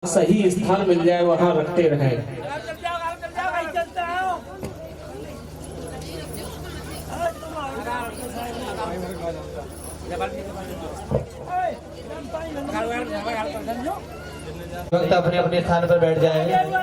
सही स्थान मिल जाए वहां रखते रहे। वक्त अपने अपने स्थान पर बैठ जाए।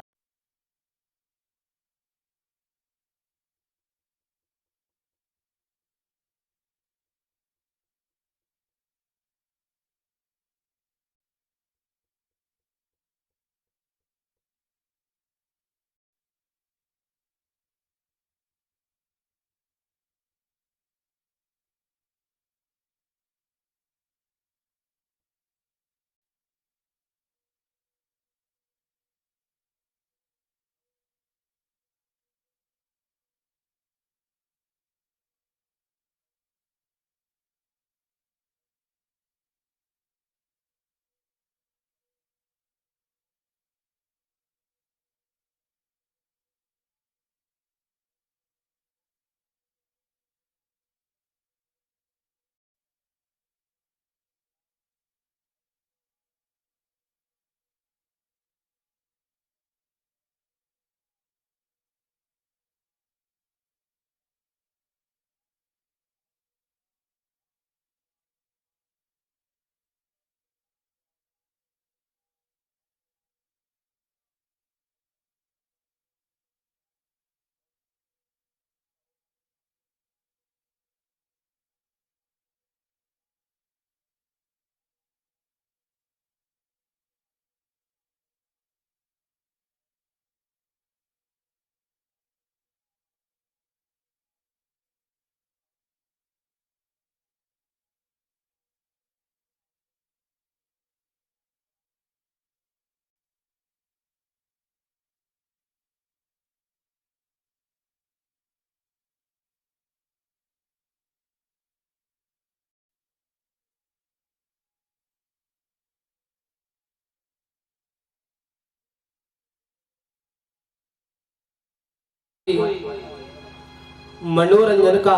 मनोरंजन का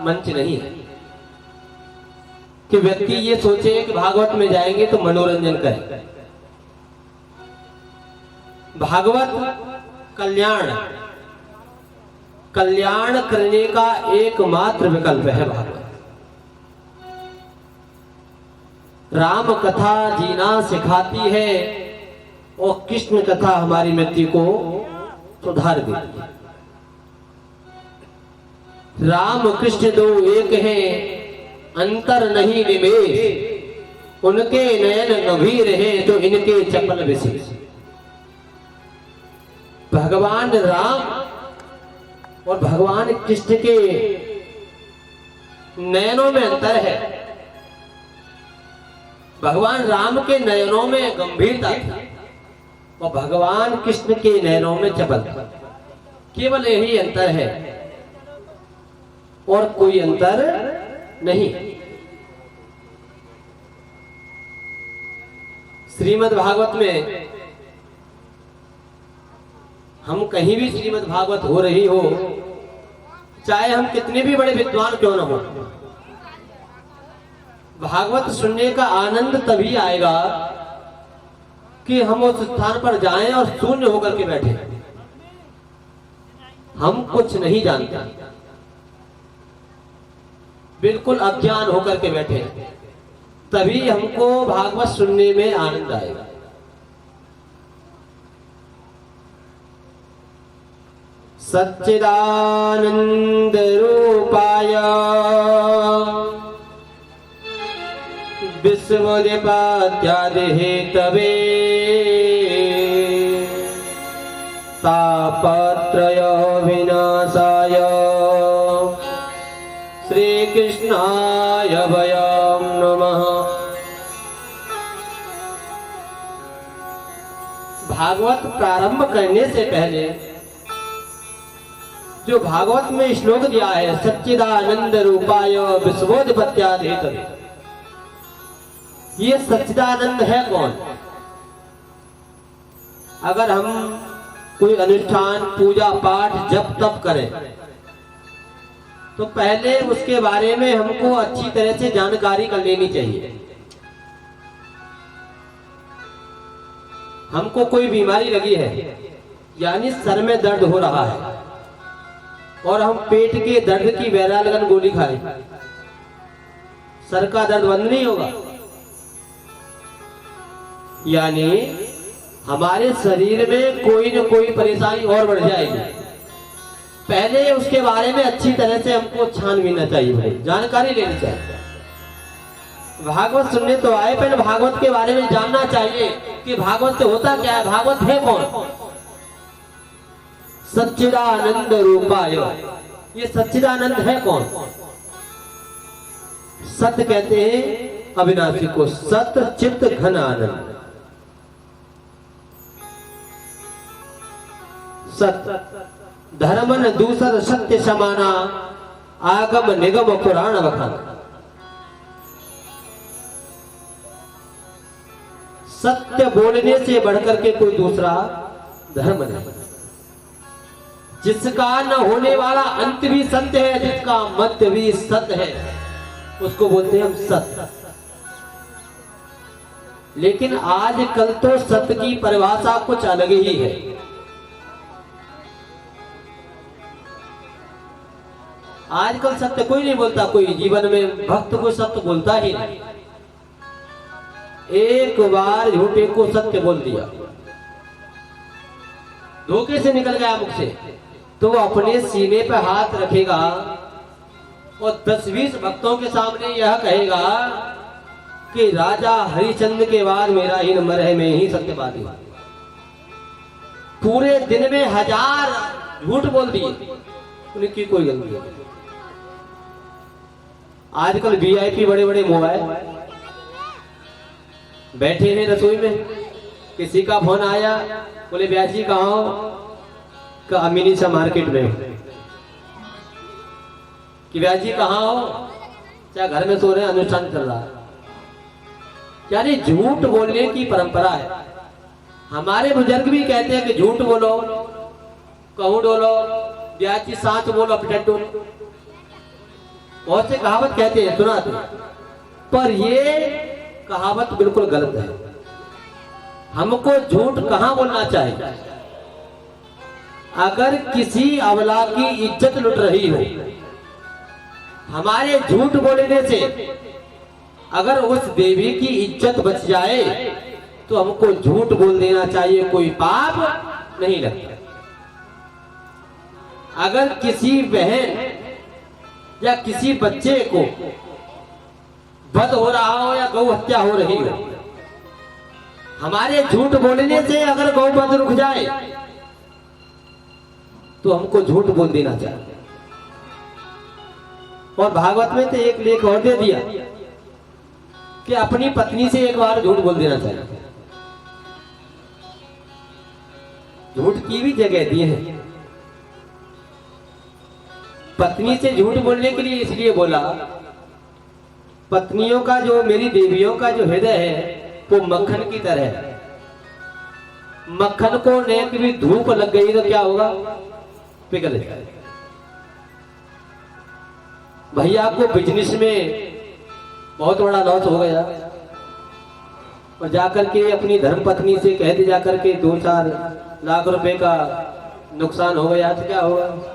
मंच नहीं है कि व्यक्ति ये सोचे कि भागवत में जाएंगे तो मनोरंजन करें। भागवत कल्याण कल्याण करने का एकमात्र विकल्प है भागवत। राम कथा जीना सिखाती है और कृष्ण कथा हमारी मृत्यु को सुधार देती है। राम कृष्ण दो एक हैं, अंतर नहीं निमेष, उनके नयन गंभीर हैं तो इनके चपल विशेष। भगवान राम और भगवान कृष्ण के नयनों में अंतर है। भगवान राम के नयनों में गंभीरता थी और भगवान कृष्ण के नयनों में चपलता। केवल यही अंतर है और कोई अंतर नहीं। श्रीमद् भागवत में हम कहीं भी श्रीमद् भागवत हो रही हो, चाहे हम कितने भी बड़े विद्वान क्यों न हो, भागवत सुनने का आनंद तभी आएगा कि हम उस स्थान पर जाएं और शून्य होकर के बैठे। हम कुछ नहीं जानते, बिल्कुल अज्ञान होकर के बैठे, तभी हमको भागवत सुनने में आनंद आएगा। सच्चिदानंद रूपाय विश्वोत्पत्त्यादि हेतवे तापत्रय विनाशाय श्री कृष्णाय वयं नमः। भागवत प्रारंभ करने से पहले जो भागवत में श्लोक दिया है, सच्चिदानंद रूपाय विश्वोत्पत्त्यादि हेतवे, ये सच्चिदानंद है कौन? अगर हम कोई अनुष्ठान, पूजा पाठ जप तप करें तो पहले उसके बारे में हमको अच्छी तरह से जानकारी कर लेनी चाहिए। हमको कोई बीमारी लगी है, यानी सर में दर्द हो रहा है और हम पेट के दर्द की वैरालगन गोली खाएं, सर का दर्द बंद नहीं होगा। यानी हमारे शरीर में कोई न कोई परेशानी और बढ़ जाएगी। पहले उसके बारे में अच्छी तरह से हमको छानबीन चाहिए, भाई जानकारी लेनी चाहिए। भागवत सुनने तो आए, पहले भागवत के बारे में जानना चाहिए कि भागवत से होता क्या है, भागवत है कौन? सच्चिदानंद रूपाय। ये सच्चिदानंद है कौन? सत्य कहते हैं अविनाशी को, सत चित्त घन आनंद। सत्य धर्मन दूसर सत्य समाना, आगम निगम पुराण बखान। सत्य बोलने से बढ़कर के कोई दूसरा धर्म नहीं। जिसका न होने वाला अंत भी सत्य है, जिसका मध्य भी सत्य है, उसको बोलते हैं हम सत्य। लेकिन आजकल तो सत्य की परिभाषा कुछ अलग ही है। आजकल सत्य कोई नहीं बोलता, कोई जीवन में भक्त को सत्य बोलता ही नहीं। एक बार झूठे को सत्य बोल दिया, धोखे से निकल गया मुख से, तो वो अपने सीने पे हाथ रखेगा और 10-20 भक्तों के सामने यह कहेगा कि राजा हरिश्चंद्र के बाद मेरा ही नंबर है, मैं ही सत्यवादी हूं। पूरे दिन में 1000 झूठ बोल दिए, उनकी कोई गलती नहीं। आजकल वीआईपी बड़े बड़े मोबाइल, बैठे हैं रसोई में, किसी का फोन आया, बोले ब्यास जी कहाँ हो? का अमीनी सा मार्केट में। कि ब्यास जी कहाँ हो? चाहे घर में सो रहे, अनुष्ठान चल रहा है। यानी झूठ बोलने की परंपरा है। हमारे बुजुर्ग भी कहते हैं कि झूठ बोलो, कहूं डोलो, ब्यास जी साथ बोलो, अपडेट डोलो। बहुत से कहावत कहते हैं, सुना तो, पर ये कहावत बिल्कुल गलत है। हमको झूठ कहां बोलना चाहिए? अगर किसी अबला की इज्जत लुट रही हो, हमारे झूठ बोलने से अगर उस देवी की इज्जत बच जाए तो हमको झूठ बोल देना चाहिए, कोई पाप नहीं लगता। अगर किसी बहन या किसी बच्चे को वध हो रहा हो या गौ हत्या हो रही हो, हमारे झूठ बोलने से अगर गौ वध रुक जाए तो हमको झूठ बोल देना चाहिए। और भागवत में तो एक लेख और दे दिया कि अपनी पत्नी से एक बार झूठ बोल देना चाहिए। झूठ की भी जगह दी है। पत्नी से झूठ बोलने के लिए इसलिए बोला, पत्नियों का जो, मेरी देवियों का जो हृदय है वो मक्खन की तरह है। मक्खन को नेक भी धूप लग गई तो क्या होगा? पिघल जाए। भैया को बिजनेस में बहुत बड़ा लॉस हो गया और जाकर के अपनी धर्म पत्नी से कह दे जाकर के 2-4 लाख रुपए का नुकसान हो गया तो क्या होगा?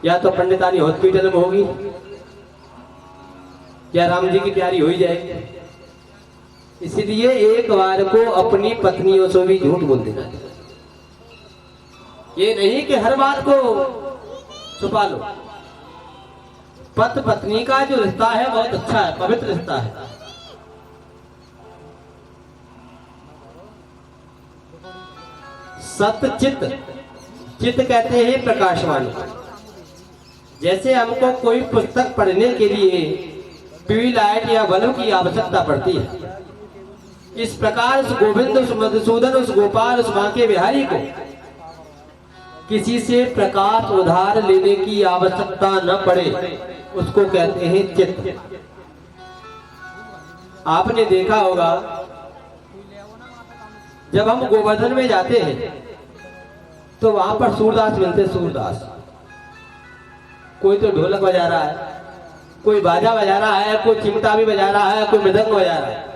या तो पंडितानी हॉस्पिटल में होगी या राम जी की प्यारी हो ही जाएगी। इसलिए एक बार को अपनी पत्नियों से भी झूठ बोल देना। ये नहीं कि हर बात को छुपा लो। पति पत्नी का जो रिश्ता है बहुत अच्छा है, पवित्र रिश्ता है। सत्य चित्त, चित्त कहते हैं प्रकाशवाणी। जैसे हमको कोई पुस्तक पढ़ने के लिए पीवी लाइट या बल्ब की आवश्यकता पड़ती है, इस प्रकार उस गोविंद, उस मधुसूदन, उस गोपाल, उस बांके बिहारी को किसी से प्रकाश उधार लेने की आवश्यकता न पड़े, उसको कहते हैं चित्त। आपने देखा होगा जब हम गोवर्धन में जाते हैं तो वहां पर सूरदास मिलते, सूरदास। कोई तो ढोलक बजा रहा है, कोई बाजा बजा रहा है, कोई चिमटा भी बजा रहा है, कोई मृदंग बजा रहा है।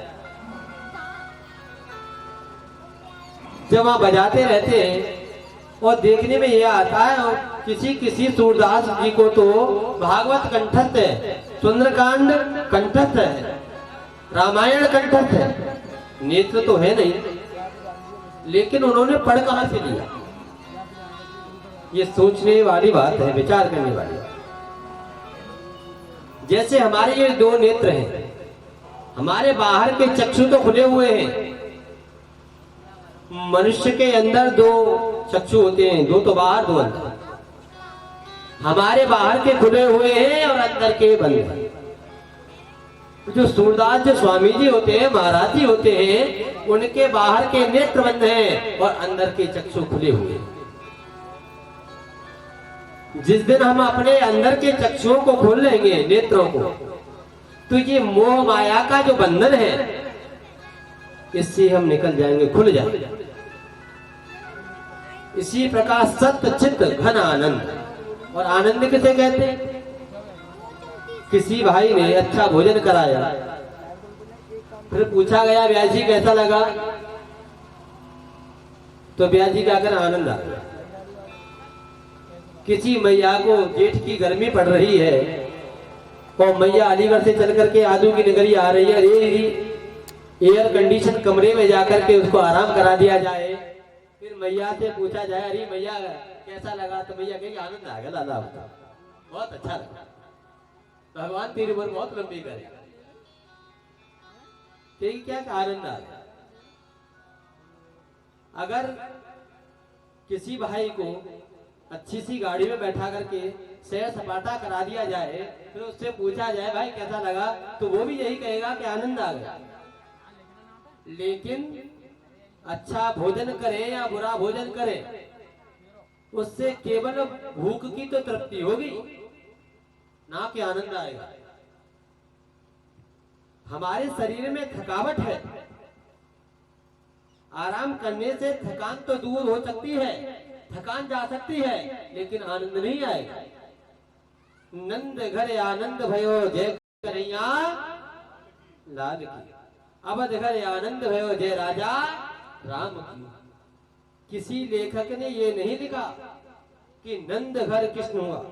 जब वहां बजाते रहते हैं और देखने में यह आता है, और किसी किसी सूरदास जी को तो भागवत कंठस्थ है, सुंदरकांड कंठस्थ है, रामायण कंठस्थ है, नेत्र तो है नहीं, लेकिन उन्होंने पढ़ कहां से लिया? ये सोचने वाली बात है, विचार करने वाली। जैसे हमारे ये दो नेत्र हैं, हमारे बाहर के चक्षु तो खुले हुए हैं। मनुष्य के अंदर दो चक्षु होते हैं, दो तो बाहर, दो अंदर। हमारे बाहर के खुले हुए हैं और अंदर के बंद हैं। जो सूरदास जो स्वामी जी होते हैं, महाराज जी होते हैं, उनके बाहर के नेत्र बंद हैं और अंदर के चक्षु खुले हुए हैं। जिस दिन हम अपने अंदर के चक्षुओं को खोल लेंगे, नेत्रों को, तो ये मोह माया का जो बंधन है, इससे हम निकल जाएंगे, खुल जाएंगे। इसी प्रकार सत्य चित्त घन आनंद। और आनंद किसे कहते हैं? किसी भाई ने अच्छा भोजन कराया, फिर पूछा गया व्यास जी कैसा लगा, तो व्यास जी का कर आनंद आ गया। किसी मैया को जेठ की गर्मी पड़ रही है और मैया अलीगढ़ से चल करके आदू की नगरी आ रही है, अरे एयर कंडीशन कमरे में जाकर के उसको आराम करा दिया जाए। फिर मैया से पूछा जाए, अरे मैया कैसा लगा, तो मैया कहेगी आनंद आ गया दादा, बहुत अच्छा लगा, भगवान तेरी उम्र बहुत लंबी करे। ठीक, क्या आनंद आ गया। अगर किसी भाई को अच्छी सी गाड़ी में बैठा करके सैर सपाटा करा दिया जाए, फिर उससे पूछा जाए भाई कैसा लगा, तो वो भी यही कहेगा कि आनंद आ गया। लेकिन अच्छा भोजन करें या बुरा भोजन करें, उससे केवल भूख की तो तृप्ति होगी, ना कि आनंद आएगा। हमारे शरीर में थकावट है, आराम करने से थकान तो दूर हो सकती है, थकान जा सकती है, लेकिन आनंद नहीं आएगा। नंद घर आनंद भयो जय कन्हैया लाल की, अवध घर आनंद भयो जय राजा राम की। किसी लेखक ने ये नहीं लिखा कि नंद घर कृष्ण हुआ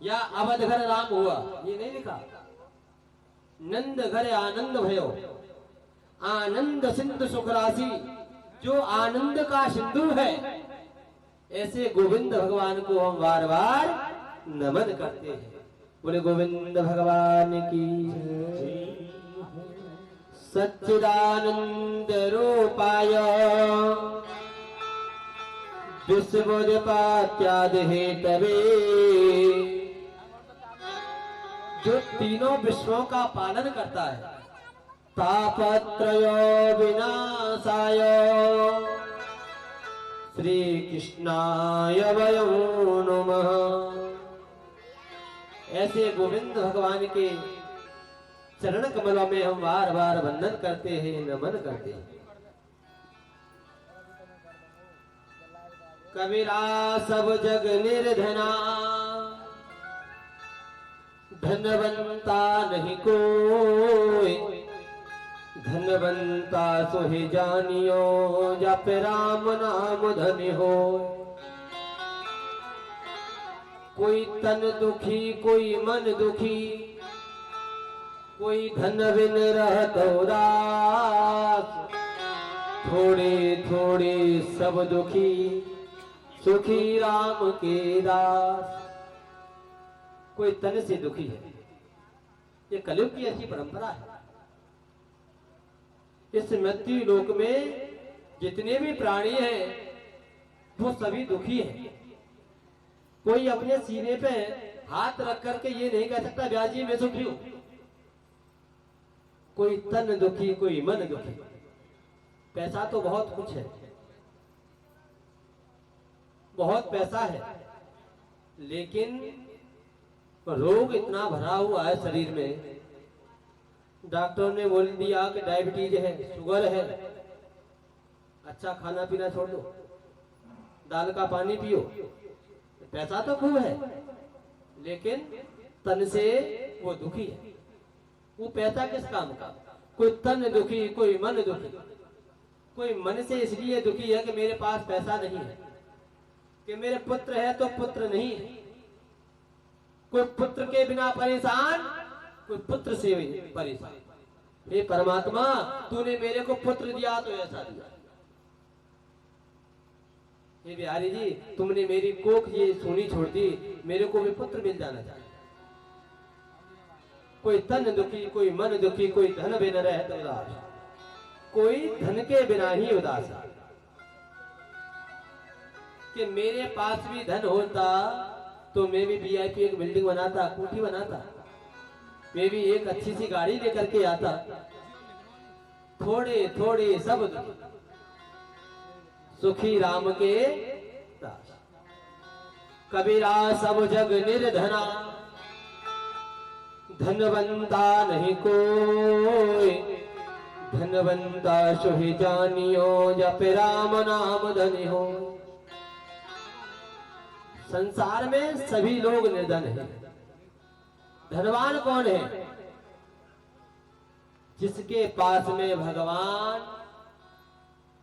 या अवध घर राम हुआ, ये नहीं लिखा। नंद घर आनंद भयो, आनंद सिंधु सुख राशि, जो आनंद का सिंधु है, ऐसे गोविंद भगवान को हम बार बार नमन करते हैं। बोले गोविंद भगवान की। सच्चिदानंद रूपाय विश्वोत्पत्त्यादि हेतवे, जो तीनों विश्वों का पालन करता है, तापत्रयो विनाशाय श्री कृष्णाय वयं नमः। ऐसे गोविंद भगवान के चरण कमलों में हम बार बार वंदन करते हैं, नमन करते हैं। कबीरा सब जग निर्धना, धनवंता नहीं कोई, धनवंता सोहि जानियो, जप राम नाम धन हो। कोई तन दुखी कोई मन दुखी, कोई धन बिन रहतो रास, थोड़े थोड़े सब दुखी, सुखी राम के दास। कोई तन से दुखी है, ये कलयुग की ऐसी परंपरा है। इस मृत्यु लोक में जितने भी प्राणी हैं वो सभी दुखी हैं। कोई अपने सीने पे हाथ रख करके ये नहीं कह सकता व्यास जी मैं सुखी हूं। कोई तन दुखी कोई मन दुखी। पैसा तो बहुत कुछ है, बहुत पैसा है, लेकिन रोग इतना भरा हुआ है शरीर में डॉक्टर ने बोल दिया कि डायबिटीज है, शुगर है, अच्छा खाना पीना छोड़ दो, दाल का पानी पियो। पैसा तो खूब है लेकिन तन से वो दुखी है। वो पैसा किस काम का? कोई तन दुखी, कोई मन दुखी। कोई मन से इसलिए दुखी है कि मेरे पास पैसा नहीं है, कि मेरे पुत्र है तो पुत्र नहीं है। कोई पुत्र के बिना परेशान, कोई पुत्र से परेशान। हे परमात्मा, तूने मेरे को पुत्र दिया तो ऐसा दिया। हे बिहारी जी, तुमने मेरी कोख ये सोनी छोड़ दी, मेरे को भी पुत्र मिल जाना चाहिए। कोई तन दुखी, कोई मन दुखी, कोई धन बिना रहे तो उदास, कोई धन के बिना ही उदास है। कि मेरे पास भी धन होता तो मैं भी वीआईपी एक बिल्डिंग बनाता, कोठी बनाता, मैं भी एक अच्छी सी गाड़ी लेकर के आता। थोड़े थोड़े सब सुखी राम के दास। कबीरा सब जग निर्धना, धनवंता नहीं कोई, धनवंता सुहि जानियो, जप राम नाम धनी हो। संसार में सभी लोग निर्धन हैं। धनवान कौन है? जिसके पास में भगवान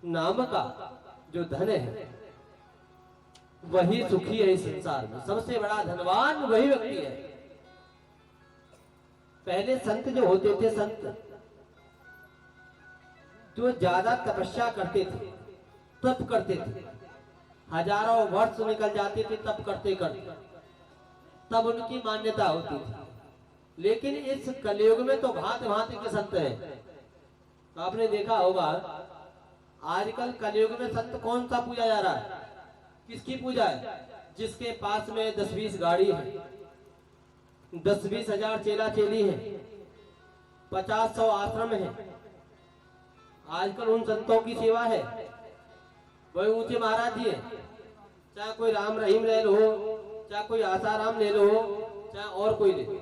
नाम का जो धन है वही सुखी है इस संसार में। सबसे बड़ा धनवान वही व्यक्ति है। पहले संत जो होते थे, संत जो ज्यादा तपस्या करते थे, तप करते थे, हजारों वर्ष निकल जाते थे तप करते करते, तब उनकी मान्यता होती थी। लेकिन इस कलयुग में तो भांति भांति के संत हैं। तो आपने देखा होगा आजकल कलयुग में संत कौन सा पूजा जा रहा है? किसकी पूजा है? जिसके पास में 10-20 गाड़ी है, 10-20 हजार चेला चेली है, 50-100 आश्रम है। आजकल उन संतों की सेवा है। वही ऊंचे महाराज जी है, चाहे कोई राम रहीम ले लो, चाहे कोई आसाराम ले लो, चाहे और कोई ले लो,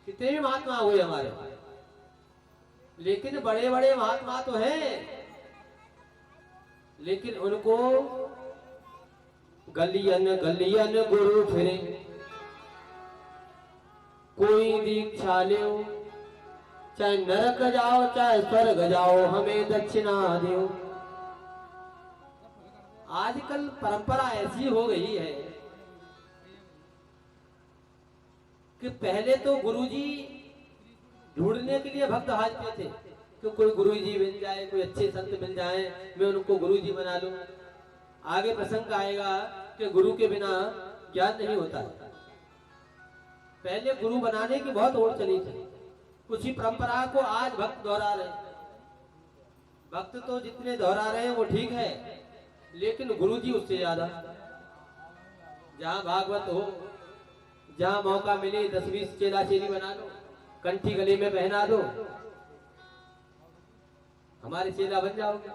कितने भी महात्मा हुए हमारे, लेकिन बड़े बड़े महात्मा तो हैं, लेकिन उनको गलियन गलियन गुरु फिरे, कोई दीक्षा ले, चाहे नरक जाओ चाहे स्वर्ग जाओ, हमें दक्षिणा दो। आजकल परंपरा ऐसी हो गई है कि पहले तो गुरुजी ढूंढने के लिए भक्त हाजते थे कि कोई गुरुजी मिल जाए, कोई अच्छे संत मिल जाए, मैं उनको गुरुजी बना लूं। आगे प्रसंग आएगा कि गुरु के बिना ज्ञान नहीं होता है। पहले गुरु बनाने की बहुत ओर चली थी। उसी परंपरा को आज भक्त दोहरा रहे हैं। भक्त तो जितने दोहरा रहे हैं वो ठीक है, लेकिन गुरुजी उससे ज्यादा। जहां भागवत हो, जहां मौका मिले 10-20 चेला चेली बना लो, कंठी गले में पहना दो, हमारे चेला बन जाओगे।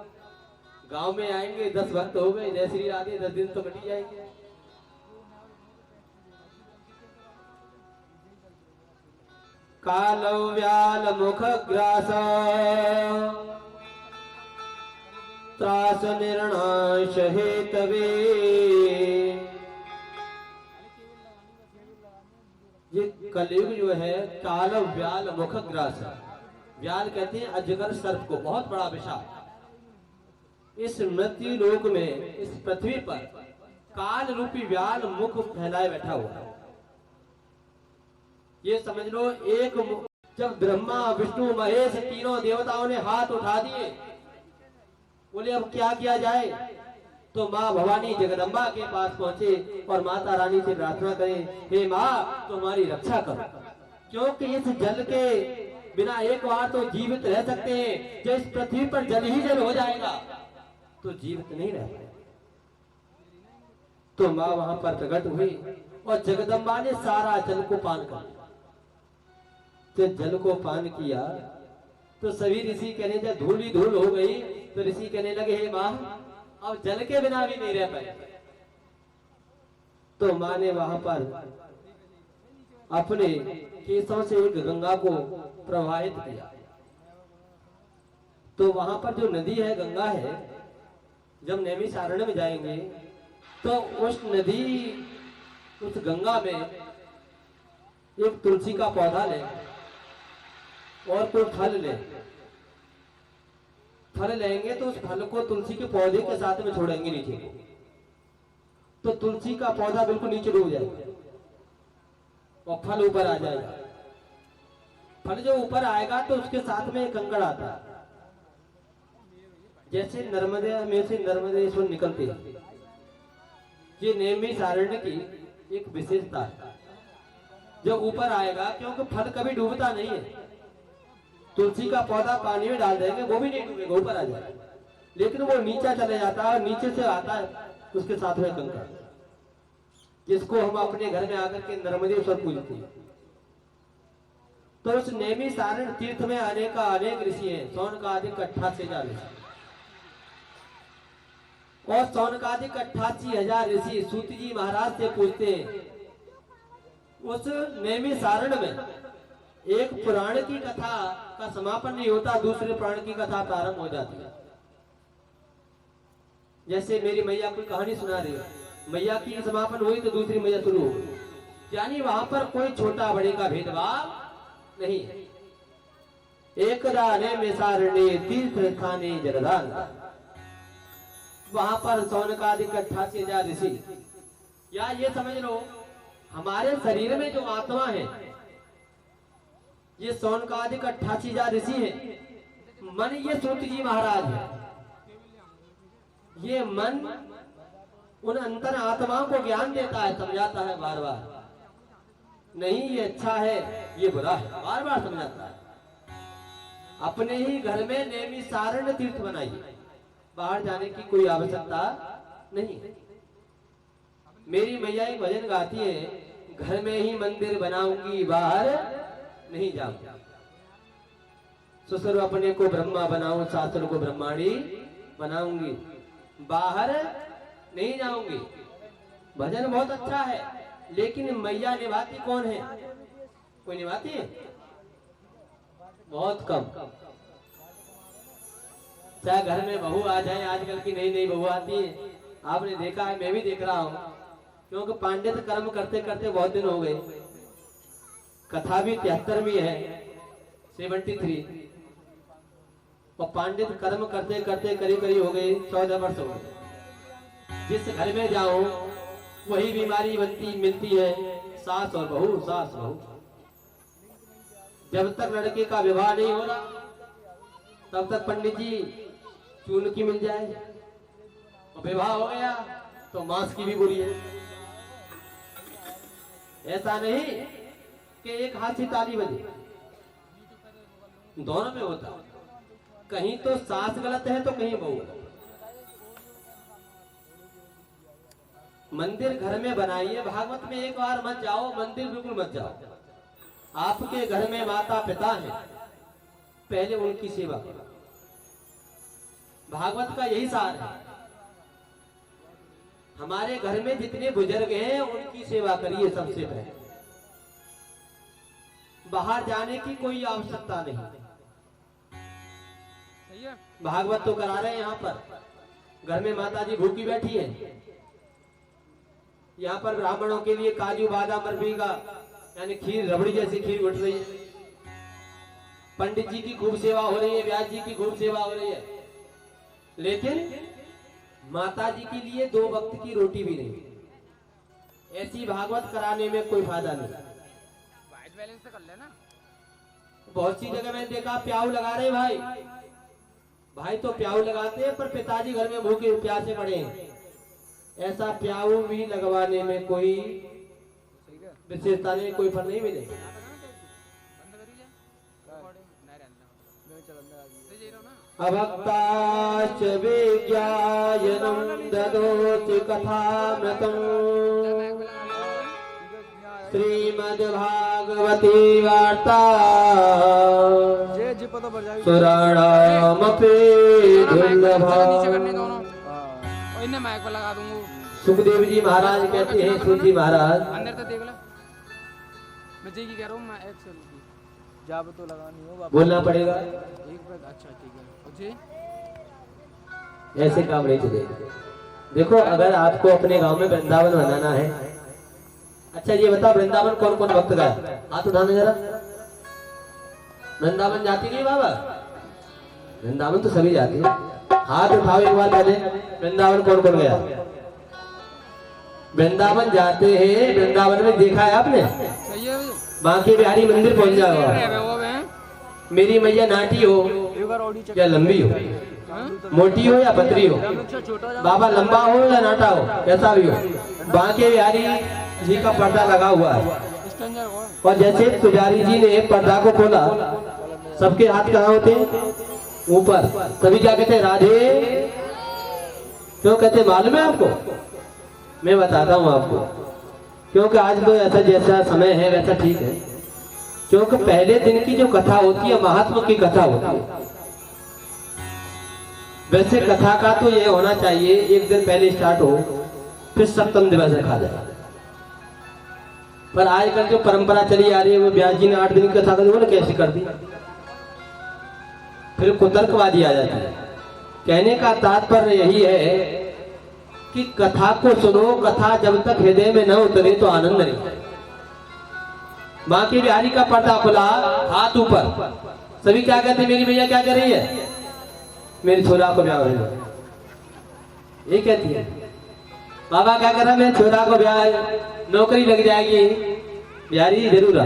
गांव में आएंगे 10 भक्त हो गए, जय श्री राधे, 10 दिन तो कटी जाएंगे। कालो व्याल मुख ग्रास, त्रास निर्णाश हेतवे। ये कलयुग जो है काल व्याल मुख ग्रास, व्याल कहते हैं अजगर सर्प को, बहुत बड़ा विशाल। इस मृत्यु लोक में, इस पृथ्वी पर काल रूपी व्याल मुख फैलाए बैठा हुआ है। ये समझ लो एक जब ब्रह्मा विष्णु महेश तीनों देवताओं ने हाथ उठा दिए, बोले अब क्या किया जाए, तो माँ भवानी जगदम्बा के पास पहुंचे और माता रानी से प्रार्थना करें, हे माँ तुम्हारी रक्षा करो, क्योंकि इस जल के बिना एक बार तो जीवित रह सकते हैं, जो इस पृथ्वी पर जल ही जल हो जाएगा तो जीवित नहीं रह पाएगा। तो माँ वहां पर प्रकट हुई और जगदम्बा ने सारा जल को पान कर लिया। जब जल को पान किया तो सभी ऋषि कहने, जब धूल ही धूल हो गई तो ऋषि कहने लगे, हे माँ अब जल के बिना भी नहीं रह पाए। तो माँ ने वहां पर अपने केसों से एक गंगा को प्रवाहित किया। तो वहां पर जो नदी है, गंगा है, जब नैमिषारण्य में जाएंगे तो उस नदी, उस गंगा में एक तुलसी का पौधा ले और कोई फल ले, फल लेंगे तो उस फल को तुलसी के पौधे के साथ में छोड़ेंगे नीचे को, तो तुलसी का पौधा बिल्कुल नीचे डूब जाएगा और फल ऊपर आ जाएगा। फल जो ऊपर आएगा तो उसके साथ में एक कंकड़ आता है, जैसे नर्मदा में से नर्मदेश्वर निकलते हैं। ये नैमिषारण्य की एक विशेषता है। जो ऊपर आएगा, क्योंकि फल कभी डूबता नहीं है, तुलसी का पौधा पानी में डाल देंगे वो भी नहीं डूबेगा, ऊपर आ जाएगा, लेकिन वो नीचे चले जाता है और नीचे से आता है उसके साथ में कंकड़, जिसको हम अपने घर में आकर के नर्मदेश्वर पूजते हैं। तो उस नैमिषारण्य तीर्थ में आने का अनेक ऋषि हैं, सौनकादिक 88,000 ऋषि, और सौनकादिक 88,000 ऋषि सूत जी महाराज से पूछते हैं। उस नैमिषारण्य में एक पुराण की कथा का समापन नहीं होता, दूसरे पुराण की कथा प्रारंभ हो जाती है। जैसे मेरी मैया कोई कहानी सुना रही है, मैया की समापन हुई तो दूसरी मैया शुरू हो गई, यानी वहां पर कोई छोटा बड़े का भेदभाव नहीं है। एकदा नैमिषारण्ये तीर्थ स्थाने जलदान, वहां पर सौनकादिक 88,000 ऋषि, या ये समझ लो हमारे शरीर में जो आत्मा है ये सौनकादिक 88,000 ऋषि है। मन ये सूत जी महाराज है। ये मन उन अंतर आत्माओं को ज्ञान देता है, समझाता है बार बार, नहीं ये अच्छा है ये बुरा है, बार बार समझाता है। अपने ही घर में नैमिषारण्य तीर्थ बनाइए, बाहर जाने की कोई आवश्यकता नहीं। मेरी मैया एक भजन गाती है, घर में ही मंदिर बनाऊंगी बाहर नहीं जाऊंगी, ससुर अपने को ब्रह्मा बनाऊं सासुर को ब्रह्माणी बनाऊंगी, बाहर नहीं जाऊंगी। भजन बहुत अच्छा है, लेकिन मैया निभाती कौन है? कोई निभाती है? बहुत कम। चाहे घर में बहू आ जाए, आजकल की नई नई बहू आती है, आपने देखा है, मैं भी देख रहा हूँ, क्योंकि पांडित कर्म करते करते बहुत दिन हो गए, कथा भी 73वीं है, 73, और पांडित कर्म करते करते करीब करीब हो गए 14 वर्ष हो गए। जिस घर में जाओ वही बीमारी बनती मिलती है, सास और बहू, सास बहू। जब तक लड़के का विवाह नहीं हो रहा तब तक पंडित जी चून की मिल जाए, और विवाह हो गया तो मांस की भी बुरी है। ऐसा नहीं कि एक हाथ से ताली बजे, दोनों में होता, कहीं तो सास गलत है तो कहीं बहू। मंदिर घर में बनाइए, भागवत में एक बार मत जाओ, मंदिर बिल्कुल मत जाओ। आपके घर में माता पिता है, पहले उनकी सेवा करो, भागवत का यही सार है। हमारे घर में जितने बुजुर्ग हैं उनकी सेवा करिए सबसे पहले, बाहर जाने की कोई आवश्यकता नहीं। भागवत तो करा रहे हैं यहाँ पर, घर में माता जी भूखी बैठी है, यहाँ पर ब्राह्मणों के लिए काजू बादाम बर्फी का यानी खीर, रबड़ी जैसी खीर उठ रही है, पंडित जी की खूब सेवा हो रही है, व्यास जी की खूब सेवा हो रही है, लेकिन माता जी के लिए 2 वक्त की रोटी भी नहीं। ऐसी भागवत कराने में कोई फायदा नहीं। वाइट बैलेंस से कर लेना। बहुत सी जगह मैंने देखा प्याऊ लगा रहे भाई, भाई तो प्याऊ लगाते हैं पर पिताजी घर में भूखे प्यासे पड़े हैं। ऐसा प्याऊ भी लगवाने में कोई विशेषता नहीं, कोई फल नहीं मिलेगा। अभक्ताश्च विज्ञायनं ददोति कथामृतम् श्रीमद्भागवती वार्ता सुराणामपि दुर्लभा। लगा दूंगा। सुखदेव जी महाराज कहते हैं, सूत जी महाराज, अंदर तो देख लो। मैं जी की कह रहा हूँ, मैं एक्सेल की जाब तो लगानी होगा। बोलना पड़ेगा, एक बार अच्छा ठीक है मुझे। ऐसे काम नहीं चलेगा। देखो अगर आपको अपने गांव में वृंदावन बनाना है, अच्छा ये बता वृंदावन कौन कौन भक्त गया? हाथ उठाना जरा। वृंदावन जाती नहीं बाबा? वृंदावन तो सभी जाते हैं। हाथ उठाओ एक बार पहले। वृंदावन कौन कौन गया? वृंदावन जाते हैं, वृंदावन में देखा है आपने? सही है भैया। बांके बिहारी मंदिर पहुंच जाओगा। मेरी मैया नाटी हो एक बार ऑडियो चेक या लंबी हो, मोटी हो या पतली हो, बाबा लंबा हो या नाटा हो, कैसा भी हो, बांके बिहारी जी का पर्दा लगा हुआ है। और जैसे पुजारी जी ने पर्दा को खोला, सबके हाथ कहाँ होते हैं? ऊपर। तभी क्या कहते हैं? राधे। क्यों कहते हैं मालूम है आपको? मैं बताता हूँ आपको। क्योंकि आज तो ऐसा जैसा समय है वैसा ठीक है। क्योंकि पहले दिन की जो कथा होती है महात्मा की कथा होती है। वैसे कथा का तो ये होना चाहिए एक दिन पहले स्टार्ट हो, फिर सप्तम दिवस रखा जाए। पर आजकल जो परंपरा चली आ रही है, वो व्यास जी ने 8 दिन की कथा कर दी, उन्होंने कैसे कर दी? फिर कुतर्कवादी आ जाती है। कहने का तात्पर्य यही है कि कथा को सुनो, कथा जब तक हृदय में न उतरे तो आनंद नहीं। बांके बिहारी का पर्दा खुला, हाथ ऊपर, सभी क्या कहते हैं? मेरी भैया क्या कर रही है? मेरी छोरा को ब्याह है, ये कहती है। बाबा क्या कर रहा है? मेरे छोरा को ब्याह, नौकरी लग जाएगी। बिहारी जरूर आ।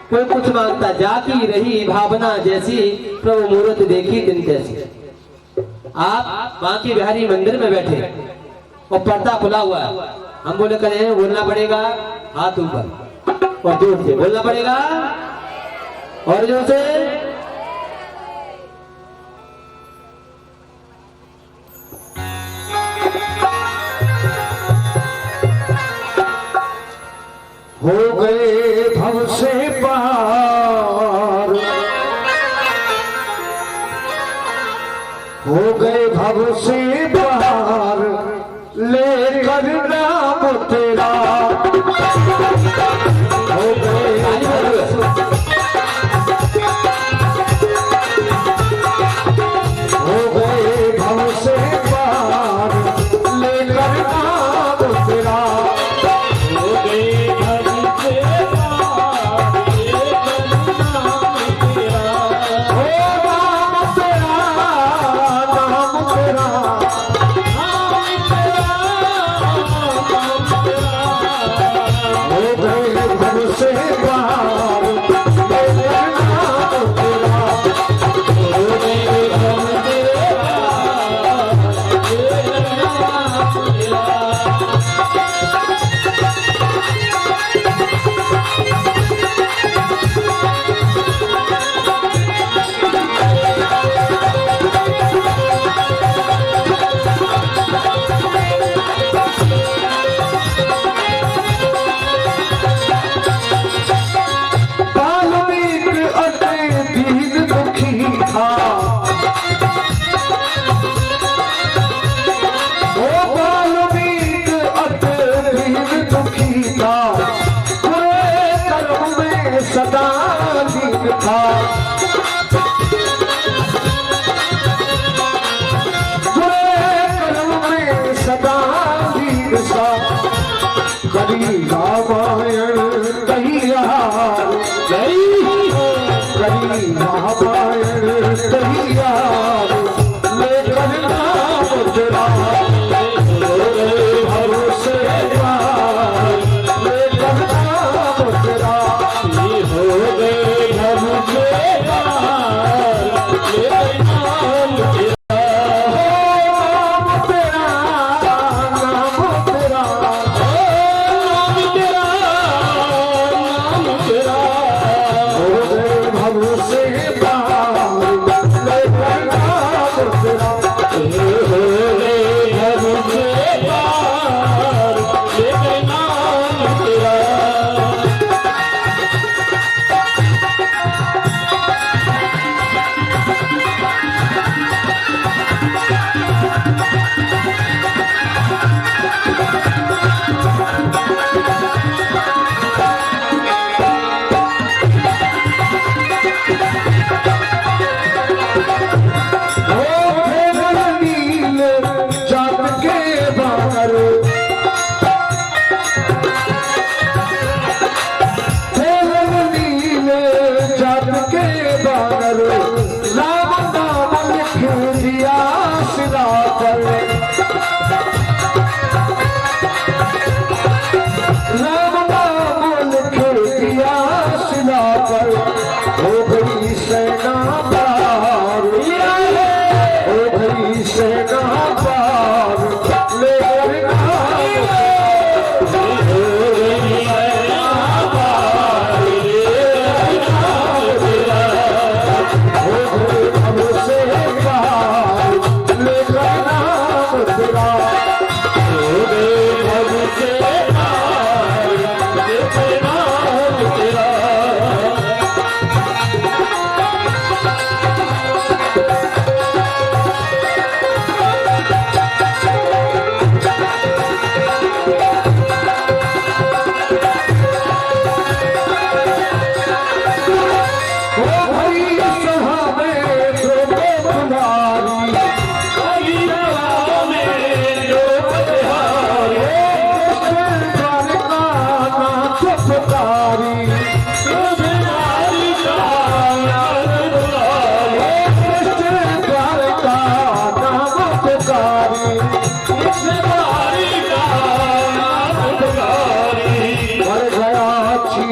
कोई कुछ मांगता, जाती रही भावना जैसी, प्रभु मूर्त देखी दिन जैसी। आप बांके बिहारी मंदिर में बैठे और पर्दा खुला हुआ है, हम बोले करें बोलना पड़ेगा हाथ ऊपर और जोर से बोलना पड़ेगा और जोर से। हो गए भव से पार, हो गए भव से पार, लेकर नाम तेरा। हो गए हो गए भव से पार, लेकर नाम तेरा। हो गए रामायण कहिया रामायण कहिया लेकर नाम तेरा। भरोसे लेकर नाम तेरा। हो गए भरोसे नाम तेरा।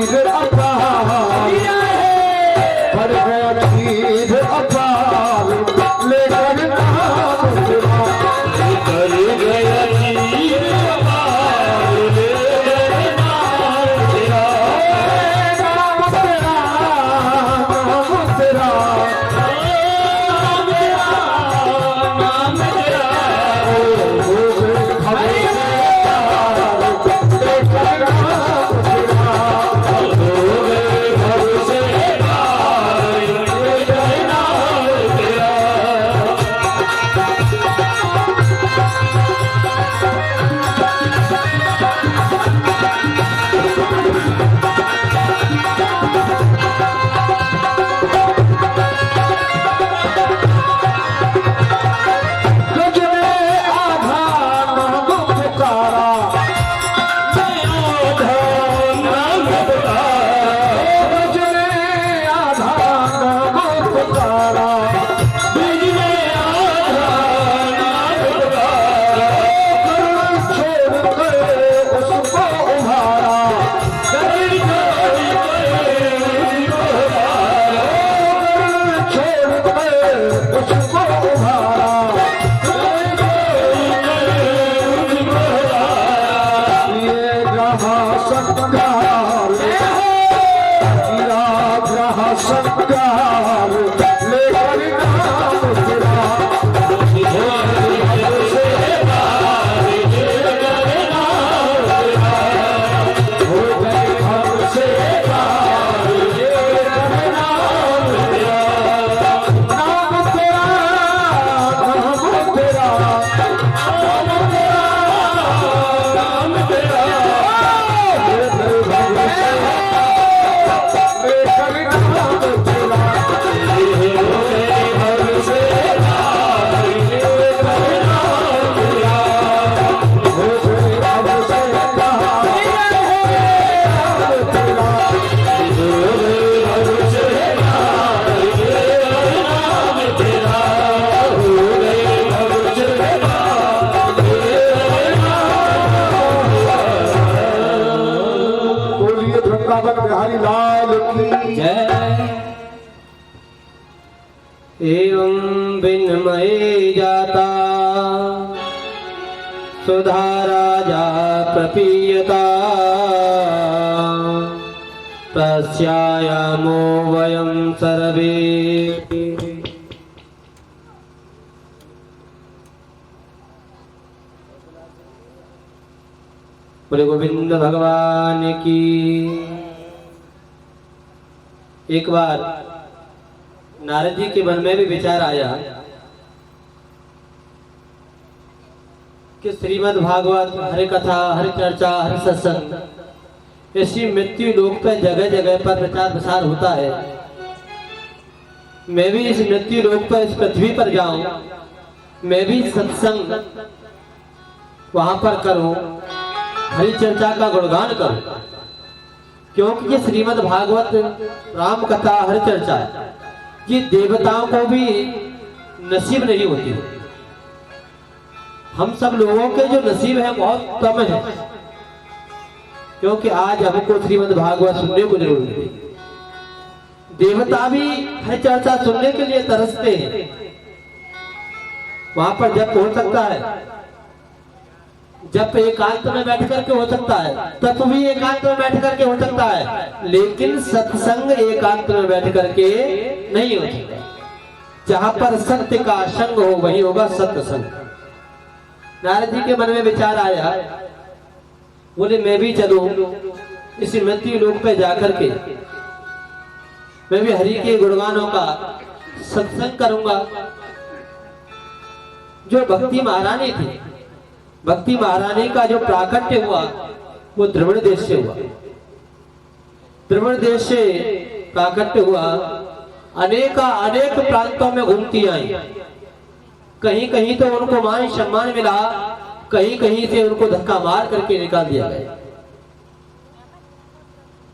चीज अपार बढ़ गया चीज अपार लेकर नाम तेरा कर गया चीज अपार लेकर नाम तेरा नाम तेरा नाम तेरा नाम तेरा बिहारी लाल की जय। एवं विनमय जाता सुधा राजा प्रपीयता प्रस्यायामो वयं सर्वे। बोले गोविंद भगवान की। एक बार नारद जी के मन में भी विचार आया कि श्रीमद् भागवत, हरि कथा, हरि चर्चा, हरि सत्संग ऐसी मृत्यु लोक पर जगह जगह पर प्रचार प्रसार होता है। मैं भी इस मृत्यु लोक पर, इस पृथ्वी पर जाऊं, मैं भी सत्संग वहां पर करूं, हरि चर्चा का गुणगान करूं, क्योंकि ये श्रीमद् भागवत, राम कथा, हरि चर्चा ये देवताओं को भी नसीब नहीं होती। हम सब लोगों के जो नसीब है बहुत कम है, क्योंकि आज हमको श्रीमद् भागवत सुनने को जरूर मिली। देवता भी हरि चर्चा सुनने के लिए तरसते हैं। वहां पर जब हो सकता है, जब एकांत में बैठ करके हो सकता है, तप भी एकांत में बैठ करके हो सकता है, लेकिन सत्संग एकांत में बैठ करके नहीं हो सकता। जहां पर सत्य का संग हो वही होगा सत्संग। नारद जी के मन में विचार आया, बोले मैं भी चलूं इस मृत्यु लोक पे जाकर के, मैं भी हरि के गुणगानों का सत्संग करूंगा। जो भक्ति महारानी थी, भक्ति महारानी का जो प्राकट्य हुआ वो द्रविड़ देश से हुआ। द्रविड़ देश से प्राकट्य हुआ, अनेक प्रांतों में घूमती आई। कहीं कहीं तो उनको मान सम्मान मिला, कहीं कहीं से उनको धक्का मार करके निकाल दिया गया।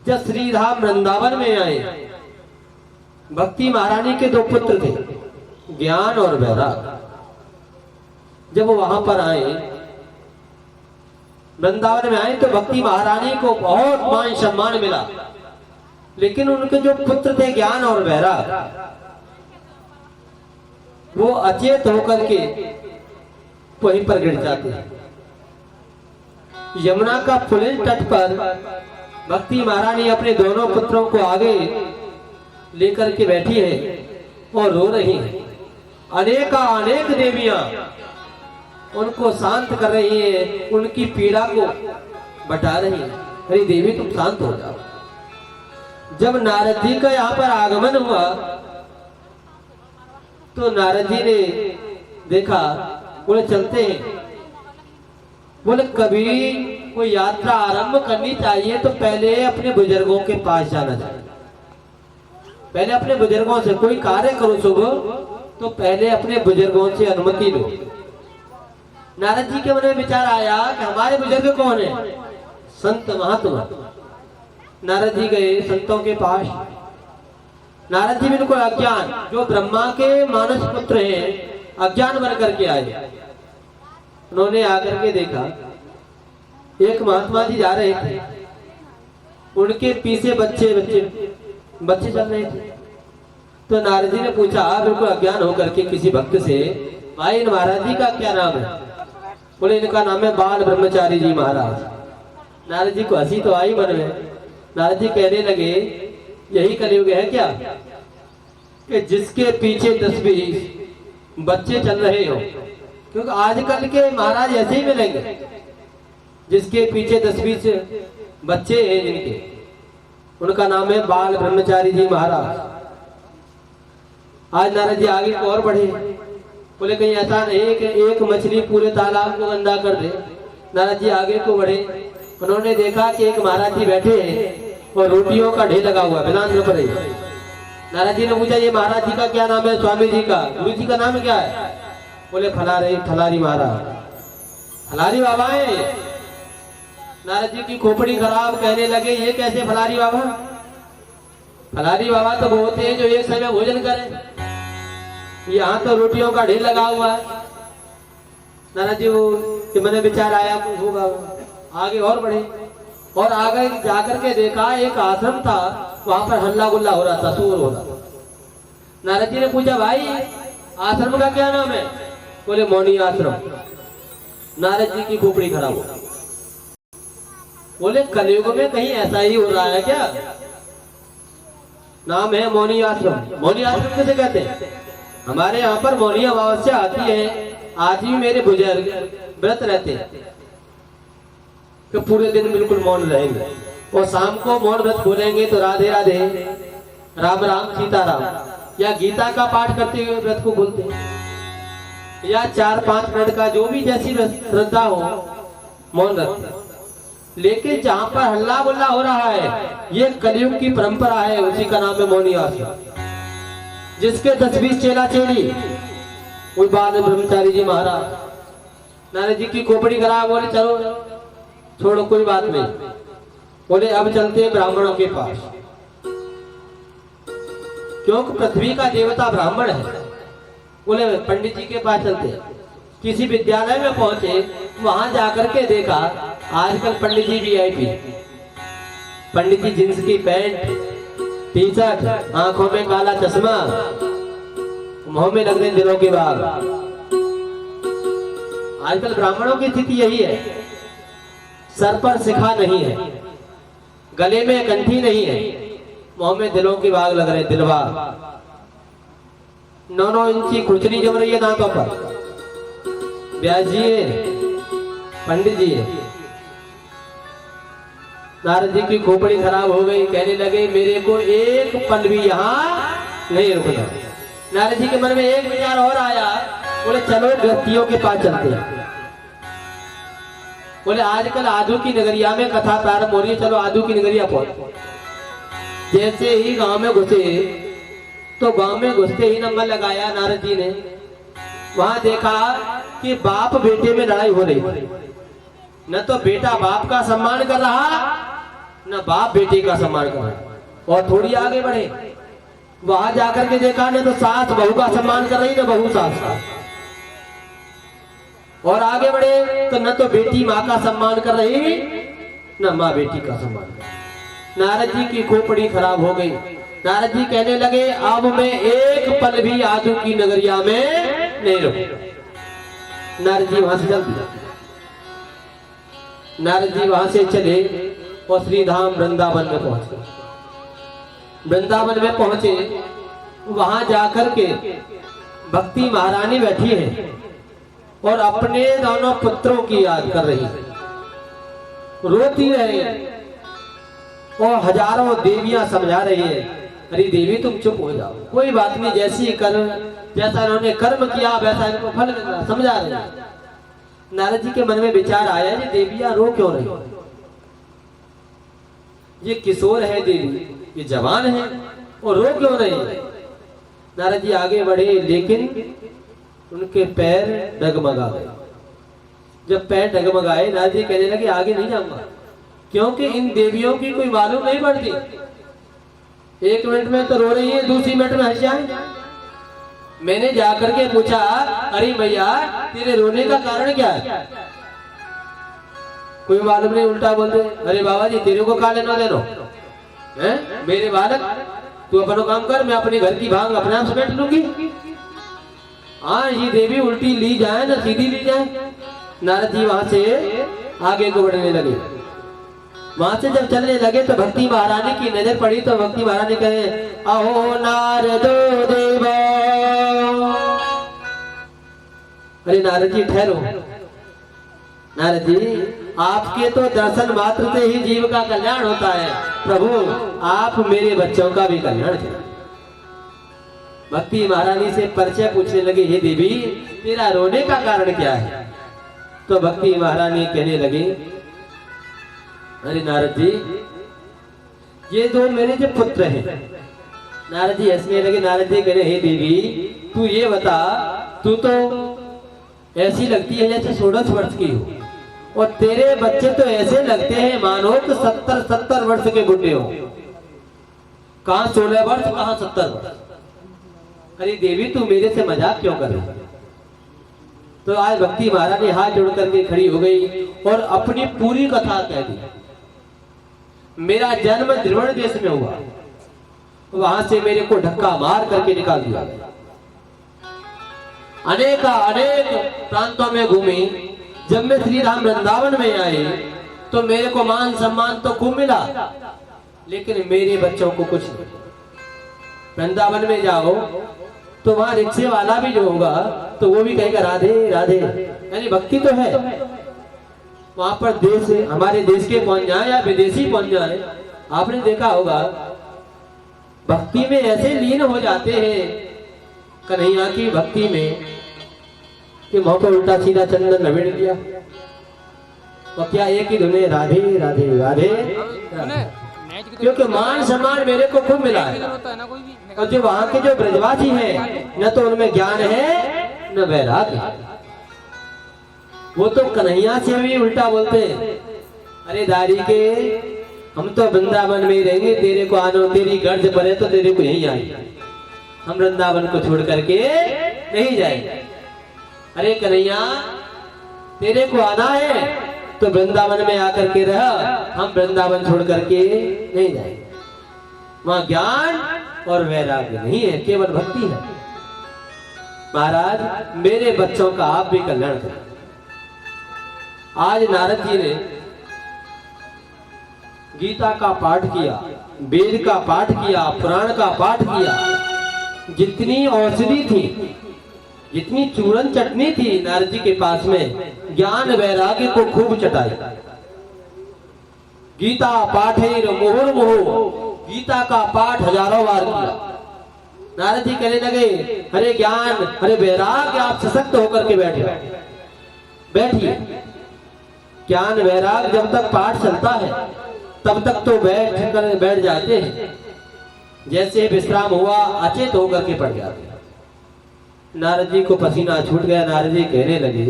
जब श्री राम वृंदावन में आए, भक्ति महारानी के दो पुत्र थे, ज्ञान और वैराग। जब वो वहां पर आए, वृंदावन में आए, तो भक्ति महारानी को बहुत मान सम्मान मिला। लेकिन उनके जो पुत्र थे ज्ञान और वैराग, वो अचेत होकर के वहीं पर गिर जाते हैं। यमुना का पुलिन तट पर भक्ति महारानी अपने दोनों पुत्रों को आगे लेकर के बैठी है और रो रही है। अनेक देवियां उनको शांत कर रही है, उनकी पीड़ा को बता रही है। अरे देवी तुम शांत हो जाओ। जब नारद जी का यहाँ पर आगमन हुआ तो नारद जी ने देखा, बोले चलते हैं। बोले कभी कोई यात्रा आरंभ करनी चाहिए तो पहले अपने बुजुर्गों के पास जाना चाहिए। पहले अपने बुजुर्गों से कोई कार्य करो शुभ तो पहले अपने बुजुर्गों से अनुमति लो। नारद जी के मन में विचार आया कि हमारे बुजुर्ग कौन है? संत महात्मा। नारद जी गए संतों के पास। नारद जी बिल्कुल अज्ञान, जो ब्रह्मा के मानस पुत्र हैं, अज्ञान बन करके आए। उन्होंने आकर के देखा एक महात्मा जी जा रहे थे, उनके पीछे बच्चे चल रहे थे। तो नारद जी ने पूछा बिल्कुल अज्ञान होकर के किसी भक्त से, भाई महाराज जी का क्या नाम है? बोले इनका नाम है बाल ब्रह्मचारी जी महाराज। नारद जी को हंसी तो आई मन में। नारद जी कहने लगे यही कलयुग है क्या कि जिसके पीछे 10-20 बच्चे चल रहे हो? क्योंकि आजकल के महाराज ऐसे ही मिलेंगे जिसके पीछे 10-20 बच्चे हैं जिनके, उनका नाम है बाल ब्रह्मचारी जी महाराज। आज नारद जी आगे को और बढ़े। बोले कहीं ऐसा नहीं कि एक मछली पूरे तालाब को गंदा कर दे। नारद जी आगे को बढ़े। उन्होंने देखा कि एक महाराज जी बैठे हैं और रोटियों का ढेर लगा हुआ बिलांद्र पर। नारद जी ने पूछा ये महाराज जी का क्या नाम है? स्वामी जी का। गुरु जी का नाम क्या है? बोले फलारी महाराज, फलारी बाबा है। नारद जी की खोपड़ी खराब, कहने लगे ये कैसे फलारी बाबा? फलारी बाबा तो वो होते हैं जो एक समय भोजन करें, यहाँ तो रोटियों का ढेर लगा हुआ है। नारद जी कि मैंने विचार आया कुछ होगा। आगे और बढ़े और आगे जाकर के देखा एक आश्रम था, वहां पर हल्ला गुल्ला हो रहा था, शोर हो रहा था। नारद जी ने पूछा भाई आश्रम का क्या नाम है? बोले मौनी आश्रम। नारद जी की खोपड़ी खराब हो। बोले कलयुग में कहीं ऐसा ही हो रहा है क्या? नाम है मौनी आश्रम। मौनी आश्रम किसे कहते हैं? हमारे यहाँ पर मौनी अमावस्या आती है। आज भी मेरे बुजुर्ग व्रत रहते हैं कि पूरे दिन बिल्कुल मौन रहेंगे और शाम को मौन व्रत खोलेंगे तो राधे राधे, राम राम, सीताराम या गीता का पाठ करते हुए व्रत को खोलते हैं, या 4-5 मिनट का जो भी जैसी श्रद्धा हो मौन रखते हैं। लेकिन जहाँ पर हल्ला गुल्ला हो रहा है ये कलयुग की परंपरा है, उसी का नाम है मौनी आश्रम। जिसके 10-20 चेला चेली वो बाल ब्रह्मचारी जी महाराज। नारद जी की खोपड़ी खराब। बोले चलो छोड़ो कोई बात नहीं। बोले अब चलते हैं ब्राह्मणों के पास, क्योंकि पृथ्वी का देवता ब्राह्मण है। बोले पंडित जी के पास चलते हैं। किसी विद्यालय में पहुंचे, वहां जाकर के देखा आजकल पंडित जी VIP, पंडित जी जींस की पैंट, टी-शर्ट, आंखों में काला चश्मा, मुंह में लग रहे दिलों के बाग। आजकल ब्राह्मणों की स्थिति यही है। सर पर शिखा नहीं है, गले में कंठी नहीं है, मुंह में दिलों के बाग लग रहे, दिलबाग। 9-9 इंची खुजली जम रही है दांतों पर। व्यास जी है, पंडित जी है। नारद जी की खोपड़ी खराब हो गई। कहने लगे मेरे को एक पल भी यहाँ नहीं रुकना। नारद जी के मन में एक विचार और आया। बोले चलो गृहस्थियों के पास चलते हैं। बोले आजकल आदू की नगरिया में कथा प्रारंभ हो रही है, चलो आदू की नगरिया पहुंच। जैसे ही गांव में घुसे तो गांव में घुसते ही नंबर लगाया नारद जी ने। वहां देखा कि बाप बेटे में लड़ाई हो रही थी। न तो बेटा बाप का सम्मान कर रहा, न बाप बेटे का सम्मान कर रहा। और थोड़ी आगे बढ़े, वहां जाकर के देखा न तो सास बहू का सम्मान कर रही, न बहू सास का। और आगे बढ़े तो न तो बेटी माँ का सम्मान कर रही, न माँ बेटी का सम्मान कर रही। नारद जी की खोपड़ी खराब हो गई। नारद जी कहने लगे अब मैं एक पल भी आदू की नगरिया में नहीं रहूं। नारद जी वहां से चल दिए। नारद जी वहां से चले और श्री धाम वृंदावन में पहुंचे। वृंदावन में पहुंचे, वहां जाकर के भक्ति महारानी बैठी है और अपने दोनों पुत्रों की याद कर रही है, रोती रहे और हजारों देवियां समझा रही है, अरे देवी तुम चुप हो जाओ, कोई बात नहीं, जैसी कर्म जैसा इन्होंने कर्म किया वैसा इनको फल मिलना, समझा रहे हैं। नारद जी के मन में विचार आया ये देवियां रो क्यों रही, ये किशोर है देवी, ये जवान है और रो क्यों रही। नारद जी आगे बढ़े लेकिन उनके पैर डगमगा गए। जब पैर डगमगाए नारद जी कहने लगे आगे नहीं जाऊंगा, क्योंकि इन देवियों की कोई मालूम नहीं पड़ती, एक मिनट में तो रो रही है, दूसरी मिनट में हंस जाए। मैंने जाकर के पूछा अरे भैया तेरे रोने का कारण क्या है, कोई मालूम नहीं, उल्टा बोलते अरे बाबा जी तेरे को कहा लेना देनो है, मेरे बालक तू अपना काम कर, मैं अपने घर की भांग अपने आप समेट लूंगी। हाँ ये देवी उल्टी ली जाए ना सीधी ली जाए। नारद जी वहां से आगे को बढ़ने लगे। वहां से जब चलने लगे तो भक्ति महारानी की नजर पड़ी, तो भक्ति महारानी कहे अहो नारदो देवा, अरे नारद जी ठहरो, नारद जी आपके तो दर्शन मात्र से ही जीव का कल्याण होता है, प्रभु आप मेरे बच्चों का भी कल्याण करें। भक्ति महारानी से परिचय पूछने लगे हे देवी तेरा रोने का कारण क्या है। तो भक्ति महारानी कहने लगे अरे नारद जी ये दो मेरे जो पुत्र हैं। नारद जी हंसने लगे। नारद जी कहने हे देवी तू ये बता, तू तो ऐसी लगती है जैसे 16 वर्ष की हो और तेरे बच्चे तो ऐसे लगते हैं मानो कि 70 वर्ष के बुढ़े हो। कहां 16 वर्ष कहां 70 वर्ष। अरे देवी तू मेरे से मजाक क्यों कर रही। तो आज भक्ति महारानी हाथ जोड़ करके खड़ी हो गई और अपनी पूरी कथा कह दी। मेरा जन्म द्रविड़ देश में हुआ, वहां से मेरे को धक्का मार करके निकाल दिया, अनेक प्रांतों में घूमी। जब मैं श्री राम वृंदावन में आए तो मेरे को मान सम्मान तो खूब मिला, लेकिन मेरे बच्चों को कुछ नहीं। वृंदावन में जाओ तो वहां रिक्शे वाला भी जो होगा तो वो भी कहेगा राधे राधे, यानी भक्ति तो है। वहां पर देश हमारे देश के पहुंच जाए या विदेशी पहुंच जाए, आपने देखा होगा भक्ति में ऐसे लीन हो जाते हैं कन्हैया की भक्ति में कि मुंह पर उल्टा सीधा चंदन लपेट दिया और क्या एक ही धुने राधे राधे राधे, क्योंकि मान सम्मान मेरे को खूब मिला है। और जो वहां के जो ब्रजवासी हैं न तो उनमें ज्ञान है न वैराग्य, वो तो कन्हैया से भी उल्टा बोलते हैं अरे दारी के हम तो वृंदावन में ही रहेंगे, तेरे को आनो, तेरी गर्ज पड़े तो तेरे को यहीं आई, हम वृंदावन को छोड़ करके नहीं जाएंगे। अरे कन्हैया तेरे को आना है तो वृंदावन में आकर के रह, हम वृंदावन छोड़ करके नहीं जाएंगे। वहां ज्ञान और वैराग्य नहीं है, केवल भक्ति है। महाराज मेरे बच्चों का आप भी कल्याण करें। आज नारद जी ने गीता का पाठ किया, वेद का पाठ किया, पुराण का पाठ किया। जितनी औषधि थी, जितनी चूरन चटनी थी नारद जी के पास में, ज्ञान वैराग्य को खूब चटाई। गीता पाठेर मुहुर्मुहु, गीता का पाठ हजारों बार किया। नारद जी कहने लगे अरे ज्ञान अरे वैराग्य आप सशक्त होकर के बैठिए। ज्ञान वैराग्य जब तक पाठ चलता है तब तक तो बैठ जाते हैं, जैसे विश्राम हुआ अचेत होकर के पड़ जाते हैं। नारद जी को पसीना छूट गया। नारद जी कहने लगे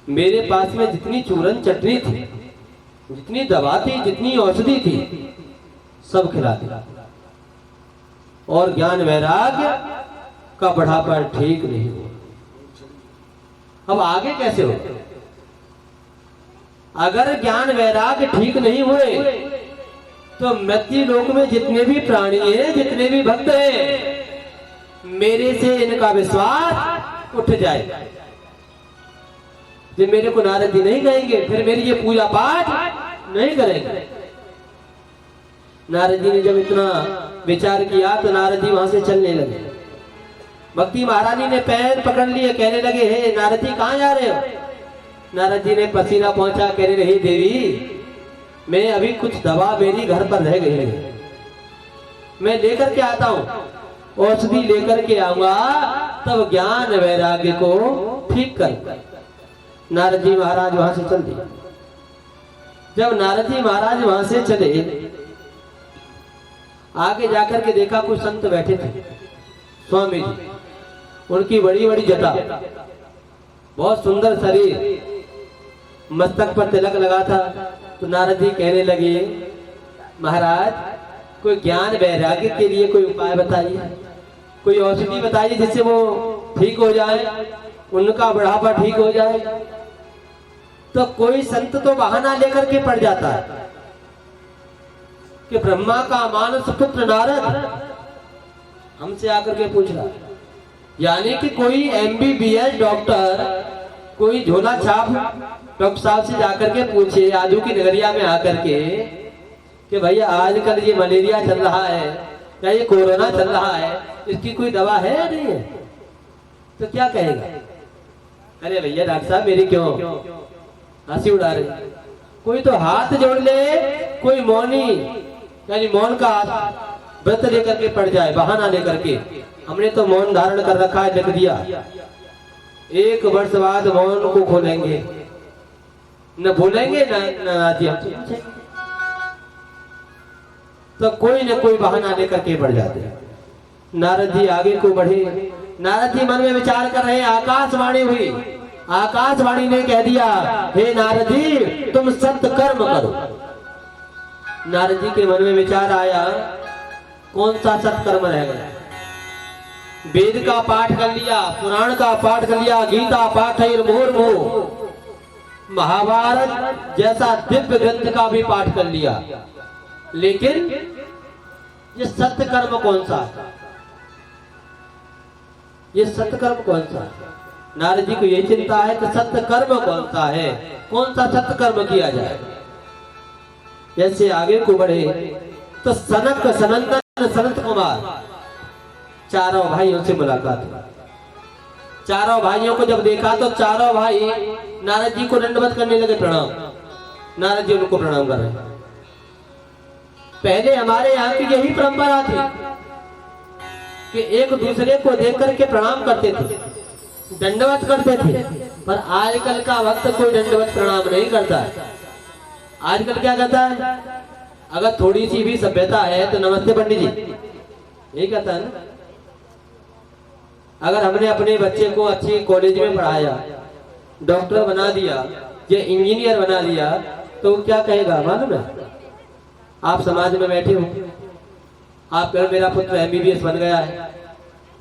मेरे पास में जितनी चूरन चटनी थी, जितनी दवा थी, जितनी औषधि थी, सब खिला दिया और ज्ञान वैराग्य का बढ़ापा ठीक नहीं हुआ। अब आगे कैसे होगा? अगर ज्ञान वैराग्य ठीक नहीं हुए तो मृत्यु लोक में जितने भी प्राणी हैं, जितने भी भक्त हैं, मेरे से इनका विश्वास उठ जाए। जब मेरे को नारद जी नहीं कहेंगे, फिर मेरी ये पूजा पाठ नहीं करेंगे। नारद जी ने जब इतना विचार किया तो नारद जी वहां से चलने लगे। भक्ति महारानी ने पैर पकड़ लिए, कहने लगे, हे नारद जी कहाँ जा रहे हो? नारद जी ने पसीना पहुंचा, कहने रही, देवी मैं अभी कुछ दवा मेरी घर पर रह गई है, मैं लेकर के आता हूं, औषधि लेकर के आऊंगा, तब ज्ञान वैराग्य को ठीक कर। नारद जी महाराज वहां से चल दिए। जब नारद जी महाराज वहां से चले, आगे जाकर के देखा कुछ संत बैठे थे, स्वामी जी, उनकी बड़ी बड़ी जटा, बहुत सुंदर शरीर, मस्तक पर तिलक लगा था। तो नारद जी कहने लगे, महाराज कोई ज्ञान वैराग्य के लिए कोई उपाय बताइए, कोई औषधि बताइए जिससे वो ठीक हो जाए, उनका बुढ़ापा ठीक हो जाए। तो कोई संत तो बहाना लेकर के पड़ जाता है कि ब्रह्मा का मानस पुत्र नारद हमसे आकर के पूछ रहा, यानी कि कोई MBBS डॉक्टर कोई झोला छाप डॉक्टर साहब से जाकर के पूछे आजू की नगरिया में आकर के कि भैया आजकल ये मलेरिया चल रहा है या ये कोरोना चल रहा है, इसकी कोई दवा है या नहीं है? तो क्या कहेगा? अरे भैया डॉक्टर साहब मेरी क्यों हंसी उड़ा रहे? कोई तो हाथ जोड़ ले, कोई मौनी यानी मौन का व्रत लेकर के पड़ जाए, बहाना लेकर के। हमने तो मौन धारण कर रखा है, लिख दिया 1 वर्ष बाद मौन को खोलेंगे, न भूलेंगे न आती हम। तो कोई न कोई बहाना लेकर के बढ़ जाते। नारद जी आगे को बढ़े। नारद जी मन में विचार कर रहे, आकाशवाणी हुई। आकाशवाणी ने कह दिया, हे नारद जी तुम सत्य कर्म करो। नारद जी के मन में विचार आया, कौन सा सत्कर्म रह गया? वेद का पाठ कर लिया, पुराण का पाठ कर लिया, गीता पाठ मुहुर्मुहु, महाभारत जैसा दिव्य ग्रंथ का भी पाठ कर लिया, लेकिन ये सत्य कर्म कौन सा? ये सत्य कर्म कौन सा? नारद जी को यही चिंता है कि सत्य कर्म कौन सा है, कौन सा सत्य कर्म किया जाए। जैसे आगे को बढ़े तो सनक सनंदन सनत कुमार चारों भाइयों से मुलाकात हुई। चारों भाइयों को जब देखा तो चारों भाई नारद जी को दंडवत करने लगे, प्रणाम। नारद जी उनको प्रणाम कर रहे हैं। पहले हमारे यहाँ की यही परंपरा थी कि एक दूसरे को देख करके प्रणाम करते थे, दंडवत करते थे। पर आजकल का वक्त कोई दंडवत प्रणाम नहीं करता। आजकल क्या कहता है, अगर थोड़ी सी भी सभ्यता है तो नमस्ते पंडित जी, यही कहता है ना। अगर हमने अपने बच्चे को अच्छी कॉलेज में पढ़ाया, डॉक्टर बना दिया या इंजीनियर बना दिया, तो क्या कहेगा मालूम है? आप समाज में बैठे हो, आप कहो मेरा पुत्र MBBS बन गया है,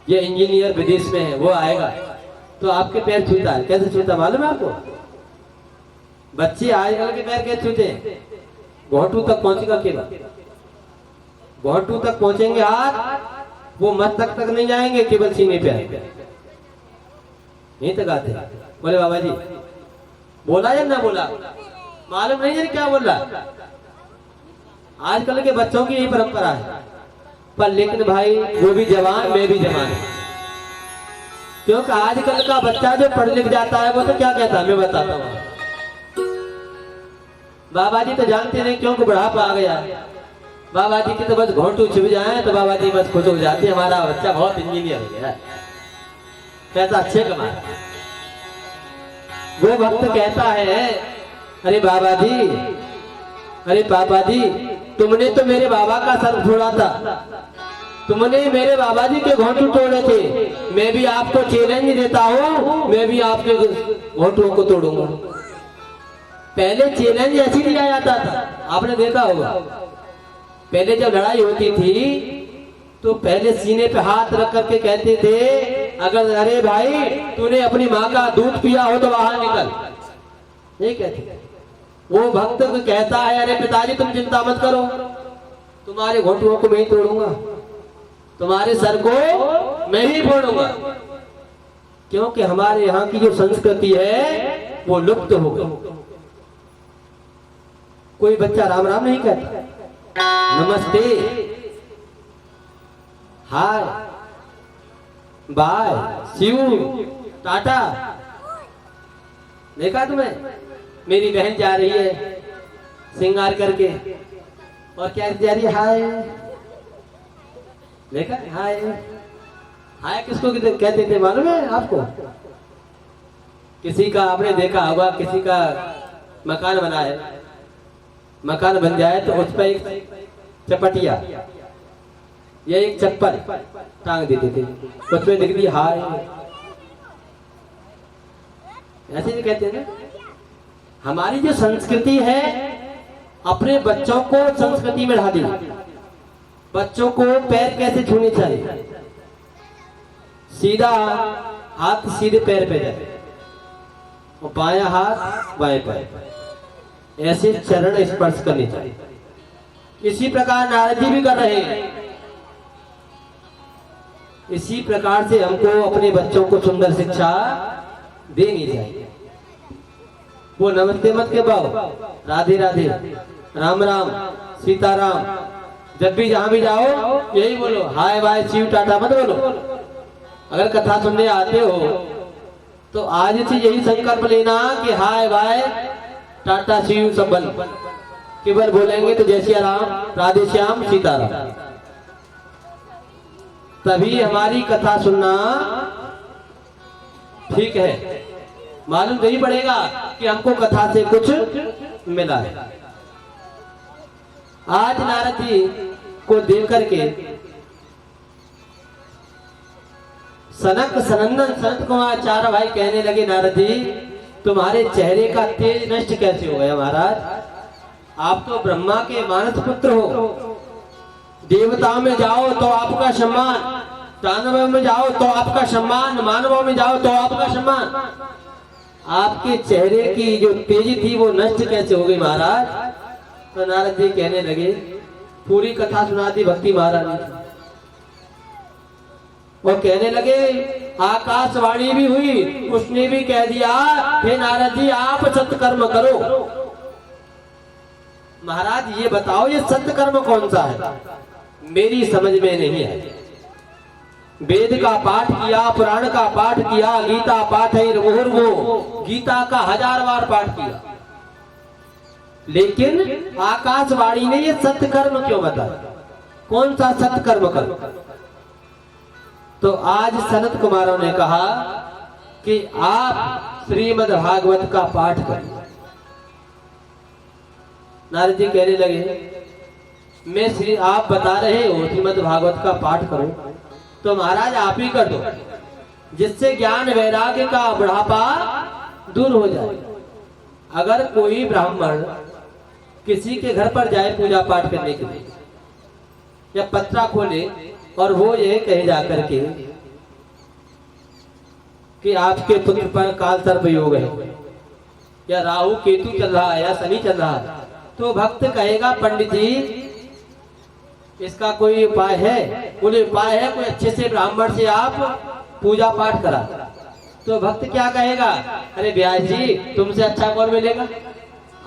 ये इंजीनियर विदेश में है, वो आएगा तो आपके पैर छूता है। कैसे छूता मालूम है आपको? बच्चे आजकल के पैर कैसे छूते? घोटू तक पहुंचेगा केवल, घोटू तक पहुंचेंगे हाथ, वो मस्तक तक नहीं जाएंगे, केवल सीने पे आएंगे। यहीं तक आते। बोले बाबा जी बोला या ना बोला, मालूम नहीं है क्या बोल रहा। आजकल के बच्चों की यही परंपरा है। पर लेकिन भाई वो भी जवान, मैं भी जवान, क्योंकि आजकल का बच्चा जो पढ़ लिख जाता है वो तो क्या कहता है, मैं बताता हूँ। बाबा जी तो जानते नहीं क्यों बुढ़ापा आ गया। बाबा जी की तो बस घोंटू छिप जाए तो बाबा जी बस खुश हो जाते, हमारा बच्चा बहुत इंजीनियर हो गया, पैसा अच्छे कमा। वो भक्त कहता है, अरे बाबा जी, अरे पापा जी, तुमने तो मेरे बाबा का सर फोड़ा था, तुमने मेरे बाबा जी के घोंटू तोड़े थे, मैं भी आपको चैलेंज देता हूँ, मैं भी आपके घोंटुओं को तोड़ूंगा। पहले चैलेंज ऐसे दिया जाता था, आपने देखा होगा। पहले जब लड़ाई होती थी तो पहले सीने पे हाथ रख करके कहते थे, अगर अरे भाई तूने अपनी माँ का दूध पिया हो तो बाहर निकल, ये कहते। वो भक्त कहता है, अरे पिताजी तुम चिंता मत करो, तुम्हारे घोटुओं को मैं ही तोड़ूंगा, तुम्हारे सर को मैं ही फोड़ूंगा, क्योंकि हमारे यहाँ की जो संस्कृति है वो लुप्त हो गई। कोई बच्चा राम राम नहीं कहता, नमस्ते, हाय, बाय, सी यू, टाटा। देखा तुम्हें? मेरी बहन जा रही है श्रृंगार करके और क्या जा रही है? हाय। देखा? हाय। हाय किसको कहते थे मालूम है आपको? किसी का आपने देखा होगा, किसी का मकान बना है, मकान बन जाए तो उस पर एक चपटिया या एक चप्पल टांग देते थे, उसमें लिख दी हाय। ऐसे ही कहते हैं ना। हमारी जो संस्कृति है अपने बच्चों को संस्कृति में ढाली। बच्चों को पैर कैसे छूने चाहिए, सीधा हाथ सीधे पैर पे जाए और बायां हाथ बाएं पैर, ऐसे चरण स्पर्श करनी चाहिए। इसी प्रकार नारद जी भी कर रहे हैं। इसी प्रकार से हमको अपने बच्चों को सुंदर शिक्षा देनी चाहिए। वो नमस्ते मत के भाव, राधे राधे, राम राम, सीताराम, जब भी जहां भी जाओ यही बोलो, hi bye see you tata मत बोलो। अगर कथा सुनने आते हो तो आज से यही संकल्प लेना कि hi bye tata see you सब बंद, केवल बोलेंगे तो जय श्री राम, राधे श्याम, सीताराम। तभी हमारी कथा सुनना ठीक है। मालूम नहीं पड़ेगा कि हमको कथा से कुछ मिला है। आज नारद जी को देख करके सनक सनंदन संत कुमार चार भाई कहने लगे, नारद जी तुम्हारे चेहरे का तेज नष्ट कैसे हो गया महाराज? आप तो ब्रह्मा के मानस पुत्र हो। देवताओं में जाओ तो आपका सम्मान, दानवों में जाओ तो आपका सम्मान, मानवों में जाओ तो आपका सम्मान। आपके चेहरे की जो तेजी थी वो नष्ट कैसे हो गई महाराज? तो नारद जी कहने लगे, पूरी कथा सुना दी भक्ति महाराज ने। वो कहने लगे, आकाशवाणी भी हुई, उसने भी कह दिया, हे नारद जी आप सत्कर्म करो। महाराज ये बताओ ये सत्कर्म कौन सा है? मेरी समझ में नहीं है। वेद का पाठ किया, पुराण का पाठ किया, गीता पाठ है वो गीता का 1000 बार पाठ किया, लेकिन आकाशवाणी ने ये सत्कर्म क्यों बताया? कौन सा सत्कर्म कर? तो आज सनत कुमारों ने कहा कि आप श्रीमद् भागवत का पाठ करें। नारद जी कहने लगे, मैं आप बता रहे हो श्रीमद् भागवत का पाठ करो, तो महाराज आप ही कर दो, जिससे ज्ञान वैराग्य का बुढ़ापा दूर हो जाए। अगर कोई ब्राह्मण किसी के घर पर जाए पूजा पाठ करने के लिए, या पत्रा खोले और वो ये कहे जाकर के कि आपके पुत्र पर काल सर्प योग है, या राहु केतु चल रहा है, या शनि चल रहा है, तो भक्त कहेगा, पंडित जी इसका कोई उपाय है? कोई उपाय है? कोई अच्छे से ब्राह्मण से आप पूजा पाठ करा। तो भक्त क्या कहेगा, अरे ब्यास जी तुमसे अच्छा कौन मिलेगा,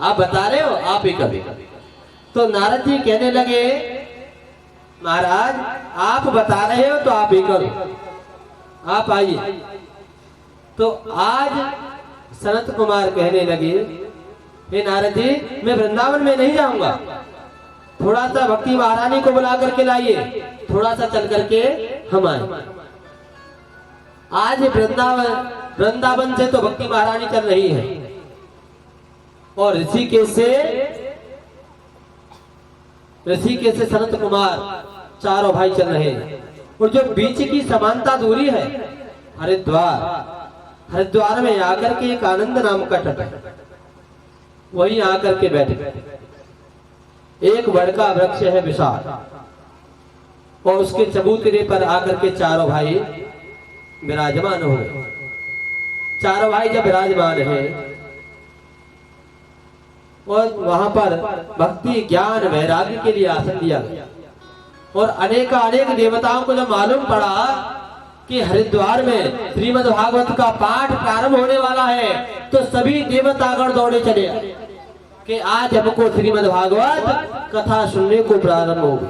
आप बता रहे हो, आप ही कभी। तो नारद जी कहने लगे, महाराज आप बता रहे हो तो आप ही करो, आप आइए। तो आज सनत कुमार कहने लगे, हे नारद जी मैं वृंदावन में नहीं जाऊंगा, थोड़ा सा भक्ति महारानी को बुला करके लाइए, थोड़ा सा चल करके हम आए। आज वृंदावन से तो भक्ति महारानी चल रही है, और ऋषिकेश से सनत कुमार चारों भाई चल रहे हैं। और जो बीच की समानता दूरी है, हरिद्वार में आकर के एक आनंद नाम का तट है, वहीं आकर के बैठे। एक बड़ का वृक्ष है विशाल, और उसके चबूतरे पर आकर के चारों भाई विराजमान हो गए। चारों भाई जब विराजमान हैं और वहां पर भक्ति ज्ञान वैराग्य के लिए आसन दिया गया, और अनेक देवताओं को जब मालूम पड़ा कि हरिद्वार में श्रीमद् भागवत का पाठ प्रारंभ होने वाला है, तो सभी देवतागण दौड़े चले कि आज हमको श्रीमद् भागवत कथा सुनने को प्रारंभ होगी,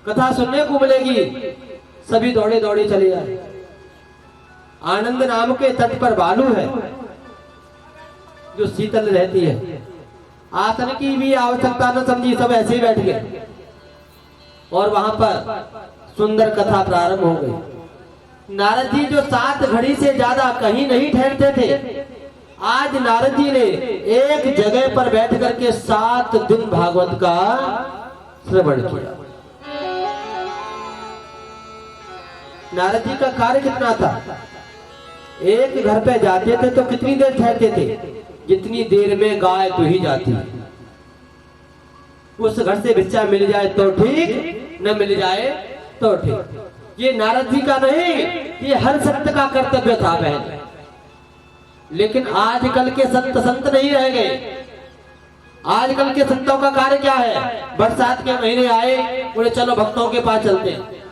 कथा सुनने को मिलेगी। सभी दौड़े दौड़े चले आए। आनंद नाम के तट पर बालू है जो शीतल रहती है, आसन की भी आवश्यकता न समझी, सब ऐसे ही बैठ गए और वहां पर सुंदर कथा प्रारंभ हो गई। नारद जी जो 7 घड़ी से ज्यादा कहीं नहीं ठहरते थे, आज नारद जी ने एक जगह पर बैठ करके 7 दिन भागवत का श्रवण किया। नारद जी का कार्य कितना था, एक घर पे जाते थे तो कितनी देर ठहरते थे, जितनी देर में गाय दुही जाती। उस घर से भिक्षा मिल जाए तो ठीक, न मिल जाए तो ठीक। ये नारद जी का नहीं, ये हर संत का कर्तव्य था बहन। लेकिन आजकल के संत नहीं रह गए। आजकल के संतों का कार्य क्या है, बरसात के महीने आए, बोले चलो भक्तों के पास चलते हैं।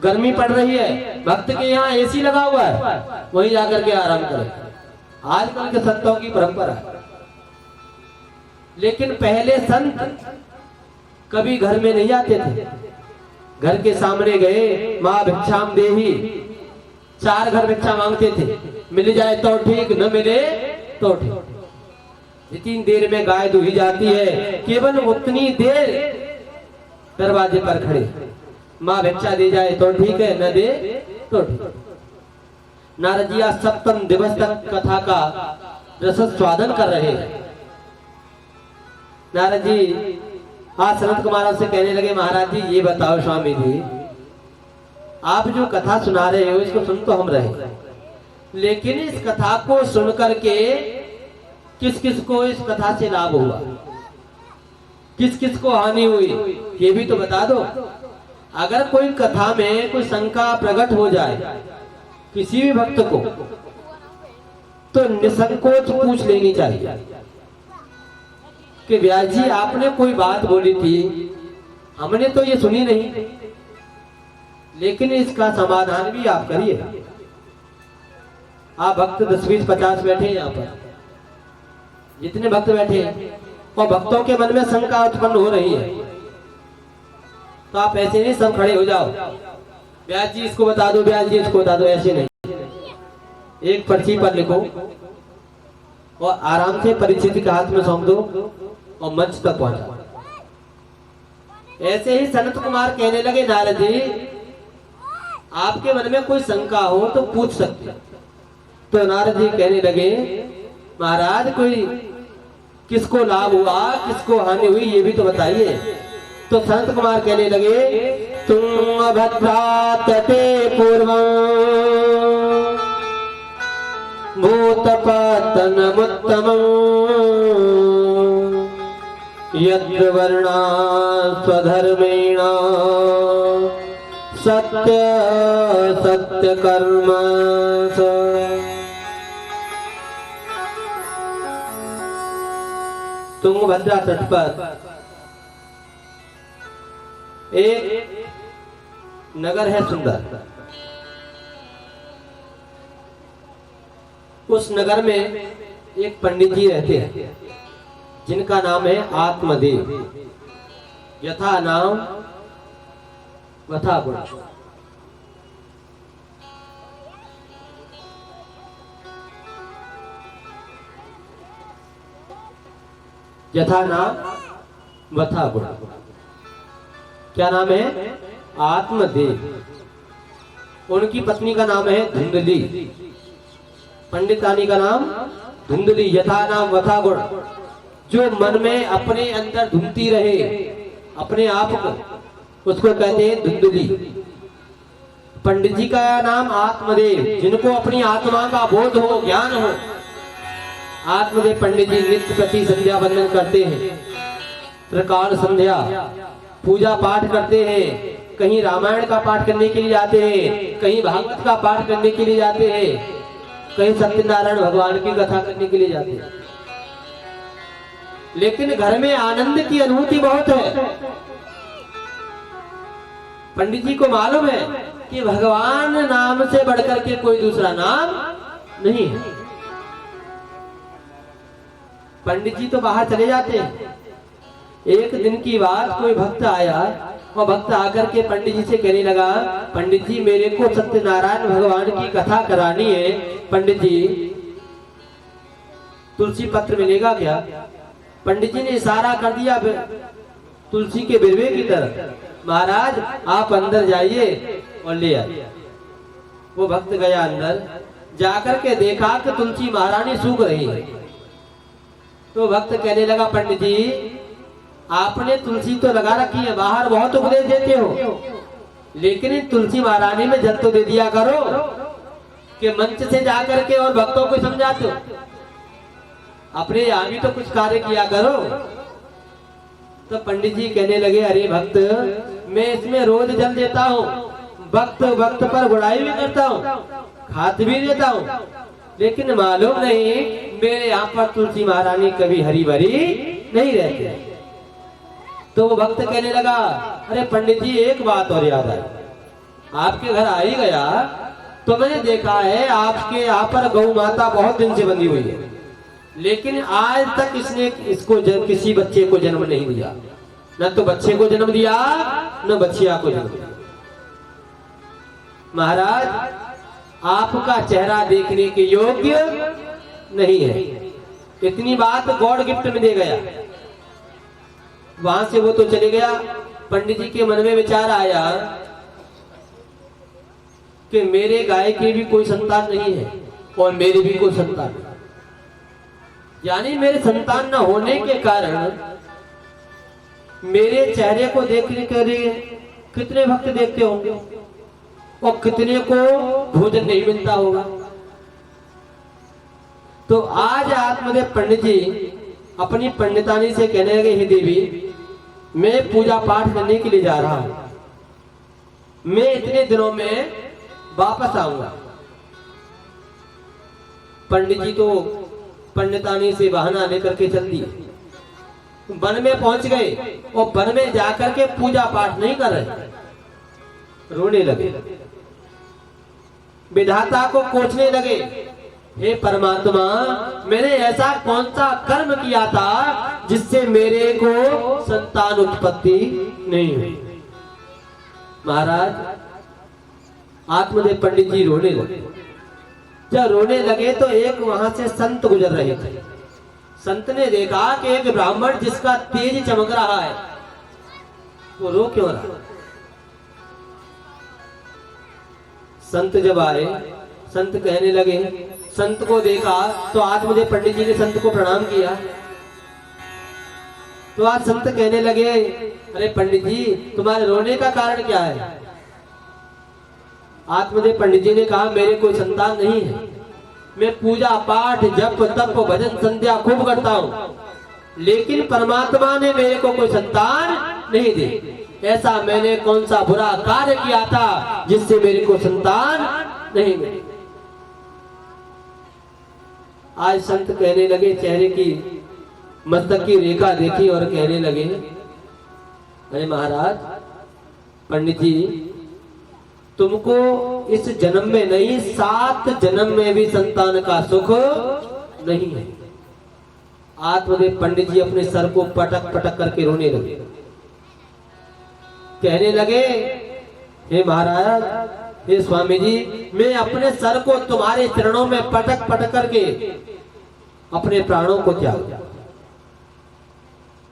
गर्मी पड़ रही है, भक्त के यहाँ एसी लगा हुआ है, वहीं जाकर के आराम करें। आजकल के संतों की परंपरा। लेकिन पहले संत कभी घर में नहीं आते थे, घर के सामने गए, माँ भिक्षाम देही, 4 घर भिक्षा मांगते थे, मिल जाए तो ठीक, न मिले तो ठीक। जितनी देर में गाय दुही जाती है, केवल उतनी देर दरवाजे पर खड़े, माँ भिक्षा दे जाए तो ठीक है, न दे तो ठीक। नारद जी आज 7 दिवस तक कथा का रस स्वादन कर रहे हैं। नारद जी आज सनत कुमार से कहने लगे, महाराज जी ये बताओ स्वामी जी, आप जो कथा सुना रहे हो इसको सुन तो हम रहे, लेकिन इस कथा को सुन करके किस किस को इस कथा से लाभ हुआ, किस किस को हानि हुई, ये भी तो बता दो। अगर कोई कथा में कोई शंका प्रकट हो जाए किसी भी भक्त को, तो निसंकोच पूछ लेनी चाहिए कि व्यास जी आपने कोई बात बोली थी, हमने तो ये सुनी नहीं, लेकिन इसका समाधान भी आप करिए। आप भक्त 10, 20, 50 बैठे हैं यहाँ पर, जितने भक्त बैठे हैं, और भक्तों के मन में शंका उत्पन्न हो रही है, तो आप ऐसे नहीं सब खड़े हो जाओ, व्यास जी इसको बता दो, व्यास जी इसको बता दो, ऐसे नहीं। एक पर्ची पर लिखो और आराम से परिचित के हाथ में सौंप दो और मंच तक पहुंचा। ऐसे ही सनत कुमार कहने लगे, नारद जी आपके मन में कोई शंका हो तो पूछ सकते। तो नारद जी कहने लगे, महाराज कोई किसको लाभ हुआ, किसको हानि हुई, ये भी तो बताइए। तो संत कुमार कहने लगे, तुंगभद्रा तटे पूर्वं भूतपातनमुत्तमं यत्र वर्णा स्वधर्मेण सत्य सत्य कर्म। तुंगभद्रा तट पर एक नगर है सुंदर। उस नगर में एक पंडित जी रहते हैं जिनका नाम है आत्मदेव, यथा नाम वथा गुण। यथा नाम वथा गुण। क्या नाम है? आत्मदेव। उनकी पत्नी का नाम है धुंधली, पंडितानी का नाम धुंधली। यथा नाम वथा गुण, जो मन में अपने अंदर धुंधती रहे अपने आप को, उसको कहते हैं धुंधली। पंडित जी का नाम आत्मदेव, जिनको अपनी आत्मा का बोध हो, ज्ञान हो। आत्मदेव पंडित जी नित्य प्रति संध्या वंदन करते हैं, त्रिकाल संध्या पूजा पाठ करते हैं। कहीं रामायण का पाठ करने के लिए जाते हैं, कहीं भागवत का पाठ करने के लिए जाते हैं, कहीं सत्यनारायण भगवान की कथा करने के लिए जाते हैं। लेकिन घर में आनंद की अनुभूति बहुत है। पंडित जी को मालूम है कि भगवान नाम से बढ़कर के कोई दूसरा नाम नहीं है। पंडित जी तो बाहर चले जाते हैं। एक दिन की बात, कोई भक्त आया और भक्त आकर के पंडित जी से कहने लगा, पंडित जी मेरे को सत्यनारायण भगवान की कथा करानी है, पंडित जी तुलसी पत्र मिलेगा क्या? पंडित जी ने इशारा कर दिया तुलसी के बिरवे की तरफ, महाराज आप अंदर जाइए और ले आइए। वो भक्त गया अंदर, जाकर के देखा कि तुलसी महारानी सूख रही है। तो भक्त कहने लगा, पंडित जी आपने तुलसी तो लगा रखी है, बाहर बहुत उपदेश देते हो, लेकिन तुलसी महारानी में जल तो दे दिया करो कि मंच से जाकर के और भक्तों को समझाते हो, अपने यहाँ भी तो कुछ कार्य किया करो। तो पंडित जी कहने लगे, अरे भक्त मैं इसमें रोज जल देता हूँ, वक्त वक्त पर गुड़ाई भी करता हूँ, खाद भी देता हूँ, लेकिन मालूम नहीं मेरे यहाँ पर तुलसी महारानी कभी हरी भरी नहीं रहती। तो वो भक्त कहने लगा, अरे पंडित जी एक बात और याद आई, आपके घर आ ही गया तो मैंने देखा है आपके यहाँ पर गौ माता बहुत दिन से बंधी हुई है, लेकिन आज तक इसने इसको किसी बच्चे को जन्म नहीं दिया, न तो बच्चे को जन्म दिया न बच्चिया को जन्म दिया। महाराज आपका चेहरा देखने के योग्य नहीं है। इतनी बात गॉड गिफ्ट में दे गया। वहां से वो तो चले गया। पंडित जी के मन में विचार आया कि मेरे गाय की भी कोई संतान नहीं है और मेरी भी कोई संतान नहीं, यानी मेरे संतान न होने के कारण मेरे चेहरे को देखने के लिए कितने भक्त देखते होंगे और कितने को भोजन नहीं मिलता होगा। तो आज आत्मदेव पंडित जी अपनी पंडितानी से कहने लगे, हे देवी मैं पूजा पाठ करने के लिए जा रहा हूं, मैं इतने दिनों में वापस आऊंगा। पंडित जी तो पंडितानी से बहाना लेकर के चल दिए, वन में पहुंच गए और वन में जाकर के पूजा पाठ नहीं कर रहे, रोने लगे, विधाता को कोसने लगे, हे परमात्मा मैंने ऐसा कौन सा कर्म किया था जिससे मेरे को संतान उत्पत्ति नहीं हुई। महाराज आत्मदेव पंडित जी रोने लगे। जब रोने लगे तो एक वहां से संत गुजर रहे थे। संत ने देखा कि एक ब्राह्मण जिसका तेज चमक रहा है वो रो क्यों रहा। संत जब आए, संत कहने लगे, संत को देखा तो आज मुझे पंडित जी ने संत को प्रणाम किया। तो आज संत कहने लगे, अरे पंडित जी तुम्हारे रोने का कारण क्या है। आत्मदेव पंडित जी ने कहा, मेरे कोई संतान नहीं है, मैं पूजा पाठ जप तप भजन संध्या खूब करता हूँ, लेकिन परमात्मा ने मेरे को कोई संतान नहीं दी। ऐसा मैंने कौन सा बुरा कार्य किया था जिससे मेरे को संतान नहीं मिली। आज संत कहने लगे, चेहरे की मस्तक की रेखा देखी और कहने लगे, अरे महाराज पंडित जी तुमको इस जन्म में नहीं 7 जन्म में भी संतान का सुख नहीं है। आत्मदेव पंडित जी अपने सर को पटक पटक करके रोने लगे, कहने लगे, हे महाराज हे स्वामी जी मैं अपने सर को तुम्हारे चरणों में पटक पटक करके अपने प्राणों को त्याग।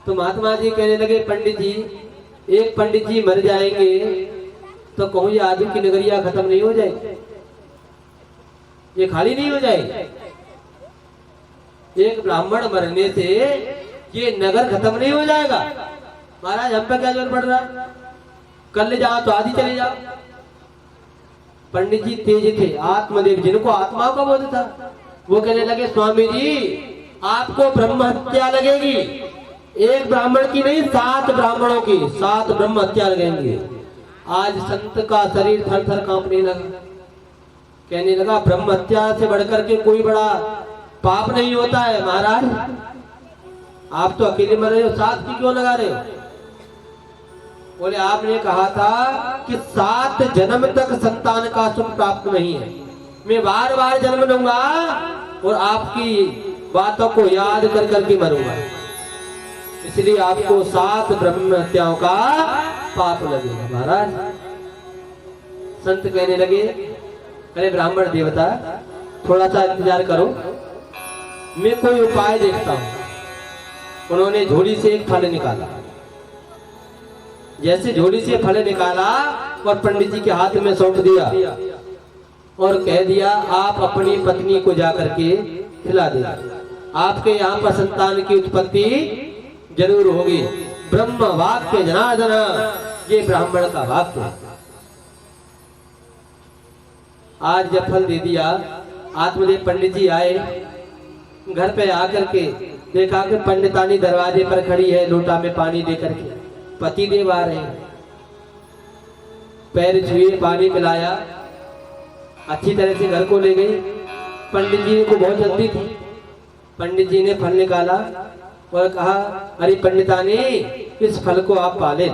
तो महात्मा जी कहने लगे, पंडित जी एक पंडित जी मर जाएंगे तो कहूं ये आदमी की नगरिया खत्म नहीं हो जाएगी, ये खाली नहीं हो जाएगी। एक ब्राह्मण मरने से ये नगर खत्म नहीं हो जाएगा। महाराज हम पे क्या जोर पड़ रहा है, कल जाओ तो आदि चले जाओ। पंडित जी तेज थे, आत्मदेव जिनको आत्मा का बोध था, वो कहने लगे, स्वामी जी आपको ब्रह्म हत्या लगेगी, एक ब्राह्मण की नहीं 7 ब्राह्मणों की 7 ब्रह्म हत्या लगेंगी। आज संत का शरीर थर थर कांपने लगा, कहने लगा, ब्रह्म हत्या से बढ़कर के कोई बड़ा पाप नहीं होता है। महाराज आप तो अकेले मर रहे हो, 7 की क्यों लगा रहे हो। बोले आपने कहा था कि 7 जन्म तक संतान का सुख प्राप्त नहीं है, मैं बार बार जन्म लूंगा और आपकी बातों को याद कर करके मरूंगा, इसलिए आपको 7 ब्रह्म हत्याओं का पाप लगेगा। महाराज संत कहने लगे, अरे ब्राह्मण देवता थोड़ा सा इंतजार करो, मैं कोई उपाय देखता हूं। उन्होंने झोली से एक फल निकाला, जैसे झोली से फल निकाला और पंडित जी के हाथ में सौंप दिया और कह दिया आप अपनी पत्नी को जाकर के खिला देना, आपके यहाँ पर संतान की उत्पत्ति जरूर होगी। ब्रह्म वाक्य जनार्दन, ये ब्राह्मण का वाक्य। आज जब फल दे दिया, आत्मदेव पंडित जी आए, घर पे आकर के देखा कि पंडितानी दरवाजे पर खड़ी है, लोटा में पानी देकर के। पति देव आ रहे हैं, पैर छुए, पानी पिलाया, अच्छी तरह से घर को ले गई। पंडित जी को बहुत जल्दी थी, पंडित जी ने फल निकाला और कहा, अरे पंडितानी इस फल को आप पाले।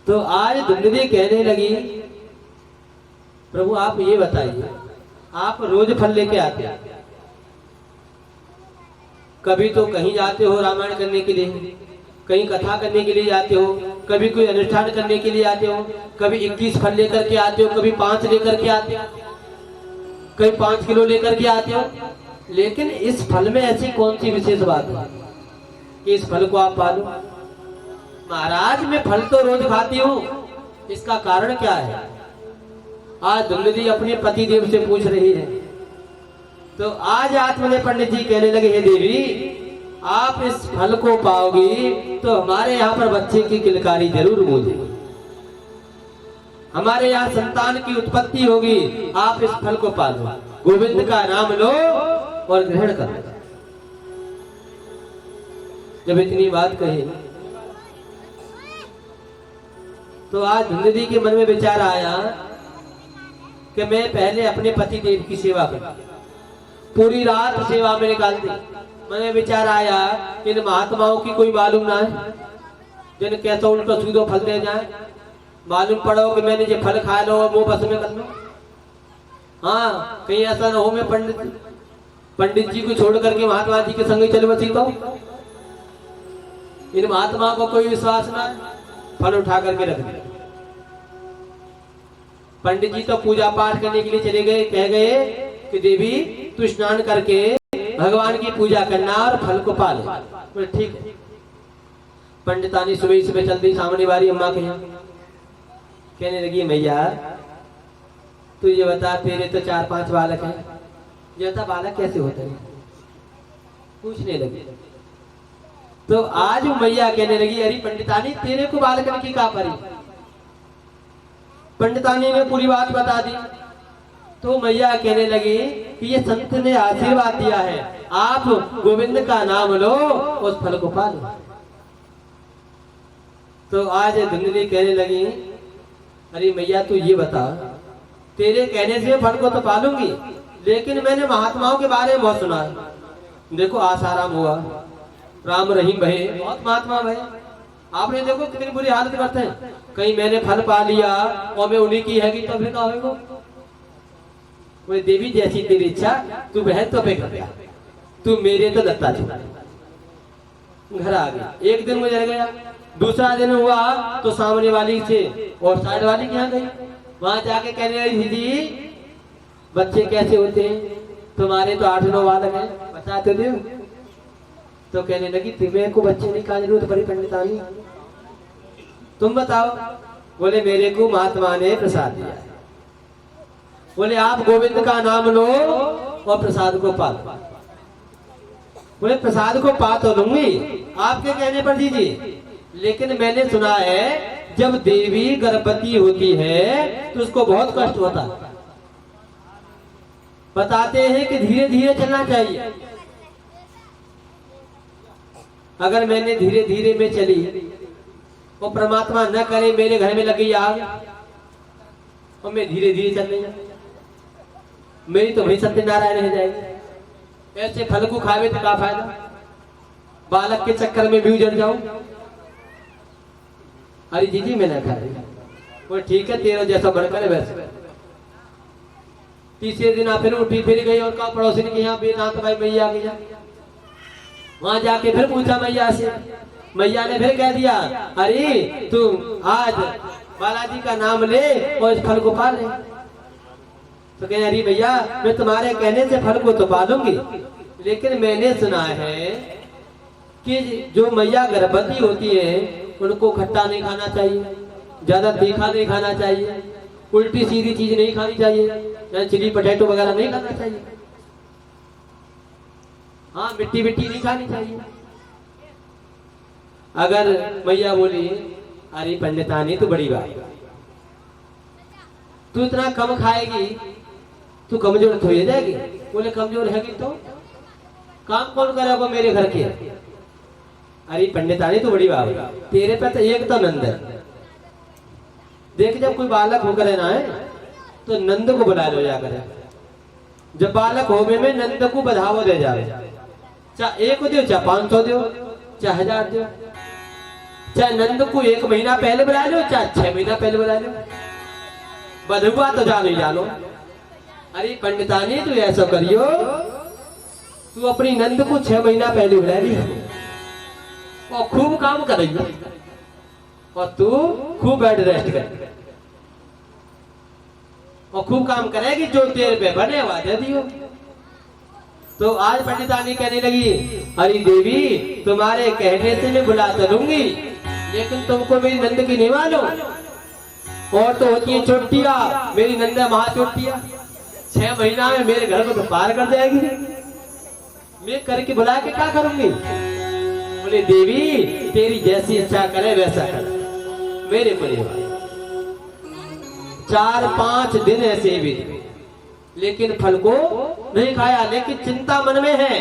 तो आज धुंधली कहने लगी, प्रभु आप ये बताइए, आप रोज फल लेके आते हैं, कभी तो कहीं जाते हो रामायण करने के लिए, कहीं कथा करने के लिए जाते हो, कभी कोई अनुष्ठान करने के लिए आते हो, कभी 21 फल लेकर के आते हो, कभी 5 लेकर के आते हो, कभी 5 किलो लेकर के आते हो, लेकिन इस फल में ऐसी कौन सी विशेष बात है कि इस फल को आप पालो? महाराज मैं फल तो रोज खाती हूँ, इसका कारण क्या है? आज दुल्लदी अपने पति देव से पूछ रही है। तो आज आत्मदेव पंडित जी कहने लगे, हे देवी आप इस फल को पाओगी तो हमारे यहाँ पर बच्चे की किलकारी जरूर गूंजेगी, हमारे यहाँ संतान की उत्पत्ति होगी, आप इस फल को पालो, गोविंद का नाम लो और ग्रहण करो। जब इतनी बात कही तो आज धुंधली के मन में विचार आया कि मैं पहले अपने पति देव की सेवा करूं, पूरी रात सेवा में निकाल दी। मन में विचार आया इन महात्माओं की कोई मालूम ना है, जिन कैसा उल्टा सीधो फल दे जाए, मालूम पड़ो कि मैंने ये फल खा लो वो बस में कर लो। हाँ कहीं ऐसा ना हो मैं पंडित जी को छोड़ करके महात्मा जी के संग चल बसी, तो इन महात्माओं को कोई विश्वास ना है, फल उठा करके रख दिया। पंडित जी तो पूजा पाठ करने के लिए चले गए, कह गए कि देवी तू स्नान करके भगवान की पूजा करना और फल को पा ले। बोले ठीक है। पंडितानी सुबह सुबह चल दी सामने वाली अम्मा के यहाँ, कहने लगी मैया तू ये बता तेरे तो 4-5 बालक हैं, ये बता बालक कैसे होते हैं? पूछने लगी। तो आज मैया कहने लगी, अरे पंडितानी तेरे को बालक की का परी? पंडितानी ने पूरी बात बता दी। तो मैया कहने लगी कि ये संत ने आशीर्वाद दिया है, आप गोविंद का नाम लो उस फल को पा लो। तो आज धुंधली कहने लगी, अरे मैया तू ये बता तेरे कहने से फल को तो पालूंगी, लेकिन मैंने महात्माओं के बारे में बहुत सुना है। देखो आसाराम हुआ, राम रहीम भये, बहुत महात्मा भये, आपने देखो कितनी बुरी हालत करते हैं। कहीं मैंने फल पा लिया और मैं उन्हीं की है कि तब क्या होगा? बोले देवी जैसी तेरी इच्छा, तू बहन तो पे कर गया, तू मेरे तो दत्ता छुड़ा। घर आ गया, एक दिन गुजर गया, दूसरा दिन हुआ तो सामने वाली से और साइड वाली के यहाँ गई, वहां जाके कहने लगी दीदी बच्चे कैसे होते हैं? तुम्हारे तो 8-9 बालक हैं, बताते थे। तो कहने लगी तुम्हें को बच्चे नहीं का जरूरत पड़ी पंडितानी, तुम बताओ। बोले मेरे को महात्मा ने प्रसाद दिया है। बोले आप गोविंद का नाम लो और प्रसाद को पा लो। बोले प्रसाद को पा तो लूंगी आपके कहने पर दीजिए, लेकिन मैंने सुना है जब देवी गर्भवती होती है तो उसको बहुत कष्ट होता है। बताते हैं कि धीरे धीरे चलना चाहिए। अगर मैंने धीरे धीरे में चली और परमात्मा न करे मेरे घर में लगी आग और मैं धीरे धीरे चल रही हूं, मेरी तो भाई सत्यनारायण रह जाएगी। ऐसे फल को खावे तो क्या फायदा? बालक के चक्कर में भी उजड़ जाऊं, अरे जीजी मैंने खाई। वो ठीक है, तेरा जैसा बनकर है वैसे। तीसरे दिन आप फिर उठी फिर गई और कहा पड़ोसिन के यहाँ बेदांत भाई मैया के जा। वहां जाके फिर पूछा मैया से, मैया ने फिर कह दिया अरे तुम आज बालाजी का नाम ले और इस फल को पा ले। तो कहे अरे भैया मैं तुम्हारे कहने से फल को तो पालूंगी, लेकिन मैंने सुना है कि जो मैया गर्भवती होती है उनको खट्टा नहीं खाना चाहिए, ज्यादा तीखा नहीं खाना चाहिए, उल्टी सीधी चीज नहीं खानी चाहिए, चिली पटेटो वगैरह नहीं खाना चाहिए, हाँ मिट्टी मिट्टी नहीं खानी चाहिए। अगर मैया बोली अरे पंडितानी तो बड़ी बात, तू इतना कम खाएगी तू कमजोर तो हो जाएगी। बोले कमजोर है कि तो काम कौन करेगा मेरे घर के। अरे पंडितानी तो बड़ी बात, तेरे पे तो एक तो नंद है। देख जब कोई बालक होकर ना है तो नंद को बुला लो जाकर, जब बालक होवे में नंद को बढ़ावा दे जावे, चाहे 1 दो चाहे 500 दो चाहे 1000 दो, चाहे नंद को 1 महीना पहले बुला लो चाहे 6 महीना पहले बुला लो, बधुआ तो जानो ही जानो। अरे पंडितानी तू ऐसा करियो, तू अपनी नंद को 6 महीना पहले बुला ली और खूब काम करेगी और तू खूब बेड रेस्ट कर और खूब काम करेगी, जो तेरे पे बने वादे दियो। तो आज पंडितानी कहने लगी अरे देवी तुम्हारे कहने से मैं बुला तो लूंगी, लेकिन तुमको मेरी नंद की नहीं मालूम। और तो होती है चोटिया, मेरी नंद महा चोटिया, 6 महीना में मेरे घर को तो पार कर जाएगी। मैं करके बुला के क्या करूंगी। बोले देवी तेरी जैसी इच्छा करे वैसा कर। मेरे परिवार 4-5 दिन ऐसे ही बीते, लेकिन फल को नहीं खाया। लेकिन चिंता मन में है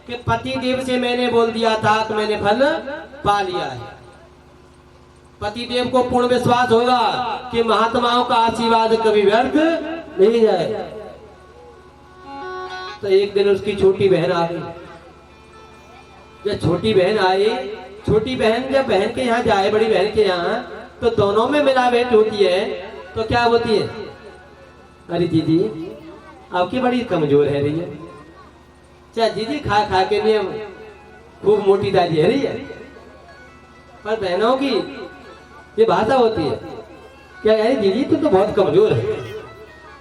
कि पति देव से मैंने बोल दिया था कि मैंने फल पा लिया है। पति देव को पूर्ण विश्वास होगा कि महात्माओं का आशीर्वाद कभी व्यर्थ नहीं जाए। तो एक दिन उसकी छोटी बहन आ गई। जब छोटी बहन आई, छोटी बहन जब बहन के यहाँ जाए बड़ी बहन के यहाँ, तो दोनों में मिलावट होती है। तो क्या होती है, अरे दीदी आपकी बड़ी कमजोर है रही है, चाहे दीदी खा खा के लिए खूब मोटी दादी है रही है। पर बहनों की ये भाषा होती है क्या, अरे दीदी तुम तो बहुत कमजोर है।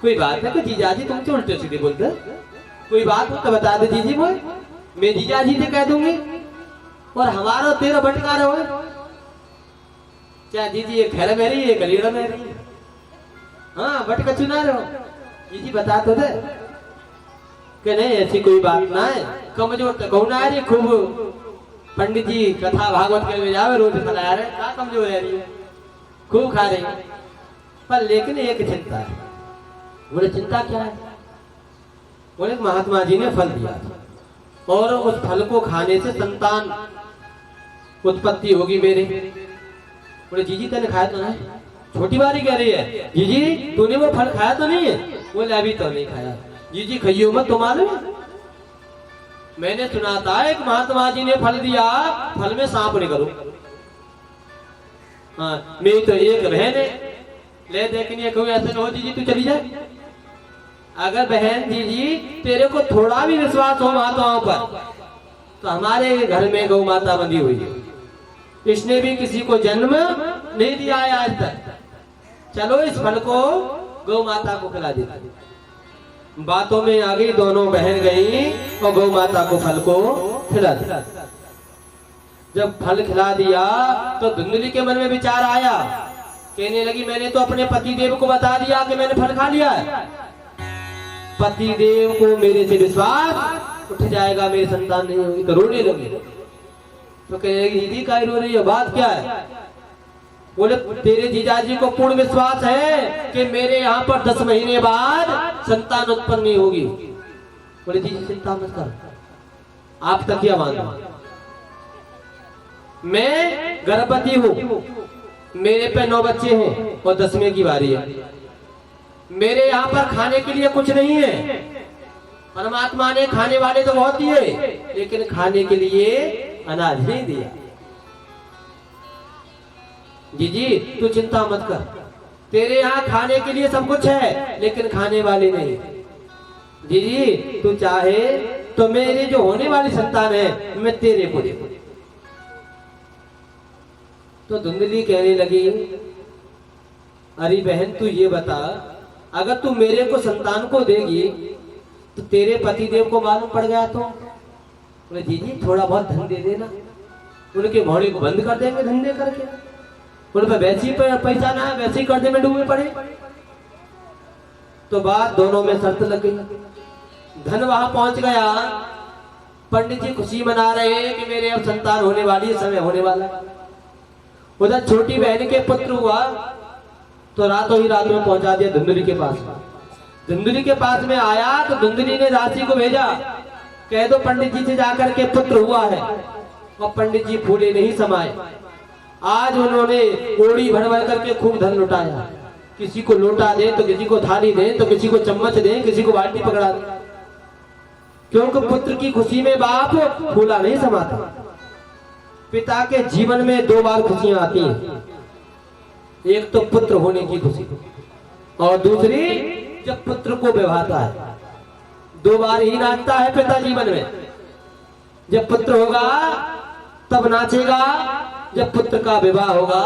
कोई बात है कि जीजाजी तुमसे उल्टे सीधे बोलते, कोई बात हो तो बता दे जीजी, बोल मैं जीजाजी से कह दूंगी और हमारा तेरा भटका रहे हो। क्या जीजी ये खैर मेरी ये कलीड़ा मेरी, हाँ भटका चुना रहे हो। जीजी बता तो दे कि नहीं ऐसी कोई बात ना है, कमजोर तो कहूँ ना है, खूब पंडित जी कथा भागवत के जावे रोज खिला रहे, क्या कमजोर है रही है, खूब खा रही। पर लेकिन एक चिंता है। बोले चिंता क्या है। बोले महात्मा जी ने फल दिया था और उस फल को खाने से संतान उत्पत्ति होगी मेरे। बोले जीजी तूने खाया तो नहीं। छोटी बारी कह रही है जीजी तूने वो फल खाया तो नहीं है। बोले अभी तो नहीं खाया। जीजी खाइयो मत, तुम्हारे मैंने सुना था एक महात्मा जी ने फल दिया, फल में सांप नहीं करो। हाँ मेरी तो एक बहन है, ले देखनी कहूँ ऐसे न हो जीजी तू चली जाए। अगर बहन जीजी तेरे को थोड़ा भी विश्वास हो माताओं पर, तो हमारे घर में गौ माता बंधी हुई है, इसने भी किसी को जन्म नहीं दिया है आज तक। चलो इस फल को गौ माता को खिला देता। बातों में आ गई, दोनों बहन गई और गौ माता को फल को खिला दिया। जब फल खिला दिया तो धुंधली के मन में विचार आया, कहने लगी मैंने तो अपने पति देव को बता दिया कि मैंने फल खा लिया है। पति देव को मेरे से विश्वास उठ जाएगा, मेरी संतान नहीं होगी तो रोने लगी। तो कहेगी दीदी काय रो रही है, बात क्या है। बोले तेरे जीजाजी को पूर्ण विश्वास है कि मेरे यहाँ पर 10 महीने बाद संतान उत्पन्न नहीं होगी। बोले जीजी चिंता मत कर, आप तक क्या मानो, मैं गर्भवती हूँ, मेरे पे 9 बच्चे हैं और 10वें की बारी है। मेरे यहाँ पर खाने के लिए कुछ नहीं है। परमात्मा ने खाने वाले तो बहुत दिए, लेकिन खाने के लिए अनाज नहीं दिया। जी तू चिंता मत कर, तेरे यहाँ खाने के लिए सब कुछ है लेकिन खाने वाले नहीं। जी तू चाहे तो मेरी जो होने वाली संतान है मैं तेरे को दे। तो धुंधली कहने लगी, अरे बहन तू ये बता, अगर तू मेरे को संतान को देगी तो तेरे पतिदेव को मालूम पड़ गया तो? बोले जी थोड़ा बहुत धन दे देना, उनके घोड़े को बंद कर देंगे धंधे करके, उन पर वैसे ही पैसा ना है, वैसे ही कर्जे में डूबे पड़े। तो बात दोनों में शर्त लग गई। धन वहां पहुंच गया, पंडित जी खुशी मना रहे हैं कि मेरे अब संतान होने वाली है, समय होने वाला है। उधर छोटी बहन के पुत्र हुआ तो रातों ही रात में पहुंचा दिया धुंधली के पास। धुंधली के पास में आया तो धुंधली ने राशि को भेजा, कह दो पंडित जी से जाकर के पुत्र हुआ है। और पंडित जी फूले नहीं समाये। आज उन्होंने ओड़ी भर भर करके खूब धन लुटाया, किसी को लोटा दे तो किसी को थाली दे तो किसी को चम्मच दे, किसी को बाल्टी पकड़ा दे, क्योंकि पुत्र की खुशी में बाप फूला नहीं समाता। पिता के जीवन में दो बार खुशियां आती हैं, एक तो पुत्र होने की खुशी और दूसरी जब पुत्र को विवाहता है। दो बार ही नाचता है पिता जीवन में, जब पुत्र होगा तब नाचेगा, जब पुत्र का विवाह होगा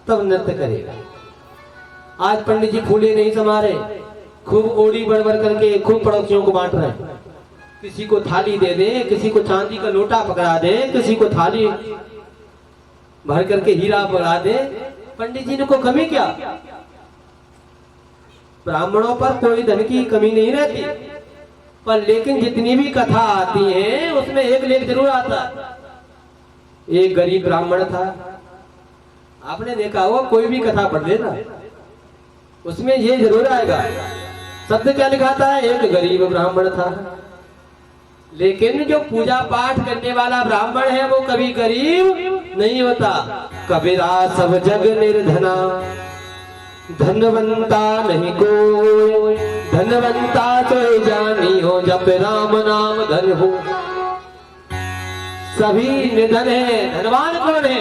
तब नृत्य करेगा। आज पंडित जी फूले नहीं समा रहे, खूब ओड़ी बढ़ बढ़ करके खूब पड़ोसियों को बांट रहे हैं। किसी को थाली दे दे, किसी को चांदी का लोटा पकड़ा दे, किसी को थाली भर करके हीरा पकड़ा दे। पंडित जी ने को कमी क्या? ब्राह्मणों पर कोई धन की कमी नहीं रहती, पर लेकिन जितनी भी कथा आती है उसमें एक लेख जरूर आता। एक गरीब ब्राह्मण था, आपने देखा हो कोई भी कथा पढ़ लेना उसमें ये जरूर आएगा। शब्द क्या लिखा था? एक गरीब ब्राह्मण था। लेकिन जो पूजा पाठ करने वाला ब्राह्मण है वो कभी गरीब नहीं होता। कबीरा सब जग निर्धना, धनवंता नहीं कोई, धनवंता तो जानी हो जब राम नाम धन हो। सभी निर्धन है, धनवान कौन है?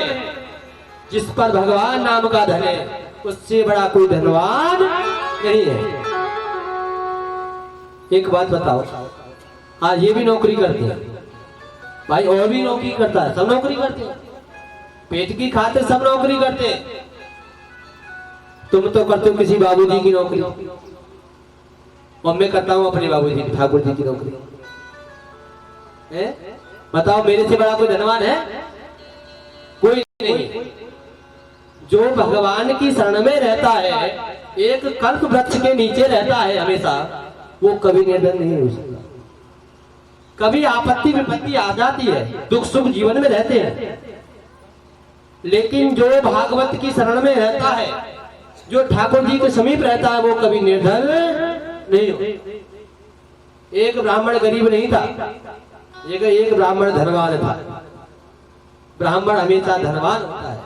जिस पर भगवान नाम का धन है, उससे बड़ा कोई धनवान नहीं है। एक बात बताओ, आज ये भी नौकरी करते हैं भाई, और भी नौकरी करता है, सब नौकरी करते हैं, पेट की खातिर सब नौकरी करते हैं। तुम तो करते हो किसी बाबूजी की नौकरी, और मैं करता हूं अपने बाबूजी की, ठाकुर जी की नौकरी है। बताओ मेरे से बड़ा कोई धनवान है? कोई नहीं। जो भगवान की शरण में रहता है, एक कल्प वृक्ष के नीचे रहता है हमेशा, वो कभी निर्धन नहीं हो सकता। कभी आपत्ति विपत्ति आ जाती है, दुख सुख जीवन में रहते हैं, लेकिन जो भागवत की शरण में रहता है, जो ठाकुर जी के समीप रहता है, वो कभी निर्धन नहीं हो। एक ब्राह्मण गरीब नहीं था, एक ब्राह्मण धनवान था। ब्राह्मण हमेशा धनवान होता है।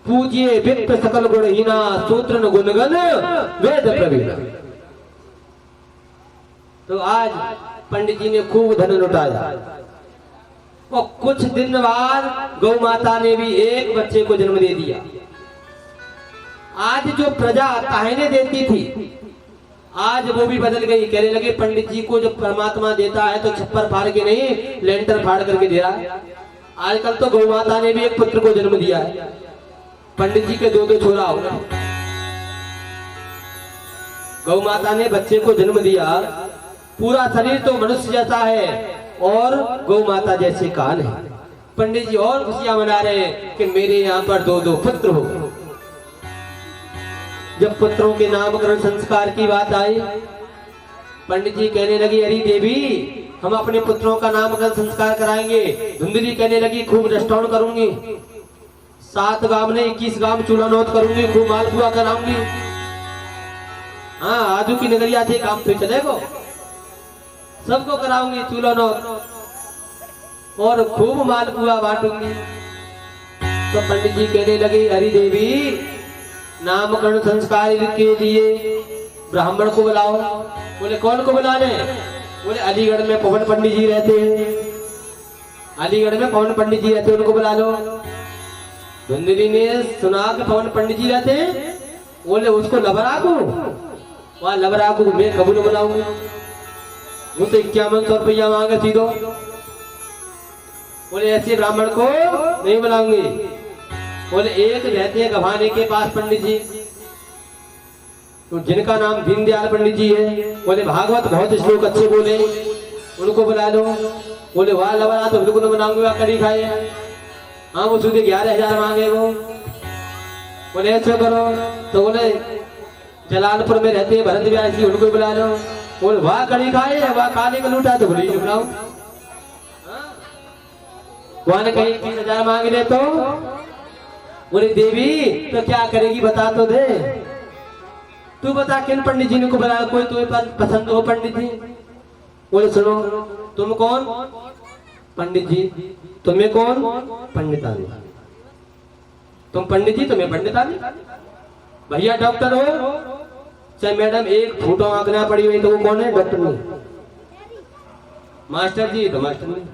पूज्य विप्र सकल गुणहीना, सूत्र गुणगन वेद प्रवीण। तो आज पंडित जी ने खूब धन लुटाया, और कुछ दिन बाद गौ माता ने भी एक बच्चे को जन्म दे दिया। आज जो प्रजा कहने देती थी, आज वो भी बदल गई। कहने लगे पंडित जी को जो परमात्मा देता है तो छप्पर फाड़ के नहीं, लेंटर फाड़ करके दे रहा है। आजकल तो गौ माता ने भी एक पुत्र को जन्म दिया है। पंडित जी के दो दो छोरा हो गए। गौ माता ने बच्चे को जन्म दिया, पूरा शरीर तो मनुष्य जैसा है और गौ माता जैसे कान है। पंडित जी और खुशियां मना रहे हैं कि मेरे यहाँ पर दो दो पुत्र हो। जब पुत्रों के नामकरण संस्कार की बात आई, पंडित जी कहने लगी अरे देवी, हम अपने पुत्रों का नामकरण संस्कार कराएंगे। धुंधली कहने लगी खूब रेस्टोरेंट करूंगी, 7 गांव ने 21 गांव चूल्हा नोत करूंगी, खूब मालपुआ कराऊंगी। हाँ, आजू की नगरिया से काम तो चलेगा, सबको कराऊंगी चूल्हा नोत और खूब मालपुआ बांटूंगी। तो पंडित जी कहने लगे अरे देवी, नामकरण संस्कार के लिए ब्राह्मण को बुलाओ। बोले कौन को बुलाने? बोले अलीगढ़ में पवन पंडित जी रहते हैं, अलीगढ़ में पवन पंडित जी रहते हैं, उनको बुला लो। धुंधली ने सुना कि पवन पंडित जी रहते हैं, बोले उसको लबराकू, वहां लबराकू को मैं कबूल बुलाऊंगी। वो तो 5100 रुपया मांगे सीधो, बोले ऐसे ब्राह्मण को नहीं बुलाऊंगी। बोले एक रहते हैं गभाने के पास पंडित जी, तो जिनका नाम दीनदयाल पंडित जी है, बोले भागवत बहुत श्लोक अच्छे बोले, उनको बुला लो। बोले वाह लबरा तो बिल्कुल बनाऊंगे, वह कड़ी खाए। हाँ वो सीधे 11,000 मांगे वो। बोले ऐसे करो, तो बोले जलालपुर में रहते हैं भरत व्यासी, उनको बुला लो। बोले वाह कड़ी खाए, वाह काले का लूटा, तो बोले बुलाओ। वहां ने कहीं 30,000 मांग ले, तो बोले देवी तो क्या करेगी बता तो दे, तू बता किन पंडित जी को बुला, कोई तुम्हें पसंद हो पंडित जी। बोले सुनो, तुम कौन? पंडित जी। तुम्हें कौन? पंडितानी। तुम पंडित जी, तुम्हें पंडितानी। भैया डॉक्टर हो चाहे मैडम एक फूटो आंख ना पड़ी हुई, तो वो कौन है? डॉक्टर नहीं। मास्टर जी, तो मास्टर नहीं।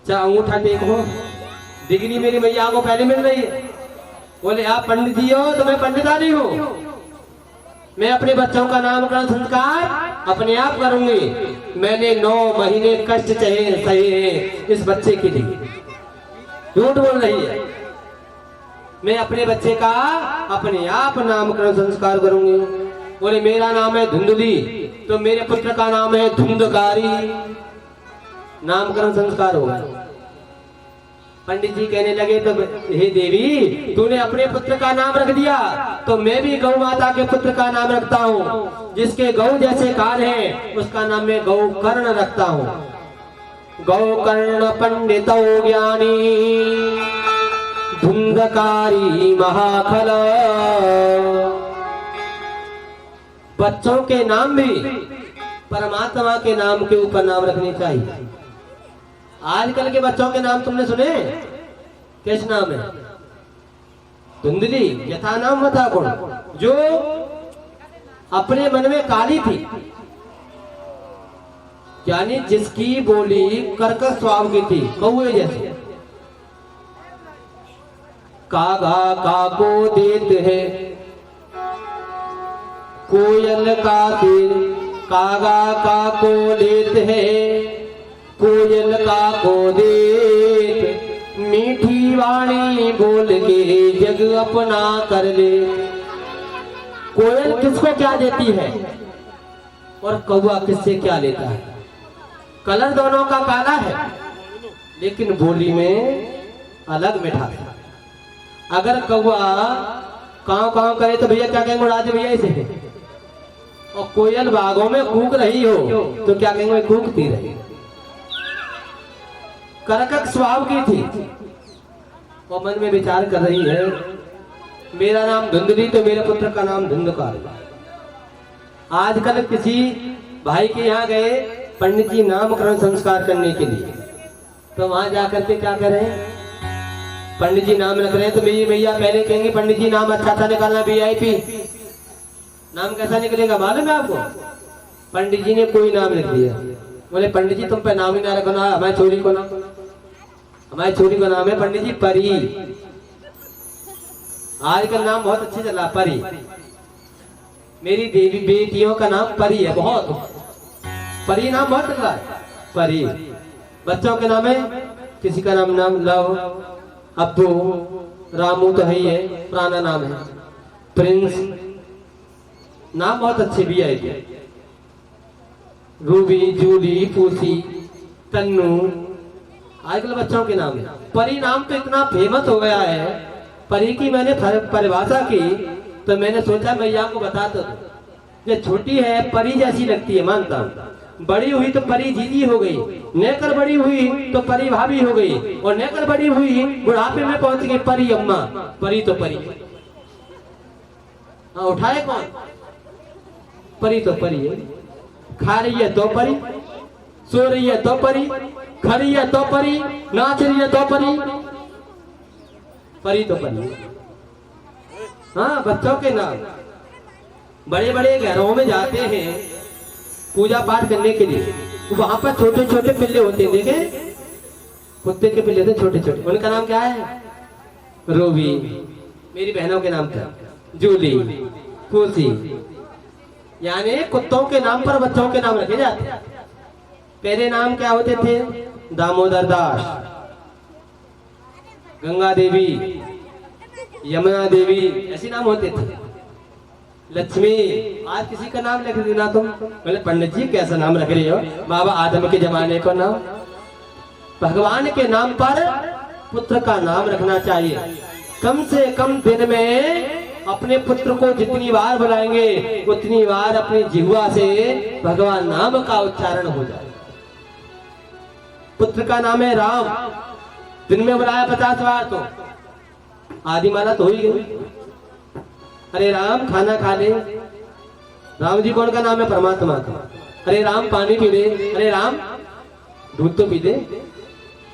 चाहे अंगूठा टेक हो, डिग्री मेरी भैया को पहले मिल रही है। बोले आप पंडित जी हो तो मैं पंडितानी हूँ, मैं अपने बच्चों का नामकरण संस्कार अपने आप करूंगी। मैंने 9 महीने कष्ट सहे हैं इस बच्चे के लिए। झूठ बोल रही है। मैं अपने बच्चे का अपने आप नामकरण संस्कार करूंगी। बोले मेरा नाम है धुंधली, तो मेरे पुत्र का नाम है धुंधकारी। नामकरण संस्कार होगा। पंडित जी कहने लगे, तो हे देवी तूने अपने पुत्र का नाम रख दिया, तो मैं भी गौ माता के पुत्र का नाम रखता हूँ। जिसके गौ जैसे कान है उसका नाम मैं गौ कर्ण रखता हूँ। गौ कर्ण पंडितो ज्ञानी धुंधकारी महाखल। बच्चों के नाम भी परमात्मा के नाम के ऊपर नाम रखने चाहिए। आजकल के बच्चों के नाम तुमने सुने? कैसे नाम है? धुंधली, यथा नाम मथा गुण। जो अपने मन में काली थी, यानी जिसकी बोली कर्कश स्वभाव की थी, कौए जैसे। कागा काको देत है, कोयल का सिर कागा काको लेत है, कोयल का को देत, मीठी वाणी बोल के जग अपना कर ले। कोयल किसको क्या देती है और कौवा किससे क्या लेता है? कलर दोनों का काला है, लेकिन बोली में अलग मिठास है। अगर कौवा काव काव करे तो भैया क्या कहेंगे? उड़ा दे भैया इसे। और कोयल बागों में कूक रही हो तो क्या कहेंगे? कूकती रही। कर्कश स्वभाव की थी, वो मन में विचार कर रही है, मेरा नाम धुंधली तो मेरे पुत्र का नाम धुंधकार। आजकल किसी भाई के यहाँ गए पंडित जी नामकरण संस्कार करने के लिए, तो वहां जाकर के क्या करें? पंडित जी नाम रख रहे हैं, तो मेरी भैया पहले कहेंगे पंडित जी नाम अच्छा सा निकालना, VIP नाम कैसा निकलेगा मालूम है आपको? पंडित जी ने कोई नाम लिख दिया। बोले पंडित जी तुम पे नाम ही ना रखो, ना हमारी छोरी को नाम, हमारी छोरी का नाम है पंडित जी परी। आजकल नाम बहुत अच्छे चला, परी। मेरी देवी बेटियों का नाम परी है, बहुत परी नाम बहुत चल रहा है, परी। बच्चों के नाम है, किसी का नाम लव, अब्दू, रामू तो है ही है, पुराना नाम है, प्रिंस। नाम बहुत अच्छे भी है, रूबी, जूली, पूसी, तन्नू। आजकल बच्चों के नाम है। परी नाम तो इतना फेमस हो गया है। परी की मैंने परिभाषा की तो मैंने सोचा मैं यहाँ को बताता हूँ। ये छोटी है परी जैसी लगती है, मानता हूँ। बड़ी हुई तो परी जीजी हो गई, नेकर बड़ी हुई तो परी भाभी हो गई, और नेकर बड़ी हुई बुढ़ापे में पहुंच गई परी अम्मा। परी तो परी। हाँ, उठाए कौन? परी तो परी है। खा रही है तो परी, सो रही है तो परी, खड़ी है तो परी, नाच रही है तो परी। परी तो परी। हाँ, बच्चों के नाम। बड़े बड़े घरों में जाते हैं पूजा पाठ करने के लिए, वहां पर छोटे छोटे पिल्ले होते हैं, देखे? कुत्ते के पिल्ले थे छोटे छोटे, उनका नाम क्या है? रूबी। मेरी बहनों के नाम था जूली, खुशी। यानी कुत्तों के नाम पर बच्चों के नाम रखे जाते। पहले नाम क्या होते थे? दामोदर दास, गंगा देवी, यमुना देवी, ऐसे नाम होते थे। लक्ष्मी। आज किसी का नाम लिख देना तुम, बोले पंडित जी कैसा नाम रख रहे हो? बाबा आदम के जमाने का नाम। भगवान के नाम पर पुत्र का नाम रखना चाहिए। कम से कम दिन में अपने पुत्र को जितनी बार बुलाएंगे उतनी बार अपनी जिह्वा से भगवान नाम का उच्चारण हो जाए। पुत्र का नाम है राम, दिन में बुलाया 50 बार तो आदि माला तो हो ही गई। अरे राम खाना खा ले। राम जी कौन का नाम है? परमात्मा का। अरे राम पानी पी ले। अरे राम दूध तो पी ले।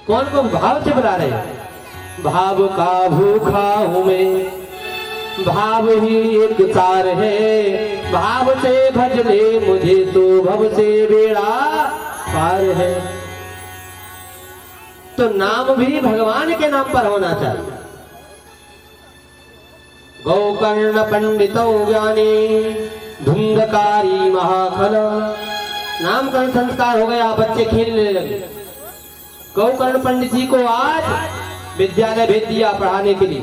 कौन को भाव से बुला रहे हैं? भाव का भूखा हूं मैं, भाव ही एक सार है, भाव से भज ले मुझे तो भव से बेड़ा पार है। तो नाम भी भगवान के नाम पर होना चाहिए। गौकर्ण पंडितो ज्ञानी धुंधकारी महाखल। नामकरण संस्कार हो गया, बच्चे खेलने लगे। गौकर्ण पंडित जी को आज विद्यालय भेज दिया पढ़ाने के लिए।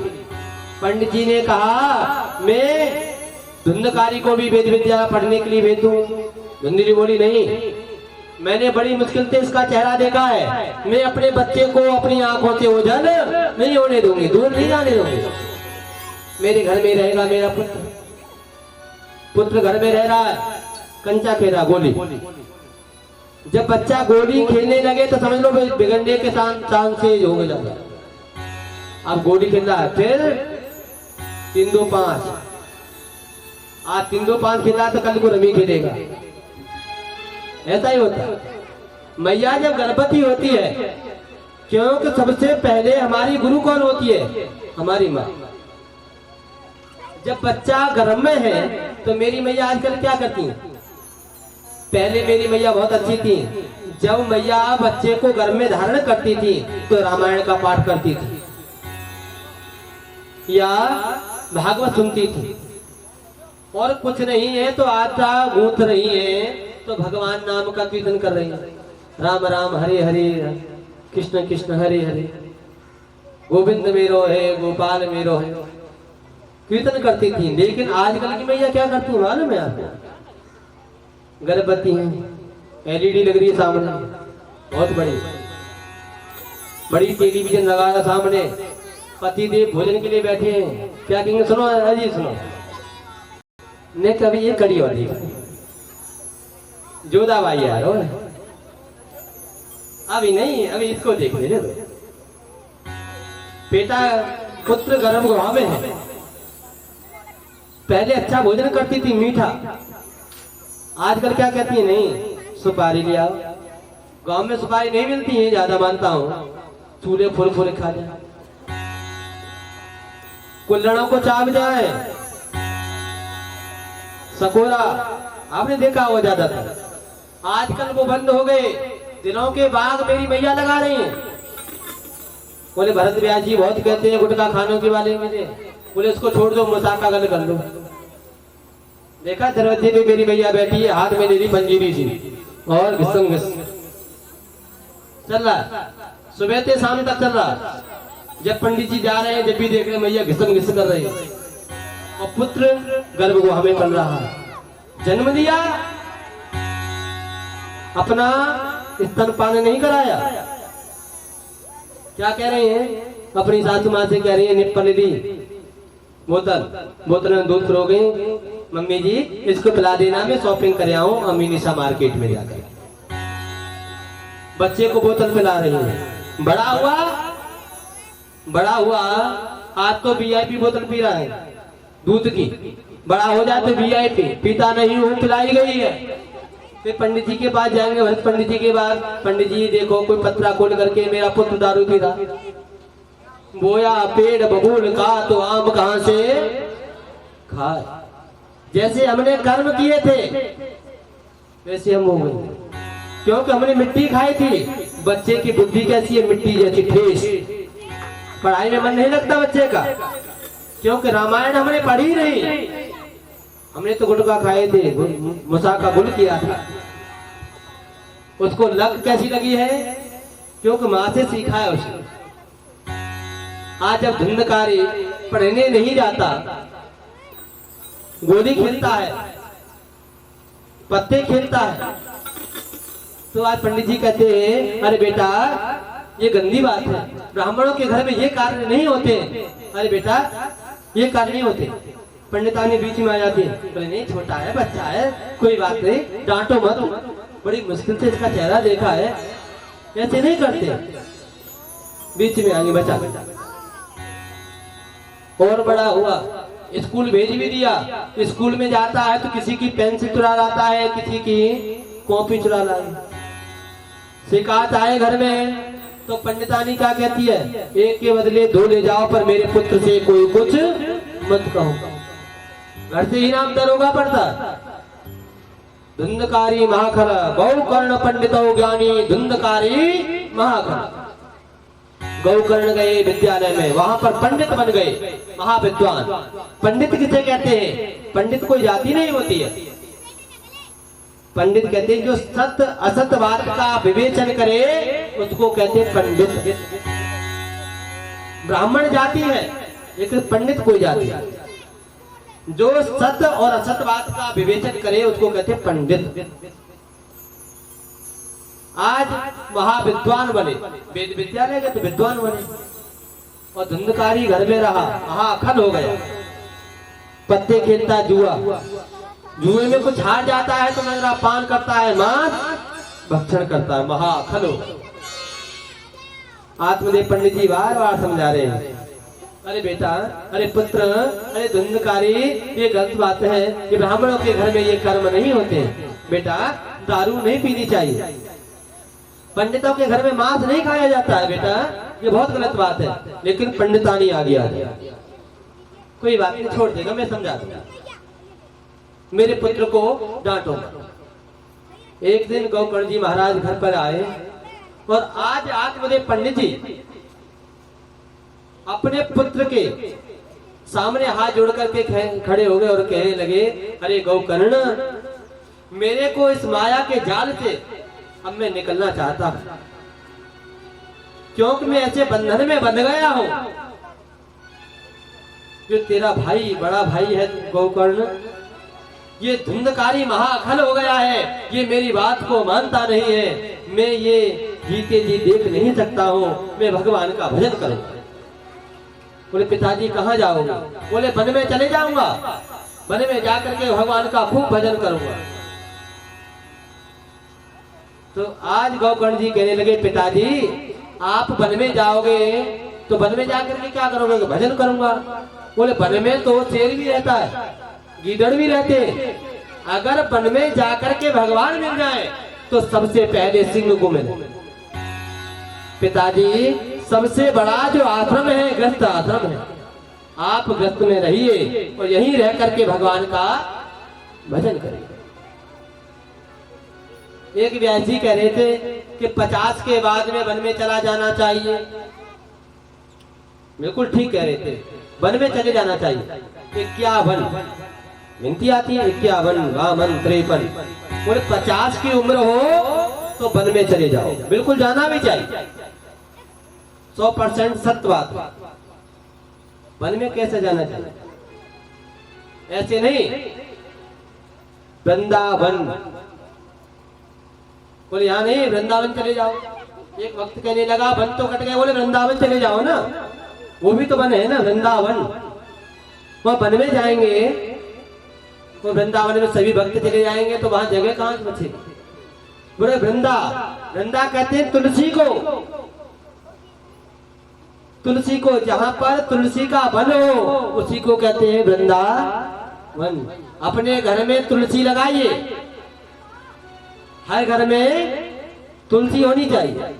पंडित जी ने कहा मैं धुंधकारी को भी वेद विद्या पढ़ने के लिए भेजूं। धुंधली बोली नहीं, मैंने बड़ी मुश्किल से इसका चेहरा देखा है, मैं अपने बच्चे को अपनी आंखों से ओझल नहीं होने दूंगी, दूर नहीं जाने दूंगी। मेरे घर में रहेगा मेरा पुत्र। पुत्र घर में रह रहा है, कंचा खेला गोली। जब बच्चा गोली खेलने लगे तो समझ लो बिगड़ने के चांसेज हो गए। अब गोली खेल रहा है, फिर 3 2 5। आज 3 2 5 खेला तो कल को रमी खेलेगा। ऐसा ही होता है। मैया जब गर्भवती होती है, क्योंकि सबसे पहले हमारी गुरु कौन होती है? हमारी माँ। जब बच्चा गर्भ में है तो मेरी मैया आजकल क्या करती है? पहले मेरी मैया बहुत अच्छी थी। जब मैया बच्चे को गर्भ में धारण करती थी तो रामायण का पाठ करती थी या भागवत सुनती थी। और कुछ नहीं है तो आटा गूंथ रही है तो भगवान नाम का कीर्तन कर रही है। राम राम हरे हरे, कृष्ण कृष्ण हरे हरे, गोविंद मेरो है, गोपाल मेरो है, कीर्तन करती थी। लेकिन आजकल की मैया क्या करती है मालूम है आपको? गर्भवती है, एलईडी लग रही है सामने, बहुत बड़ी बड़ी टेलीविजन लगा सामने, पति देव भोजन के लिए बैठे हैं। क्या कहेंगे? सुनो अजी सुनो, ने कभी ये कड़ी और देखी जोधा भाई यार, अभी नहीं, अभी इसको देख ले। बेटा पुत्र गर्भ गुहा में है। पहले अच्छा भोजन करती थी, मीठा। आजकल क्या कहती है? नहीं, सुपारी ले आओ। गांव में सुपारी नहीं मिलती है ज्यादा, मानता हूं। चूल्हे फुल फुल खा जाए, कुल्हड़ों को चाव जाए, सकोरा आपने देखा हो ज्यादा था। आजकल वो बंद हो गए। दिनों के बाग मेरी मैया लगा रही है। बोले भरत व्यास जी बहुत कहते हैं गुटखा खानों के वाले में, बोले इसको छोड़ दो, मुसाका गल कर लो। देखा दरवाजे पे मेरी मैया बैठी है, हाथ में ले ली पंजीरी सी और घिसम घिस चल रहा, सुबह से शाम तक चल रहा। जब पंडित जी जा रहे हैं, जब भी देख रहे मैया घिसम घिस कर रही है और पुत्र गर्भ गुहा में पल रहा है। जन्म दिया, अपना स्तनपान नहीं कराया। क्या कह रहे हैं? अपनी सासू माँ से कह रही है निप्पल दी बोतल में दूध हो गई, मम्मी जी इसको पिला देना, मैं शॉपिंग कर आऊं अम्मी निशा मार्केट में जाकर। बच्चे को बोतल पिला रही है। बड़ा हुआ आज तो वीआईपी बोतल पी रहा है दूध की। बड़ा हो जाए तो वीआईपी पीता नहीं हूं, पिलाई गई है। फिर पंडित जी के पास जाएंगे, भरत पंडित जी के पास, पंडित जी देखो कोई पत्रा खोल करके मेरा पुत्र दारू पी रहा। बोया पेड़ बबूल का तो आम कहां से खाए। जैसे हमने कर्म किए थे वैसे हम हो गए, क्योंकि हमने मिट्टी खाई थी। बच्चे की बुद्धि कैसी है, मिट्टी जैसी ठेस। पढ़ाई में मन नहीं लगता बच्चे का, क्योंकि रामायण हमने पढ़ी नहीं, हमने तो गुटखा खाए थे, मुसा का गुल किया था। उसको लग कैसी लगी है, क्योंकि माँ से सीखा है उसने। आज जब धुंधकारी पढ़ने नहीं जाता, गोली खेलता है, पत्ते खेलता है, तो आज पंडित जी कहते हैं अरे बेटा ये गंदी बात है, ब्राह्मणों के घर में ये कार्य नहीं होते। अरे बेटा ये कार्य नहीं होते। पंडितानी बीच में आ जाती है, बोले नहीं छोटा है, बच्चा है, कोई बात नहीं, डांटो मत। बड़ी मुश्किल से इसका चेहरा देखा है, ऐसे नहीं करते। बीच में आगे बचा और बड़ा हुआ, स्कूल भेज भी दिया। स्कूल में जाता है तो किसी की पेंसिल चुरा लाता है, किसी की कॉपी चुरा लाता। शिकायत आए घर में तो पंडितानी क्या कहती है, एक के बदले दो ले जाओ, पर मेरे पुत्र से कोई कुछ मत कहो। घर से ही नाम दरोगा पड़ता। धुंधकारी महाखल गौकर्ण पंडितो ज्ञानी, धुंधकारी महाखल। गौकर्ण गए विद्यालय में, वहां पर पंडित बन गए, महाविद्वान। पंडित किसे कहते हैं, पंडित कोई जाति नहीं होती है। पंडित कहते हैं जो सत असत बात का विवेचन करे उसको कहते हैं पंडित। ब्राह्मण जाति है, लेकिन पंडित कोई जाति है। जो सत और असत बात का विवेचन करे उसको कहते हैं पंडित। आज महाविद्वान बने, वेद विद्यालय गए तो विद्वान बने, और धुंधकारी घर में रहा, महाअखल हो गया। पत्ते खेलता, जुआ, जुए में कुछ हार जाता है तो नजरा पान करता है, मांस भक्षण करता है, महाअखल हो। आत्मदेव पंडित जी बार बार समझा रहे हैं, अरे बेटा, अरे पुत्र, अरे धुंधकारी, ये गलत बात है कि ब्राह्मणों के घर में ये कर्म नहीं होते। बेटा दारू नहीं पीनी चाहिए, पंडितों के घर में मांस नहीं खाया जाता है, बेटा ये बहुत गलत बात है। लेकिन पंडितानी आ गया, कोई बात नहीं, छोड़ देगा, मैं समझा दूंगा, मेरे पुत्र को डांटो। एक दिन गौकर्ण जी महाराज घर पर आए और आज आत्मदेव पंडित जी अपने पुत्र के सामने हाथ जोड़ करके खड़े हो गए और कहने लगे, अरे गौकर्ण, मेरे को इस माया के जाल से अब मैं निकलना चाहता हूं, क्योंकि मैं ऐसे बंधन में बंध गया हूं। जो तेरा भाई, बड़ा भाई है गौकर्ण, ये धुंधकारी महाअखल हो गया है, ये मेरी बात को मानता नहीं है। मैं ये जीते जी देख नहीं सकता हूं, मैं भगवान का भजन करूंगा। बोले पिताजी कहाँ जाओगे? बोले वन में चले जाऊंगा, वन में जाकर के भगवान का खूब भजन करूंगा। तो आज गौकर्ण जी कहने लगे, पिताजी आप वन में जाओगे तो वन में जाकर के क्या करोगे? भजन करूंगा। बोले वन में तो शेर भी रहता है, गीदड़ भी रहते हैं, अगर वन में जाकर के भगवान मिल जाए तो सबसे पहले सिंह को मिले। पिताजी सबसे बड़ा जो आश्रम है गृहस्थ आश्रम है, आप गृहस्थ में रहिए और यहीं रह करके भगवान का भजन करिए। एक व्यास जी कह रहे थे कि 50 के बाद में वन में चला जाना चाहिए। बिल्कुल ठीक कह रहे थे, वन में चले जाना चाहिए। 51 गिनती आती है, 51 वामन 53। बोले 50 की उम्र हो तो वन में चले जाओ, बिल्कुल जाना भी चाहिए, 100% सत्य बात। वन में कैसे जाना चाहिए? ऐसे नहीं, वृंदावन, बोले यहाँ नहीं, वृंदावन चले जाओ। एक वक्त कहने लगा वन तो कट गए, बोले वृंदावन चले जाओ ना, वो भी तो वन है ना, वृंदावन। वह वन में जाएंगे तो वृंदावन में सभी भक्त चले जाएंगे तो वहां जगह कहां से बचेगी? बोले वृंदा, वृंदा कहते हैं तुलसी को, तुलसी को, जहां पर तुलसी का वन हो उसी को कहते हैं वृंदावन। अपने घर में तुलसी लगाइए, हर घर में तुलसी होनी चाहिए,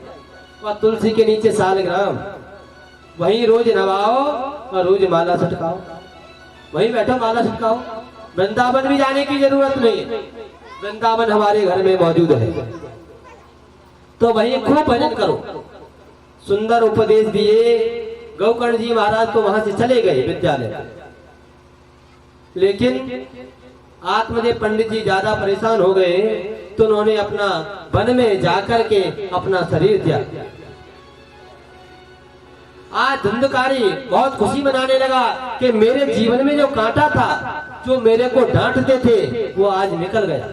और तुलसी के नीचे सालग्राम, वहीं रोज नवाओ और रोज माला छटकाओ, वहीं बैठो माला छटकाओ। वृंदावन भी जाने की जरूरत नहीं है, वृंदावन हमारे घर में मौजूद है। तो वहीं खूब भजन करो। सुंदर उपदेश दिए। गौकर्ण जी महाराज तो वहां से चले गए विद्यालय, लेकिन आत्मदेव पंडित जी ज्यादा परेशान हो गए तो उन्होंने अपना वन में जाकर के अपना शरीर त्याग दिया। आज धुंधकारी बहुत खुशी मनाने लगा कि मेरे जीवन में जो कांटा था, जो मेरे को डांटते थे, वो आज निकल गया।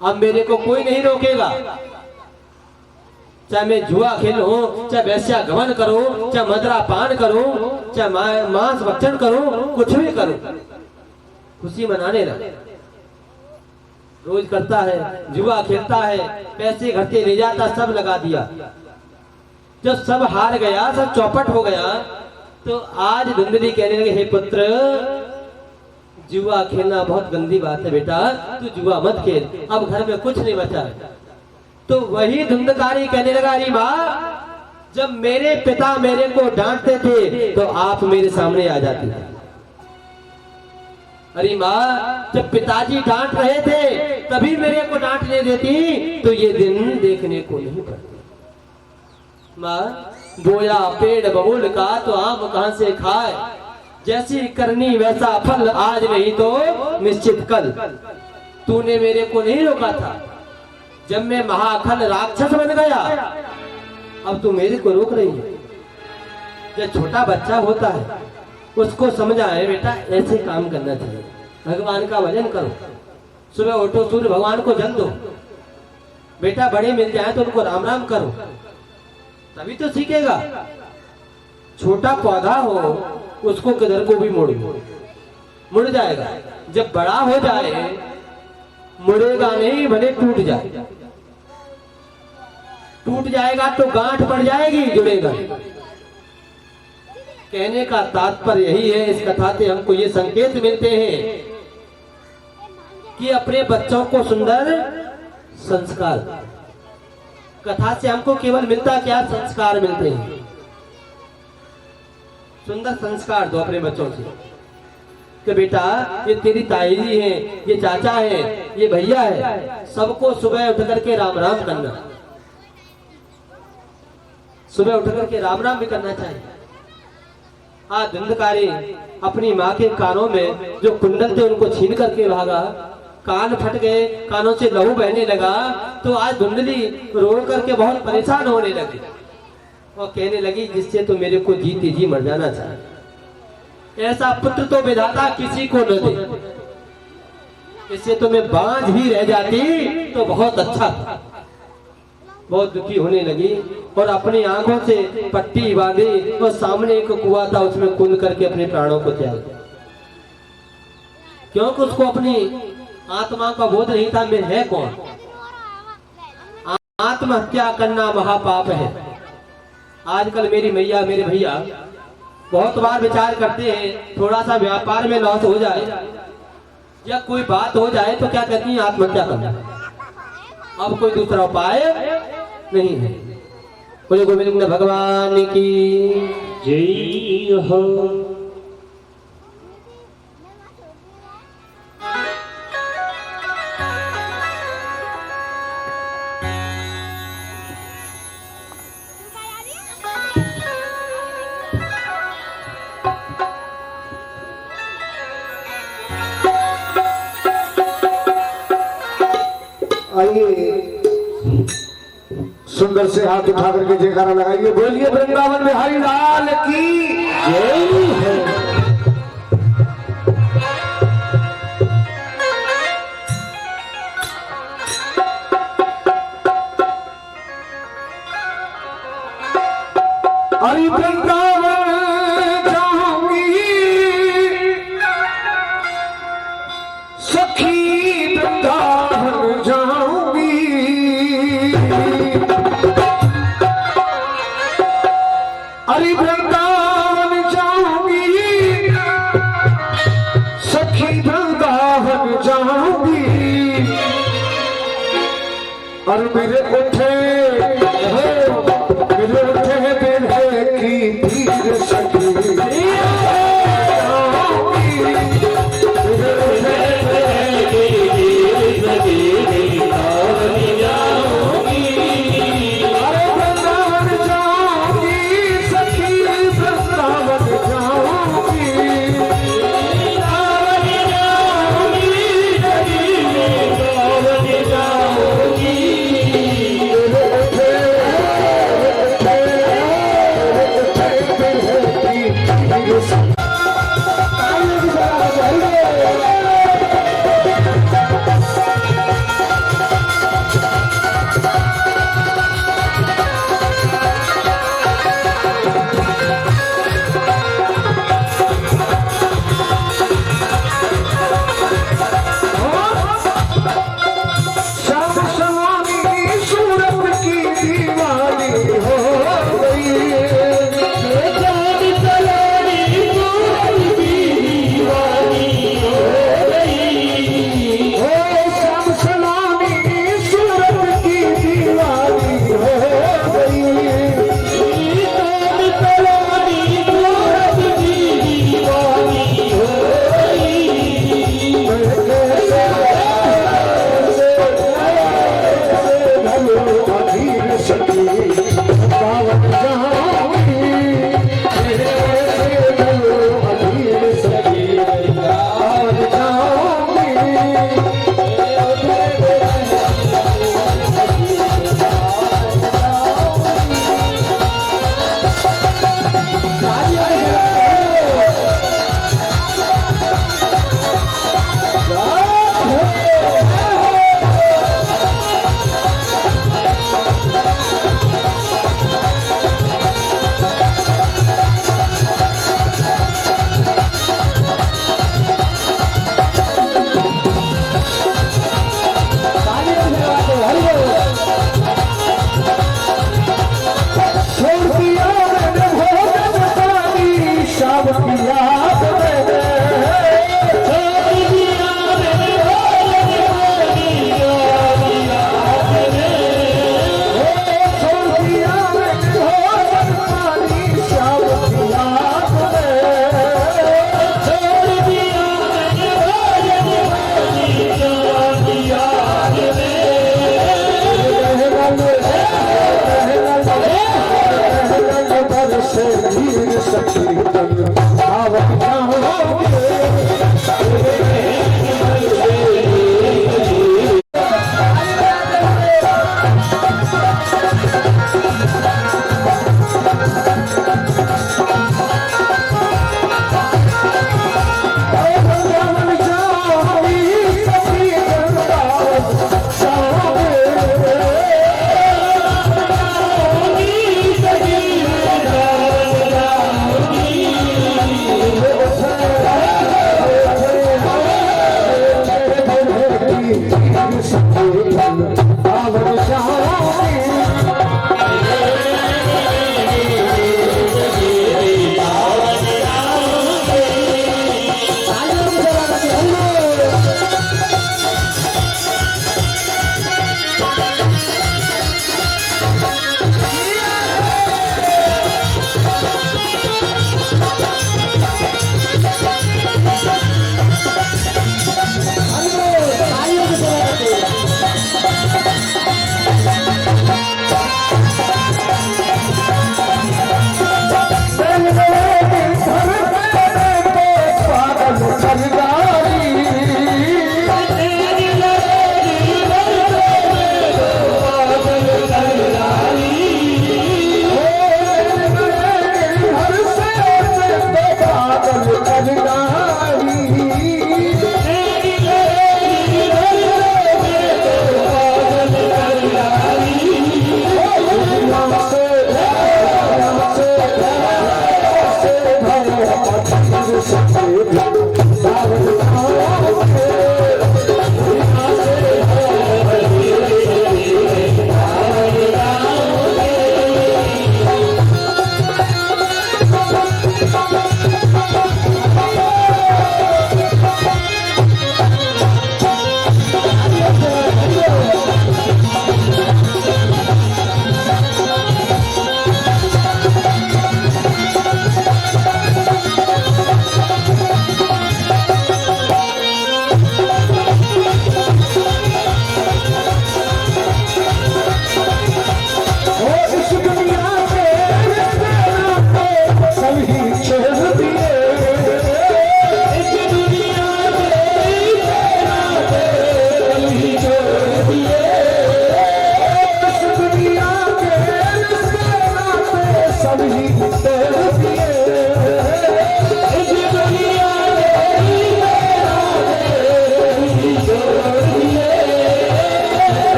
अब मेरे को कोई नहीं रोकेगा। चाहे मैं जुआ खेलूं, चाहे वैश्या गमन करूं, चाहे मदरा पान करूं, चाहे मांस भक्षण करूं, कुछ भी करूं, खुशी मनाने लगा। रोज करता है, जुआ खेलता है, पैसे घरते ले जाता, सब लगा दिया। जब सब हार गया, सब चौपट हो गया, तो आज धुंधली कहने लगे, हे पुत्र, जुआ खेलना बहुत गंदी बात है बेटा, तू जुआ मत खेल, अब घर में कुछ नहीं बचा है। तो वही धुंधकारी कहने लगा, अरे माँ, जब मेरे पिता मेरे को डांटते थे तो आप मेरे सामने आ जाती थी। अरे माँ, जब पिताजी डांट रहे थे तभी मेरे को डांटने देती, तो ये दिन देखने को नहीं पड़ते। माँ, बोया पेड़ बबूल का तो आम कहां से खाए, जैसी करनी वैसा फल, आज नहीं तो निश्चित कल। तूने मेरे को नहीं रोका था जब मैं महाखल राक्षस बन गया, अब तू मेरे को रोक रही है। जब छोटा बच्चा होता है उसको समझाए, बेटा ऐसे काम करना चाहिए, भगवान का भजन करो, सुबह उठो, सूर्य भगवान को जल दो, बेटा बड़े मिल जाए तो उनको राम राम करो, तभी तो सीखेगा। छोटा पौधा हो उसको किधर को भी मुड़ जाएगा, जब बड़ा हो जाए मुड़ेगा नहीं, भले टूट जाए, टूट जाएगा तो गांठ पड़ जाएगी, जुड़ेगा। कहने का तात्पर्य यही है, इस कथा से हमको ये संकेत मिलते हैं कि अपने बच्चों को सुंदर संस्कार, कथा से हमको केवल मिलता क्या, संस्कार मिलते हैं। सुंदर संस्कार दो अपने बच्चों से कि बेटा ये तेरी ताई जी है, ये चाचा है, ये भैया है, सबको सुबह उठ करके राम राम करना, सुबह उठ करके राम राम भी करना चाहिए। आज धुंधकारी अपनी माँ के कानों में जो कुंडल थे उनको छीन करके भागा, कान फट गए, कानों से लहू बहने लगा, तो आज धुंधली रो करके बहुत परेशान होने लगी और कहने लगी, जिससे तो मेरे को जीते जी मर जाना चाहिए, ऐसा पुत्र तो विधाता किसी को न दे, इससे तो मैं बांझ ही रह जाती तो बहुत अच्छा था। बहुत दुखी होने लगी और अपनी आंखों से पट्टी बांधी और सामने एक कुआं था, उसमें कूद करके अपने प्राणों को त्याग दिया, क्योंकि उसको अपनी आत्मा का बोध नहीं था, मैं है कौन। आत्महत्या करना महापाप है। आजकल मेरी मैया मेरे भैया बहुत बार विचार करते हैं, थोड़ा सा व्यापार में लॉस हो जाए या कोई बात हो जाए तो क्या कहती हैं, आत्महत्या करना, अब कोई दूसरा उपाय नहीं है। बोले गोविंद भगवान की जय हो। आइए सुंदर से हाथ उठा करके जयकारा लगाइए, बोलिए वृंदावन बिहारी लाल की जय है। अरे वृंदावन जाऊंगी सखी, वृंदावन जाऊंगी, अरे वृंदावन जाऊंगी सखी, वृंदावन जाऊंगी, और मेरे उठे बेल्हे की पीर सखी, याद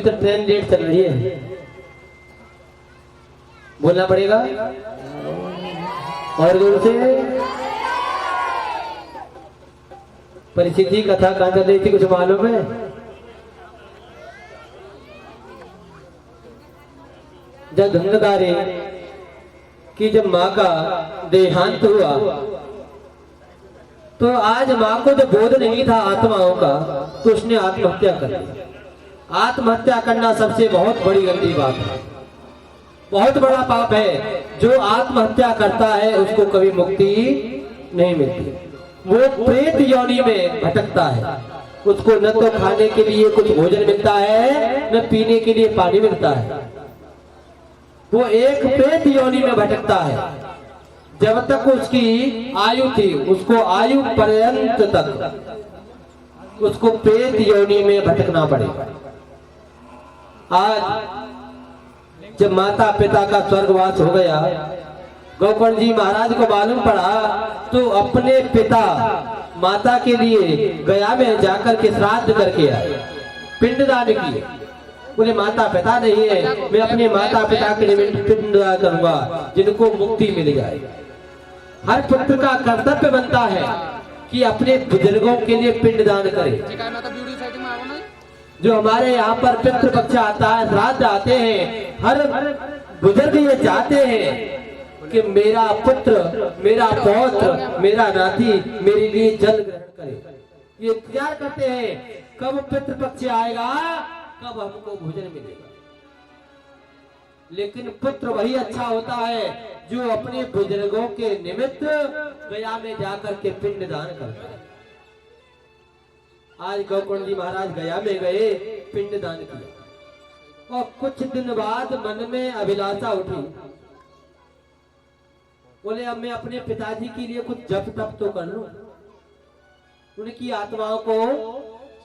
अभी तो ट्रेन लेट चल रही है, बोलना पड़ेगा और जोर से। परिस्थिति कथा कहां चल रही थी कुछ मालूम है? जब धुंधकारी कि जब माँ का देहांत हुआ तो आज माँ को जब बोध नहीं था आत्माओं का, तो उसने आत्महत्या कर ली। आत्महत्या करना सबसे बहुत बड़ी गंदी बात है, बहुत बड़ा पाप है। जो आत्महत्या करता है उसको कभी मुक्ति नहीं मिलती, वो प्रेत योनि में भटकता है। उसको न तो खाने के लिए कुछ भोजन मिलता है, न पीने के लिए पानी मिलता है। वो एक प्रेत योनि में भटकता है। जब तक उसकी आयु थी, उसको आयु पर्यंत तक उसको प्रेत योनि में भटकना पड़ेगा। आज जब माता पिता का स्वर्गवास हो गया, गोकर्ण जी महाराज को मालूम पड़ा तो अपने पिता माता के लिए गया में जाकर के श्राद्ध करके आए, पिंडदान किए। बोले माता पिता नहीं है, मैं अपने माता पिता के लिए पिंडदान करूंगा जिनको मुक्ति मिल जाए। हर पुत्र का कर्तव्य बनता है कि अपने बुजुर्गों के लिए पिंडदान करे। जो हमारे यहाँ पर पितृपक्ष आता है, श्राद्ध आते हैं, हर बुजुर्ग ये चाहते हैं कि मेरा पुत्र, मेरा पौत्र, मेरा नाती मेरे लिए जल ग्रहण करे। ये इंतजार करते हैं कब पितृपक्ष आएगा, कब हमको भोजन मिलेगा। लेकिन पुत्र वही अच्छा होता है जो अपने बुजुर्गों के निमित्त गया में जाकर के पिंडदान करता है। आज गोकर्ण जी महाराज गया में गए, पिंडदान किया और कुछ दिन बाद मन में अभिलाषा उठी। बोले अब मैं अपने पिताजी के लिए कुछ जप तप तो कर लूं, उनकी आत्माओं को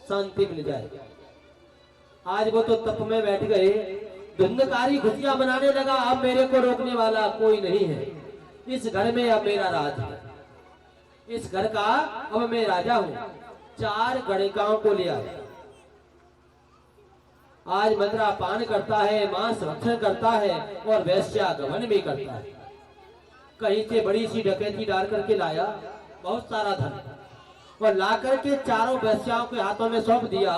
शांति मिल जाए। आज वो तो तप में बैठ गए, धुंधकारी खुशियां मनाने लगा। अब मेरे को रोकने वाला कोई नहीं है, इस घर में अब मेरा राज है, इस घर का अब मैं राजा हूं। 4 गणिकाओं को ले आया। आज मदरा पान करता है, मांस भक्षण करता है और वैश्यागमन भी करता है। कहीं से बड़ी सी डकैती डाल करके लाया बहुत सारा धन और ला करके 4 वैश्याओं के हाथों में सौंप दिया।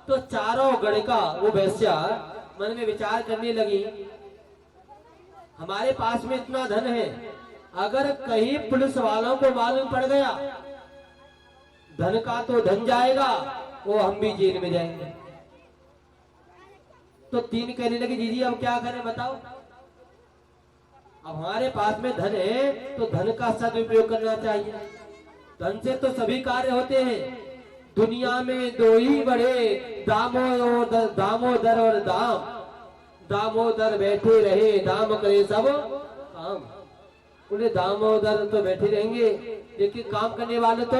तो 4 गणिका वो वैश्या मन में विचार करने लगी, हमारे पास में इतना धन है, अगर कहीं पुलिस वालों को मालूम पड़ गया धन का तो धन जाएगा, वो हम भी जेल में जाएंगे। तो 3 कहने लगे जी अब क्या करें बताओ। अब हमारे पास में धन है तो धन का सदुपयोग करना चाहिए। धन से तो सभी कार्य होते हैं। दुनिया में 2 ही बड़े, दामोदर और दाम। दामोदर बैठे रहे, दाम करे सब काम। उन्हें दामोदर तो बैठे रहेंगे, लेकिन काम करने वाले तो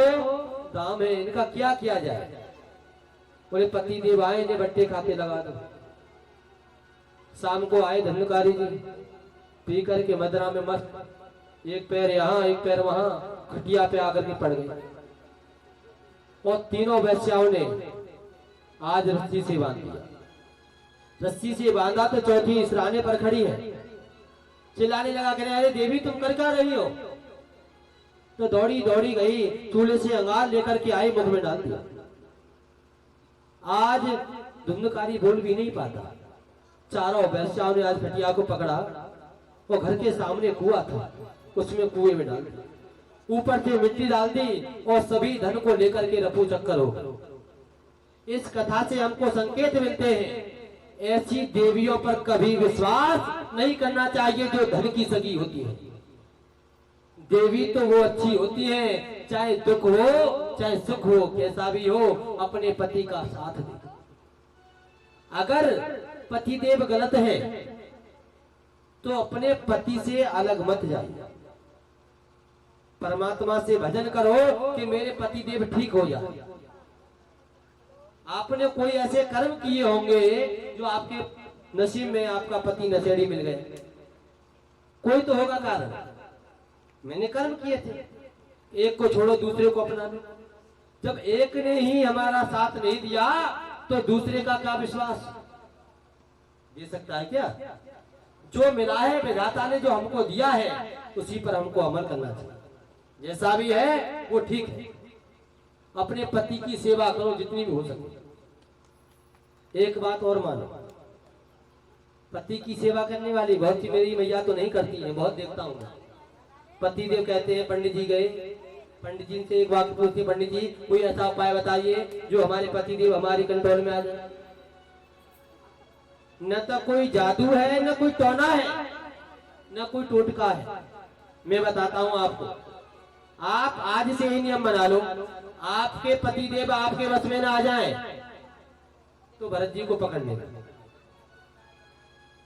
दाम है। इनका क्या किया जाए? बोले पति देव आए, इन्हें बट्टे खाते लगा दो। शाम को आए धनुकारी जी, पी करके मदरा में मस्त, एक पैर यहाँ एक पैर वहां, खटिया पे आकर के पड़ गए। और तीनों वैश्याओं ने आज रस्सी से बांध दिया। रस्सी से बांधा तो चौथी इसराने पर खड़ी है, चिल्लाने लगा, कह रहे अरे देवी तुम कर क्या रही हो? तो दौड़ी दौड़ी गई, चूल्हे से अंगार लेकर के आई, मुख में डाल दिया। आज धुंधकारी बोल भी नहीं पाता। 4 वैश्याओं ने आज खटिया को पकड़ा, वो घर के सामने कुआं था, उसमें कुएं में डाल दिया, ऊपर से मिट्टी डाल दी और सभी धन को लेकर के रफू चक्कर हो। इस कथा से हमको संकेत मिलते हैं, ऐसी देवियों पर कभी विश्वास नहीं करना चाहिए जो धन की सगी होती है। देवी तो वो अच्छी होती है, चाहे दुख हो चाहे सुख हो, कैसा भी हो, अपने पति का साथ दे। अगर पति देव गलत है तो अपने पति से अलग मत जाइए। परमात्मा से भजन करो कि मेरे पति देव ठीक हो जाए। आपने कोई ऐसे कर्म किए होंगे जो आपके नसीब में आपका पति नशेड़ी मिल गए, कोई तो होगा कारण। मैंने कर्म किए थे, एक को छोड़ो दूसरे को अपना लो। जब एक ने ही हमारा साथ नहीं दिया तो दूसरे का क्या विश्वास। दे सकता है क्या? जो मिला है विधाता ने, जो हमको दिया है, उसी पर हमको अमल करना चाहिए। जैसा भी है वो ठीक है। अपने पति की सेवा करो जितनी भी हो सके। एक बात और मानो, पति की सेवा करने वाली बहुत सी मेरी मैया तो नहीं करती है, बहुत देखता हूँ मैं। पति देव कहते हैं पंडित जी गए, पंडित जी से एक बात पूछती, पंडित जी कोई ऐसा उपाय बताइए जो हमारे पति देव हमारी कंट्रोल में आ जाए। न तो कोई जादू है, न कोई टोना है, न कोई टोटका है। मैं बताता हूं आपको, आप आज से ही नियम बना लो, आपके पति देव आपके वश में ना आ जाएं तो भरत जी को पकड़ लेना।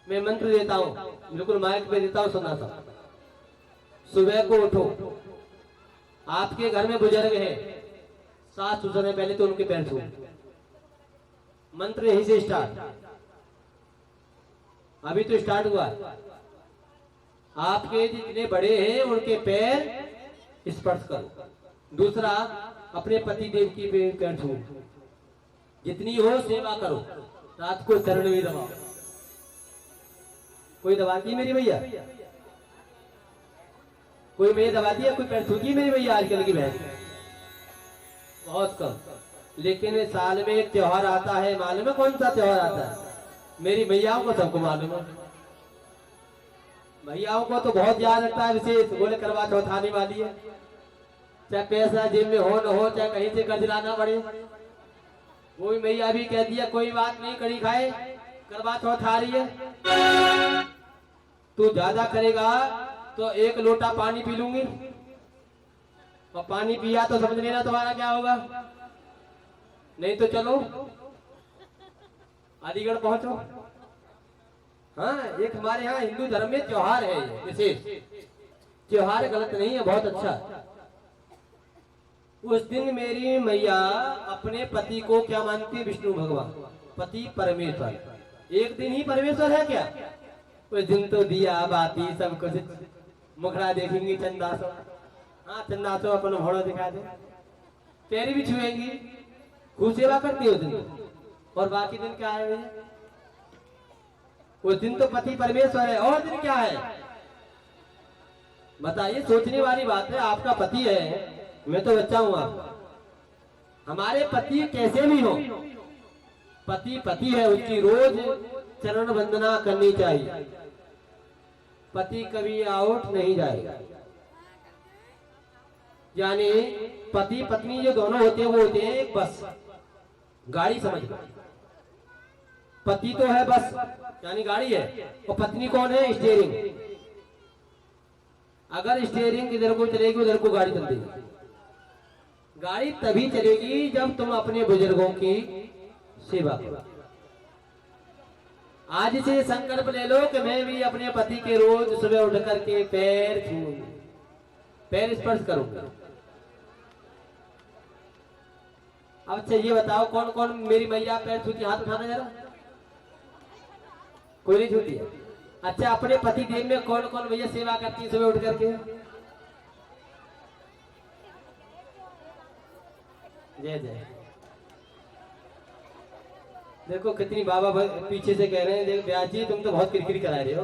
मैं मंत्र देता हूं, बिल्कुल माइक पे देता हूं, सुनना सब। सुबह को उठो, आपके घर में बुजुर्ग है, सास ससुर है, पहले तो उनके पैर छू। मंत्र यहीं से स्टार्ट, अभी तो स्टार्ट हुआ। आपके जितने बड़े हैं उनके पैर स्पर्श करो। दूसरा, अपने पति देव की पैर छू, जितनी हो सेवा करो। रात को चरण भी दबाओ। कोई दबाती मेरी भैया? कोई मैया दबाती है? कोई पैर छूती मेरी भैया? आजकल की बहन बहुत कम। लेकिन साल में एक त्योहार आता है, मालूम है कौन सा त्योहार आता है? मेरी भैयाओं को सबको मालूम है। भैयाओं को तो बहुत याद रखता है विशेष, बोले करवा चौथ आने वाली है, चाहे पैसा जेब में हो न हो, चाहे कहीं से कर्ज लाना पड़े। कोई मैया भी कह दिया कोई बात नहीं, कड़ी खाए, करवा चौथ आ रही है, तू ज्यादा करेगा तो एक लोटा पानी पी लूंगी, और पानी पिया तो समझ लेना तुम्हारा क्या होगा। नहीं तो चलो अलीगढ़ पहुंचो। हाँ, एक हमारे यहाँ हिंदू धर्म में त्योहार है विशेष। त्योहार गलत नहीं है, बहुत अच्छा। उस दिन मेरी मैया अपने पति को क्या मानती है? विष्णु भगवान, पति परमेश्वर। एक दिन ही परमेश्वर है क्या? उस दिन तो दिया बाती सब कुछ, मुखड़ा देखेंगी, चंदासो, हाँ चंदासो अपन घोड़ा दिखा दे, पैरी भी छुएंगी, खूब सेवा करती है उस दिन। और बाकी दिन क्या है? उस दिन तो पति परमेश्वर है, और दिन क्या है बताइए? सोचने वाली बात है। आपका पति है, मैं तो बच्चा हूं आप। हमारे पति कैसे भी हो, पति पति है, उसकी रोज चरण वंदना करनी चाहिए। पति कभी आउट नहीं जाएगा। यानी पति पत्नी जो दोनों होते हैं वो होते हैं एक बस, गाड़ी समझ लो। पति तो है बस, यानी गाड़ी है, और पत्नी कौन है? स्टीयरिंग। अगर स्टीयरिंग इधर को चलेगी उधर को गाड़ी चलती। गाड़ी तभी चलेगी जब तुम अपने बुजुर्गों की सेवा करो। आज से संकल्प ले लो कि मैं भी अपने पति के रोज सुबह उठ करके पैर छूऊंगी, पैर स्पर्श करूंगा। अब अच्छा ये बताओ, कौन कौन मेरी मैया पैर छूती? हाथ उठाना जरा। कोई नहीं छूती है? अच्छा, अपने पति देव में कौन कौन भैया सेवा करती है सुबह उठ करके? जय जय। देखो कितनी बाबा पीछे से कह रहे हैं, देखो ब्यास जी तुम तो बहुत किरकिरी करा रहे हो।